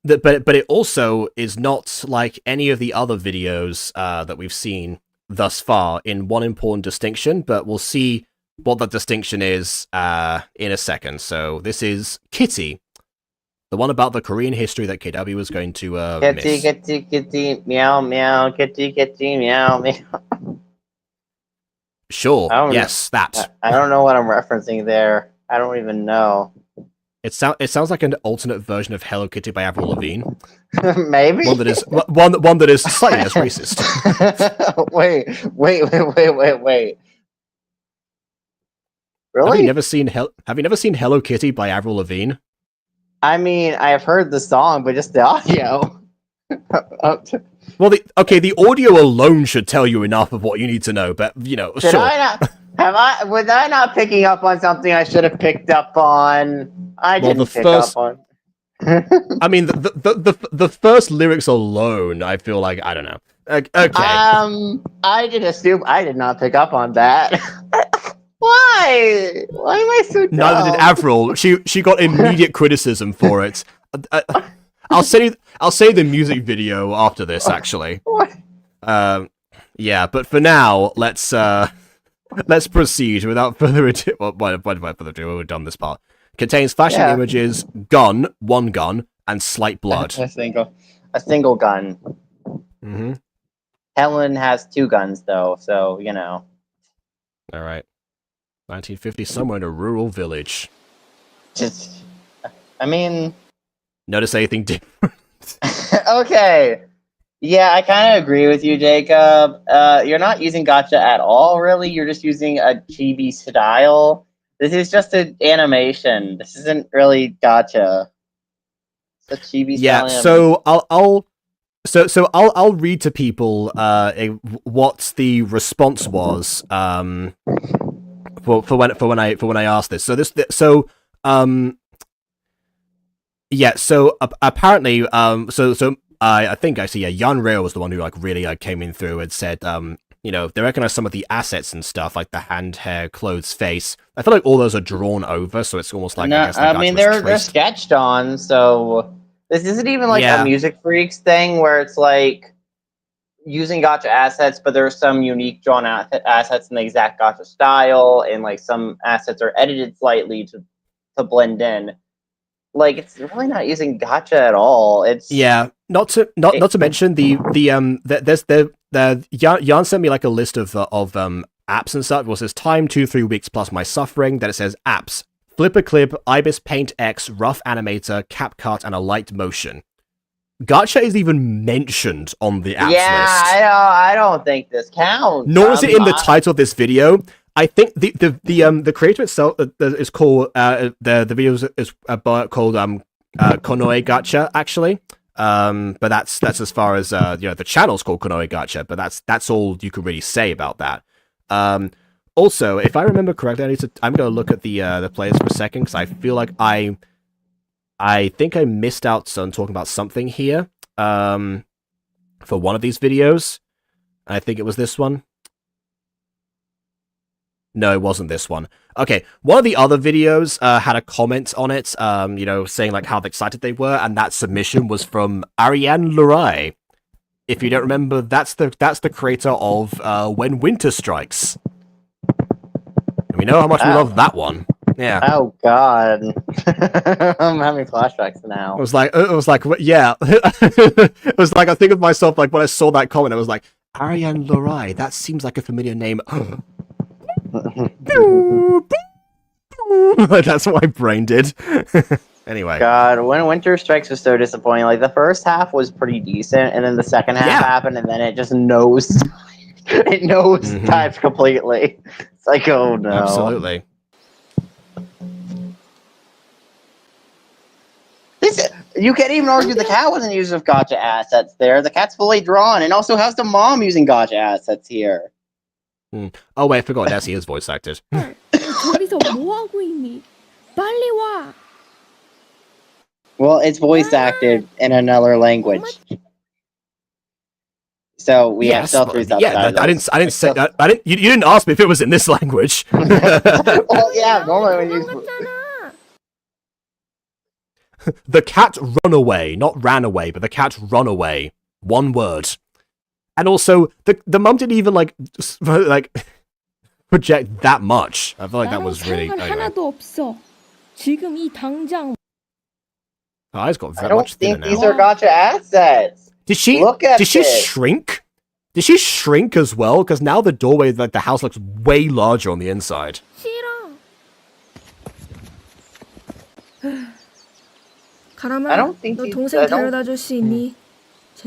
it also is not like any of the other videos that we've seen thus far in one important distinction, but we'll see what that distinction is in a second. So this is Kitty, the one about the Korean history that KW was going to miss. Kitty, meow, meow, kitty, meow, meow. Sure, yes, that. I don't know what I'm referencing there. I don't even know. It sounds like an alternate version of Hello Kitty by Avril Lavigne. Maybe one that is slightly less racist. Wait. Really? Have you never seen Hello Kitty by Avril Lavigne? I mean, I've heard the song, but just the audio. Well, the audio alone should tell you enough of what you need to know. But Should sure. Was I not picking up on something I should have picked up on? I didn't pick up on. I mean, the first lyrics alone, I feel like, I don't know. Okay. I did not pick up on that. Why? Why am I so dumb? Neither did Avril. She got immediate criticism for it. I'll say the music video after this, actually. What? Yeah, but for now, let's proceed without further ado. Well, without further ado, we've done this part. Contains flashing images, one gun, and slight blood. A single gun. Mm-hmm. Helen has 2 guns, though, so, you know. All right. 1950, somewhere in a rural village. I mean... Notice anything different? Okay. Yeah, I kind of agree with you, Jacob. You're not using gacha at all, really. You're just using a chibi style. This is just an animation. This isn't really gacha. It's a chibi style. Yeah, so I'll read to people what the response was for when I asked this. Apparently I think actually Yan Reo was the one who really came in through and said they recognize some of the assets and stuff like the hand, hair, clothes, face. I feel like all those are drawn over, so it's almost like they're sketched on. So this isn't even like a Music Freaks thing where it's like using gacha assets, but there's some unique drawn assets in the exact gacha style, and like some assets are edited slightly to blend in. Like, it's really not using gacha at all. It's not to mention Jan sent me like a list of apps and stuff. It says time 2-3 weeks plus my suffering. Then it says apps: Flipper Clip, Ibis Paint X, Rough Animator, CapCut, and a Light Motion. Gacha is even mentioned on the apps list. I don't think this counts. Nor is it in the title of this video. I think the creator itself is called the video is called Konoe Gacha, actually. But that's as far as the channel's called Konoe Gacha, but that's all you can really say about that. Also, if I remember correctly, I'm going to look at the players for a second, because I feel like I think I missed out on talking about something here for one of these videos. I think it was this one. No, it wasn't this one. Okay, one of the other videos had a comment on it, saying like how excited they were, and that submission was from Ariane Lurai. If you don't remember, that's the creator of When Winter Strikes. And we know how much we love that one. Yeah. Oh God, I'm having flashbacks now. It was like, yeah. It was like, I think of myself like when I saw that comment, I was like, Ariane Lurai. That seems like a familiar name. That's what my brain did. Anyway. God, When Winter Strikes was so disappointing. Like, the first half was pretty decent, and then the second half happened, and then it just types completely. It's like, oh no. Absolutely. You can't even argue the cat wasn't using gacha assets there. The cat's fully drawn, and also how's the mom using gacha assets here? Oh wait, I forgot. Nessie is voice acted. Well, it's voice acted in another language. So we have Yes, still but- 3 yeah. subtitles. I didn't say that. I didn't. You didn't ask me if it was in this language. Well, yeah, normally when you... The cat run away, not ran away, but the cat run away. One word. And also, the mum didn't even like project that much. I feel like that was really. 상관 Anyway. 하나도 없어. 지금 이 당장. Her eyes got I very don't much thinner think these now. are gacha assets. Did she? Look at Did she this. shrink? Did she shrink as well? Because now the doorway, like the house, looks way larger on the inside. 싫어. I 가람아, don't think 너 these- 동생 I don't- 데려다 줄 수 있니?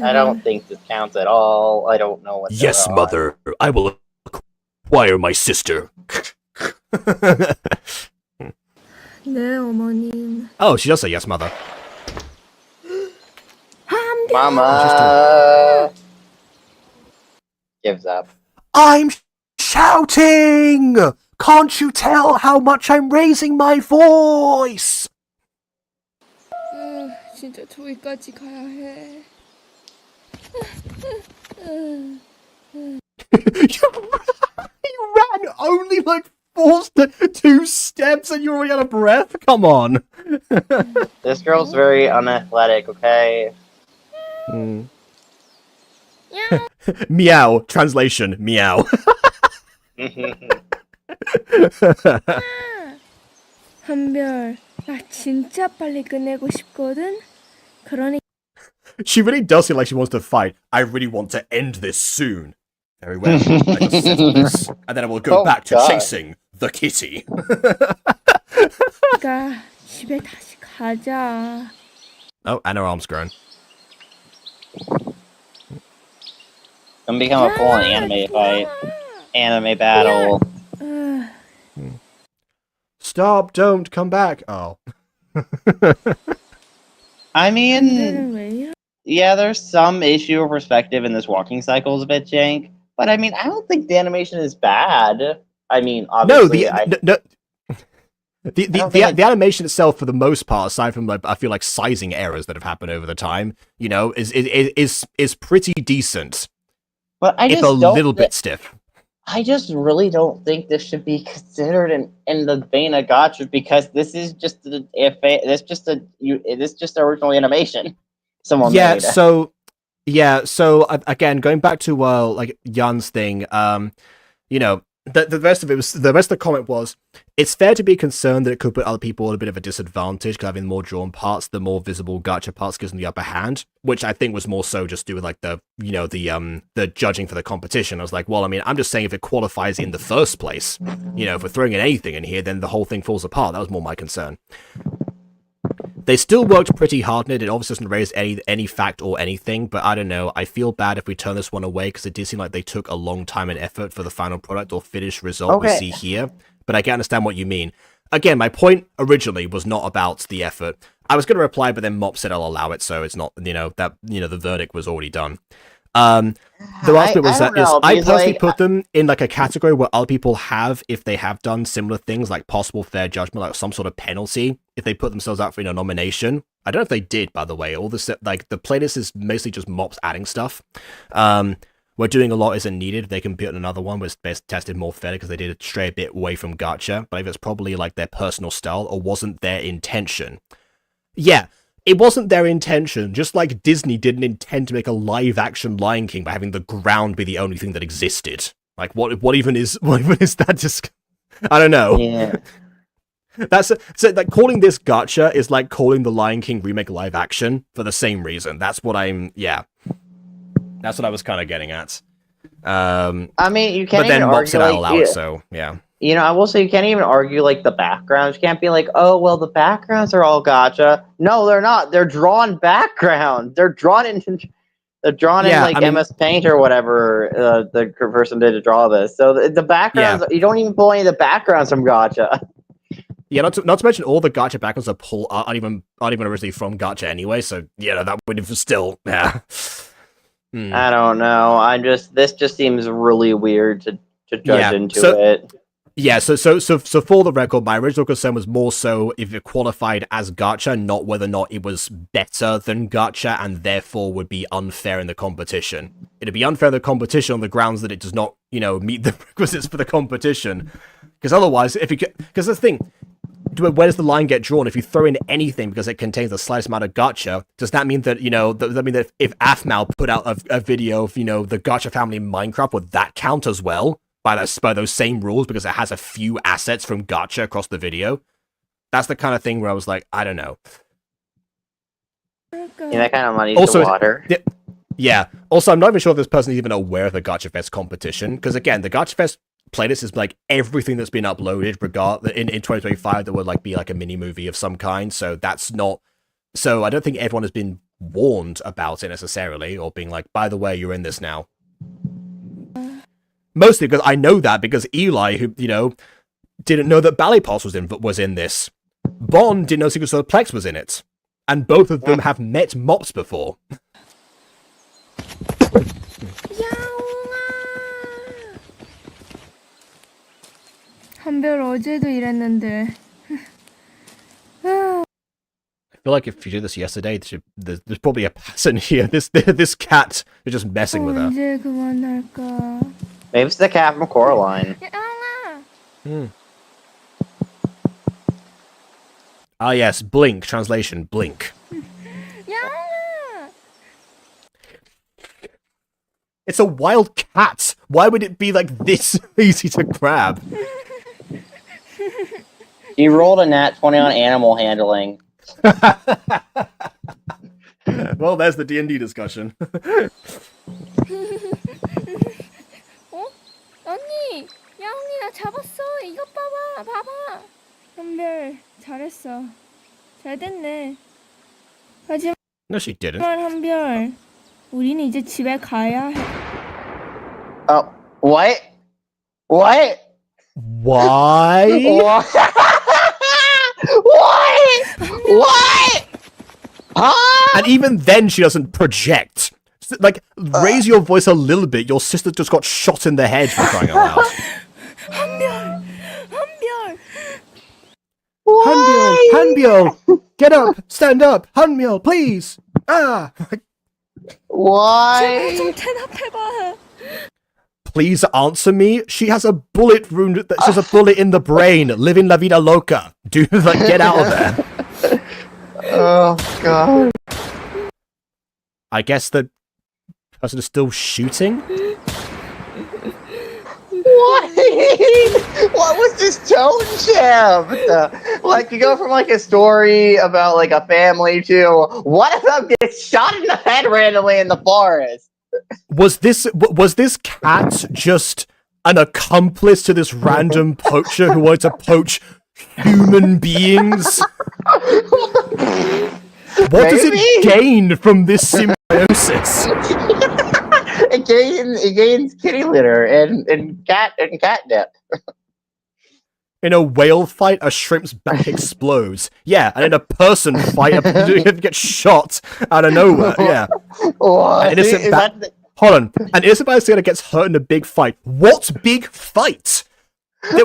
I don't think this counts at all. I don't know what. Yes, they're on. mother. I will acquire my sister. 네, 어머님. Oh, she does say yes, mother. Mama gives up. I'm shouting! Can't you tell how much I'm raising my voice? 진짜 저기까지 가야 해. You ran only like 2 steps and you're already out of breath? Come on. This girl's very unathletic. Okay. Meow. Translation. Meow. 한별, 나 진짜 빨리 끝내고 싶거든. 그러니 She really does seem like she wants to fight. I really want to end this soon. Very well. I just settle this. And then I will go Oh, back to God. chasing the kitty. 가 집에 다시 가자. Oh, and her arm's grown. Gonna become a full-on anime fight. Anime battle. Stop, don't, come back. Oh. I mean, 쟤는 왜 이러? yeah, there's some issue of perspective in this walking cycle is a bit jank, but I mean, I don't think the animation is bad. I mean, No, obviously, the animation itself, for the most part, aside from like I feel like sizing errors that have happened over the time, you know, is pretty decent. but I It's just a don't little thi- bit stiff. I just really don't think this should be considered in the vein of gacha because this is just this just original animation someone made. So again, going back to like Jan's thing, you know, the rest of the comment was, it's fair to be concerned that it could put other people at a bit of a disadvantage because having more drawn parts, the more visible gacha parts gives them the upper hand, which I think was more so just do with like the judging for the competition. I was like, well, I mean, I'm just saying if it qualifies in the first place, you know, if we're throwing in anything in here, then the whole thing falls apart. That was more my concern. They still worked pretty hard on it. It obviously doesn't raise any fact or anything, but I don't know. I feel bad if we turn this one away because it did seem like they took a long time and effort for the final product or finished result we Okay. see here. But I can understand what you mean. Again, my point originally was not about the effort. I was going to reply, but then Mop said I'll allow it, so it's not, the verdict was already done. The last bit was I don't know, I because, personally like, put them in like a category where other people have, if they have done similar things like possible fair judgment, like some sort of penalty, if they put themselves out for a nomination. I don't know if they did, by the way. All this, like the playlist is mostly just Mops adding stuff. Where doing a lot isn't needed. They can put another one where it's best tested more fairly because they did it stray a bit away from gacha. But if it's probably like their personal style or wasn't their intention. Yeah. It wasn't their intention, just like Disney didn't intend to make a live-action Lion King by having the ground be the only thing that existed. Like, what even is that? Just, I don't know. Yeah. So like calling this gacha is like calling the Lion King remake live action for the same reason. That's what I was kind of getting at. I mean, you can't But then even Mop argue said I'll like, allow it, so yeah. You know, I will say you can't even argue like the backgrounds. You can't be like, oh well, the backgrounds are all gacha. No, they're not. They're drawn backgrounds. They're drawn in Yeah, like I mean- MS Paint or whatever the person did to draw this. So the backgrounds, you don't even pull any of the backgrounds from gacha. Yeah, not to mention all the gacha backgrounds aren't even originally from gacha anyway. So yeah, that would have still I don't know. This just seems really weird to judge into so- it. Yeah, so for the record, my original concern was more so if it qualified as gacha, not whether or not it was better than gacha and therefore would be unfair in the competition. It'd be unfair in the competition on the grounds that it does not, meet the requisites for the competition. Because otherwise, because the thing, where does the line get drawn? If you throw in anything because it contains the slightest amount of gacha, does that mean that, does that mean that if Aphmau put out a video of, the gacha family in Minecraft, would that count as well? By those same rules because it has a few assets from gacha across the video. That's the kind of thing where I was like, I don't know. Yeah, that kind of muddies the water. Yeah. Also, I'm not even sure if this person is even aware of the Gacha Fest competition because again, the Gacha Fest playlist is like everything that's been uploaded in 2025 that would be a mini movie of some kind. So that's not. So I don't think everyone has been warned about it necessarily or being like, by the way, you're in this now. Mostly because I know that because Eli, who, didn't know that Ballet Pulse was in this. Bon didn't know Secret Solar Plex was in it. And both of them have met Mops before. 한별 어제도 이랬는데. I feel like if you did this yesterday, there's probably a pattern here. This cat is just messing with her. 언제 그만할까? Maybe it's the cat from Coraline. Ah yes, Blink. Translation, Blink. It's a wild cat. Why would it be this easy to grab? He rolled a nat 20 on animal handling. Well, there's the D&D discussion. 언니! 야옹이 나 잡았어! 이것 봐봐! 봐봐! 한별 잘했어. 잘 됐네. 하지만 No, she didn't. 한별 우리는 이제 집에 가야 해. Oh, what? What? Why? What? What? Huh? And even then she doesn't project. Raise your voice a little bit. Your sister just got shot in the head for crying out loud. 한별! 한별! Hanbyul! Get up! Stand up! Hanbyul, please! Ah! Why? 좀 대답해봐. Please answer me. She has a bullet wound. She has a bullet in the brain. Living la vida loca. Dude, get out of there. Oh, God. I guess the person is still shooting? What was this tone shift? You go from a story about a family to what if I get shot in the head randomly in the forest? Was this cat just an accomplice to this random poacher who wanted to poach human beings? What does it gain from this symbiosis? It gains kitty litter and catnip. In a whale fight, a shrimp's back explodes. Yeah, and in a person fight, gets shot out of nowhere. Yeah. What? Hold on. An innocent bystander gets hurt in a big fight. What big fight? Okay,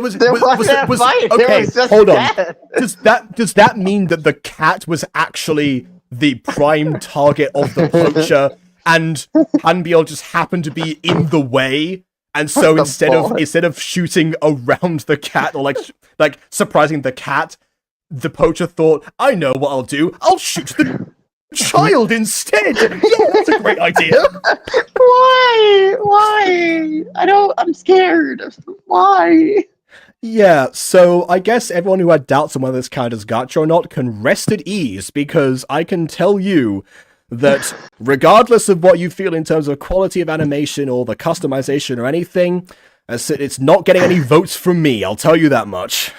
hold on. Does that mean that the cat was actually the prime target of the poacher, and Hanbyul just happened to be in the way? And so instead of shooting around the cat or like surprising the cat, the poacher thought, I know what I'll do. I'll shoot the child instead. Yeah, that's a great idea. Why? I'm scared. Why? Yeah, so I guess everyone who had doubts on whether this counted as gacha or not can rest at ease, because I can tell you that regardless of what you feel in terms of quality of animation or the customization or anything, it's not getting any votes from me, I'll tell you that much.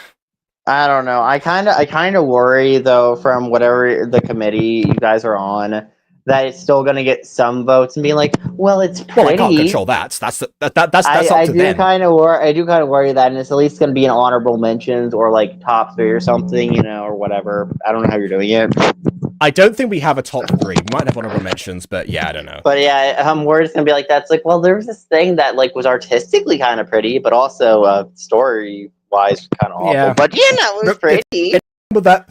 I don't know. I kind of worry though, from whatever the committee you guys are on, that it's still going to get some votes and be like, well, it's pretty. Well, I can't control that. That's up to them. I do kind of worry that, and it's at least going to be an honorable mentions or top 3 or something, or whatever. I don't know how you're doing it. I don't think we have a top 3. We might have honorable mentions, but yeah, I don't know. But yeah, I'm worried it's going to be that's well, there was this thing that was artistically kind of pretty, but also story wise kind of awful. Yeah. But yeah, no, it was pretty. Remember that?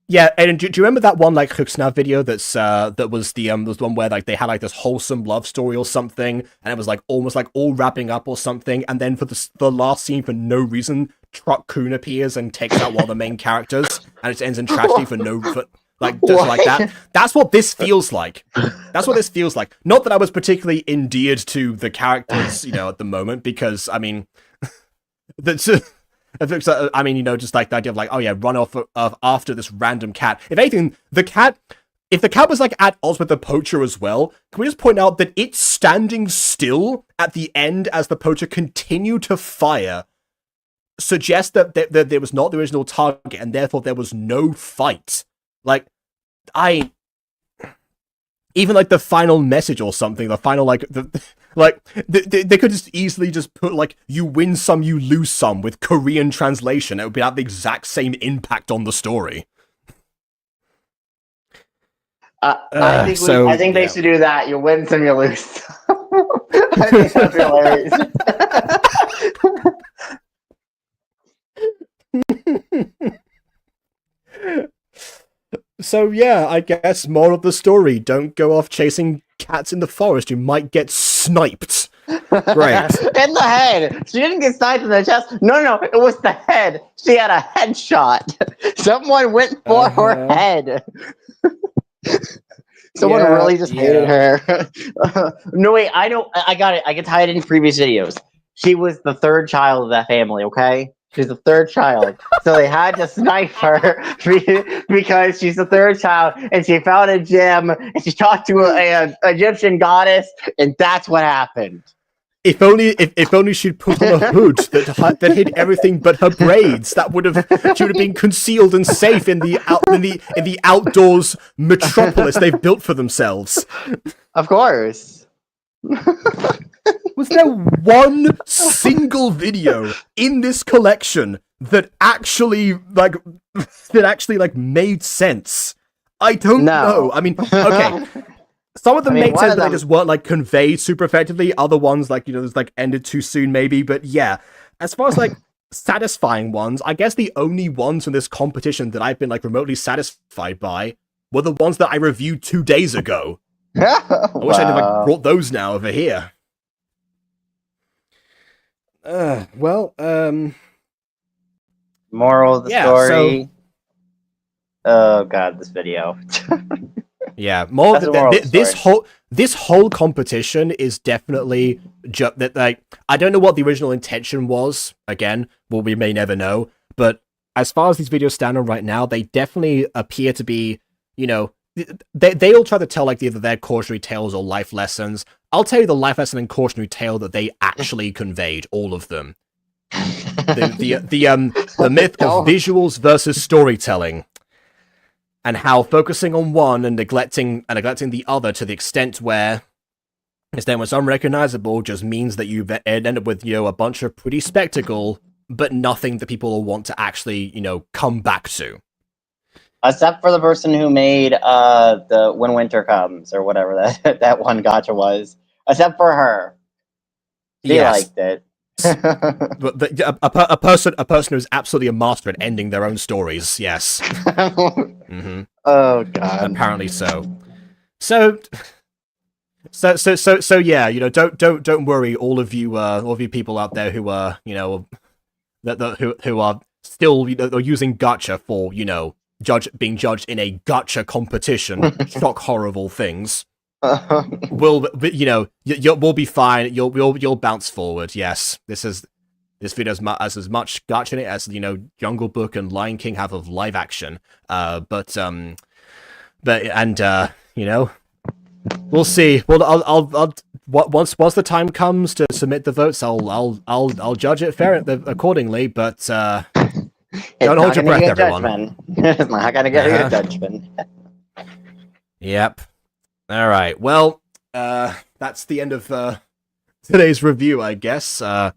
Yeah, and do you remember that one like Huxna video that was the one where like they had like this wholesome love story or something, and it was like almost like all wrapping up or something, and then for the last scene for no reason, Truck Kun appears and takes out one of the main characters, and it ends in tragedy for like just like that. That's what this feels like. That's what this feels like. Not that I was particularly endeared to the characters, at the moment, because I mean, that's. I mean, just like the idea of like, oh yeah, run off after this random cat. If anything, if the cat was like at odds with the poacher as well, can we just point out that it's standing still at the end as the poacher continued to fire, suggests that there was not the original target and therefore there was no fight. Like, even like the final message or something, the final like they could just easily just put like you win some, you lose some with Korean translation. It would be have the exact same impact on the story. I think they should do that. You win some, you lose some. I think that's hilarious. So yeah, I guess moral of the story: don't go off chasing cats in the forest. You might get sniped. Great. In the head. She didn't get sniped in the chest. No, it was the head. She had a headshot. Someone went for her head. Someone really just hated her. No, wait, I know. I got it. I can tie it in previous videos. She was the third child of that family, okay? She's the third child. So they had to snipe her because she's the third child, and she found a gem, and she talked to an Egyptian goddess, and that's what happened. If only she'd put on a hood that hid everything but her braids, she would have been concealed and safe in the outdoors metropolis they've built for themselves. Of course. Was there one single video in this collection that actually made sense? I don't know. I mean, okay. Some of them made sense, but they just weren't like conveyed super effectively. Other ones, like, just like ended too soon, maybe. But yeah, as far as like satisfying ones, I guess the only ones from this competition that I've been like remotely satisfied by were the ones that I reviewed 2 days ago. I wish I'd have like brought those now over here. Moral of the story. Oh god, this video. Yeah, this whole competition is definitely that like I don't know what the original intention was. Again, well, we may never know. But as far as these videos stand on right now, they definitely appear to be, they all try to tell like either their cautionary tales or life lessons. I'll tell you the life lesson and cautionary tale that they actually conveyed, all of them. The myth of visuals versus storytelling. And how focusing on one and neglecting the other to the extent where it's then what's unrecognizable just means that you end up with, a bunch of pretty spectacle, but nothing that people will want to actually, come back to. Except for the person who made the When Winter Comes or whatever that one gacha was. Except for her. She liked it. But a person who's absolutely a master at ending their own stories. Yes. Mm-hmm. Oh god. Apparently so. So yeah. Don't worry, all of you people out there who are who are still using gacha for being judged in a gacha competition. Shock horrible things. We'll be fine. You'll bounce forward. Yes, this video has as much gacha in it as Jungle Book and Lion King have of live action. But we'll see. Well, I'll once the time comes to submit the votes, I'll judge it accordingly. But don't hold your breath, everyone. It's not gonna get a good judgment. Yep. All right. Well, that's the end of today's review, I guess. All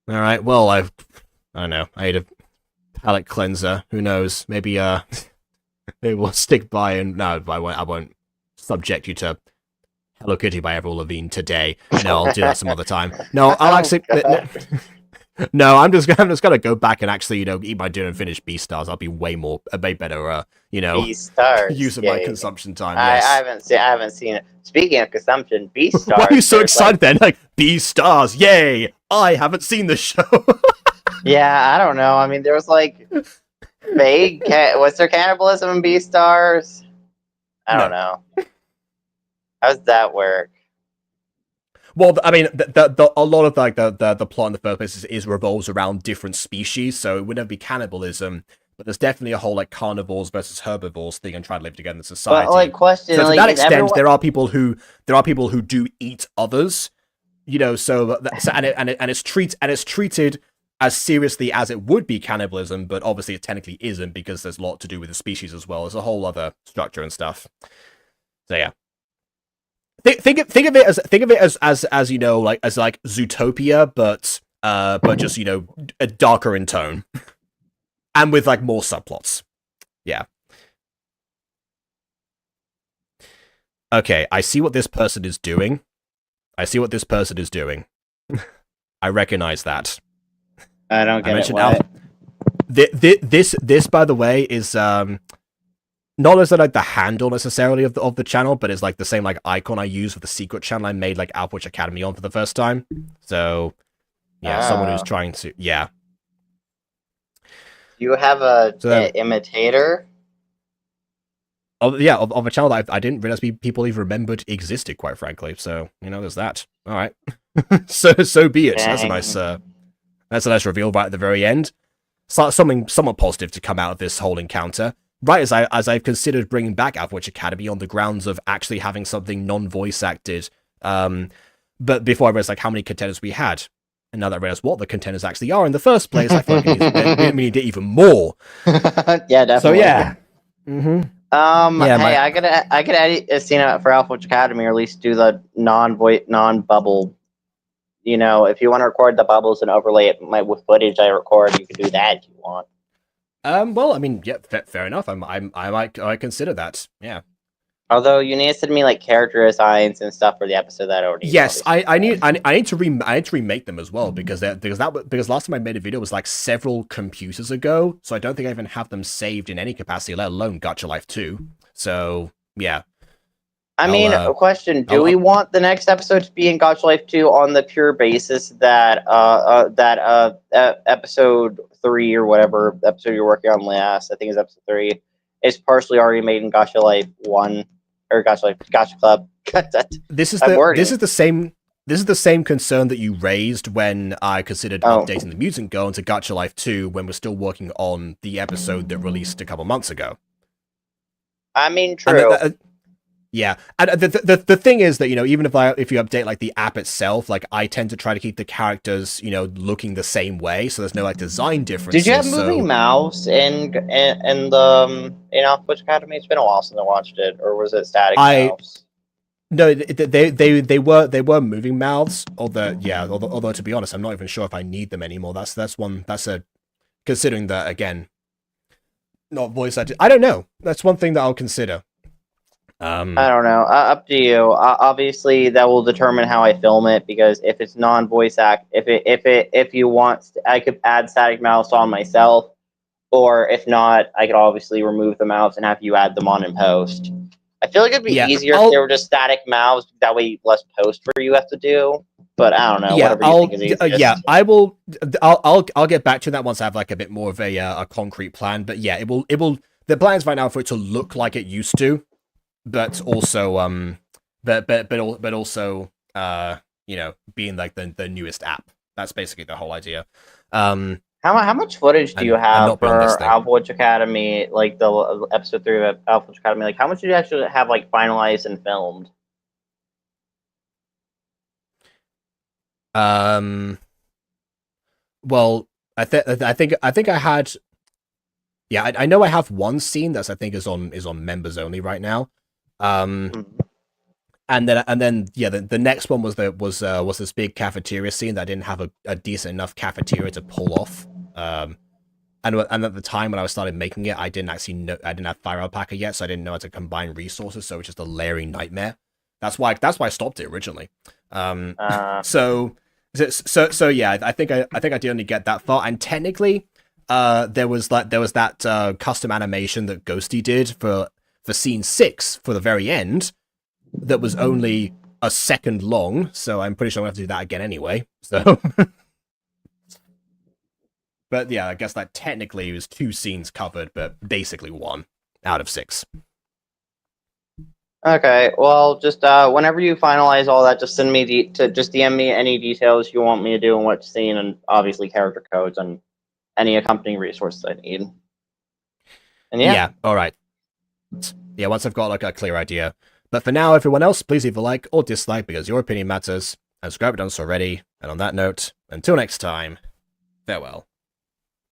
right. Well, I don't know. I ate a palate cleanser. Who knows? Maybe maybe we'll stick by and no, I won't subject you to Hello Kitty by Avril Lavigne today. No, I'll do that some other time. No, I'll actually. No, I'm just gonna go back and actually, eat my dinner and finish Beastars. I'll be way better, Beastars. use of my consumption time. I Yes. haven't seen it. Speaking of consumption, Beastars. Why are you so there's, excited then? Like Beastars, yay! I haven't seen the show. Yeah, I don't know. I mean, there was like vague. Was there cannibalism in Beastars? I don't know. How does that work? Well, I mean, a lot of like the plot in the first place is revolves around different species, so it would never be cannibalism. But there's definitely a whole like carnivores versus herbivores thing and trying to live together in society. But like, question. So to like, that extent, everyone... there are people who do eat others. So it's treated as seriously as it would be cannibalism, but obviously it technically isn't because there's a lot to do with the species as well. There's a whole other structure and stuff. So yeah. Think of it as like Zootopia, but just darker in tone, and with like more subplots. Yeah. Okay, I see what this person is doing. I recognize that. I don't get it. What? This, by the way, is not as like the handle necessarily of the channel, but it's like the same like icon I use for the secret channel I made like Alpwitch Academy on for the first time. So yeah, someone who's trying to You have an imitator? Of a channel that I didn't realize people even remembered existed, quite frankly. So there's that. All right, so be it. Dang. That's a nice reveal right at the very end. So something somewhat positive to come out of this whole encounter. Right as I've considered bringing back Alpwitch Academy on the grounds of actually having something non-voice acted. But before I realized like how many contenders we had, and now that I realize what the contenders actually are in the first place, I feel like we need it even more. Yeah, definitely. So yeah. Mm-hmm. Hey, I could edit a scene for Alpha Academy, or at least do the non-bubble. If you want to record the bubbles and overlay it with footage I record, you can do that if you want. Well, I mean, yeah, fair enough. I might consider that. Yeah. Although you need to send me like character designs and stuff for the episode that I already. Yes, I need to remake them as well because last time I made a video was like several computers ago, so I don't think I even have them saved in any capacity, let alone Gacha Life 2. So yeah. I mean, a question: do we want the next episode to be in Gacha Life 2 on the pure basis that episode 3 or whatever episode you're working on last, I think is episode 3, is partially already made in Gacha Life 1 or Gacha Club? This is the same concern that you raised when I considered updating the Mutant Girl into Gacha Life 2 when we're still working on the episode that released a couple months ago. I mean, true. Yeah, and the thing is that even if you update like the app itself, like I tend to try to keep the characters looking the same way, so there's no like design differences. Did you have moving mouths in Alpha Academy? It's been a while since I watched it, or was it static mouths? No, they were moving mouths. Although to be honest, I'm not even sure if I need them anymore. That's considering that again, not voice acted. I don't know. That's one thing that I'll consider. I don't know. Up to you. Obviously, that will determine how I film it because if it's non-voice act, if you want, I could add static mouths on myself, or if not, I could obviously remove the mouths and have you add them on in post. I feel like it'd be easier if they were just static mouths. That way, less post for you have to do. But I don't know. Whatever you think is easiest. I will. I'll get back to that once I have like a bit more of a concrete plan. But yeah, it will. The plan is right now for it to look like it used to. But also, but also, being like the newest app. That's basically the whole idea. How much footage do you have for Alpha Academy? Like the episode 3 of Alpha Academy. Like how much do you actually have like finalized and filmed? Well, I think I had. Yeah, I know I have one scene that's I think is on members only right now. And then the next one was this big cafeteria scene that I didn't have a decent enough cafeteria to pull off. And at the time when I started making it, I didn't have Fire Alpaca yet, so I didn't know how to combine resources. So it's just a layering nightmare. That's why I stopped it originally. So So yeah, I think I did only get that far, and technically, there was that custom animation that Ghosty did for scene 6 for the very end that was only a second long. So I'm pretty sure I'm gonna have to do that again anyway. So, but yeah, I guess that technically was 2 scenes covered, but basically 1 out of 6. Okay, well, just whenever you finalize all that, just send me just DM me any details you want me to do in which scene, and obviously character codes and any accompanying resources I need. And yeah, all right. Yeah, once I've got like a clear idea. But for now, everyone else, please leave a like or dislike because your opinion matters. And subscribe if you haven't done so already. And on that note, until next time, farewell.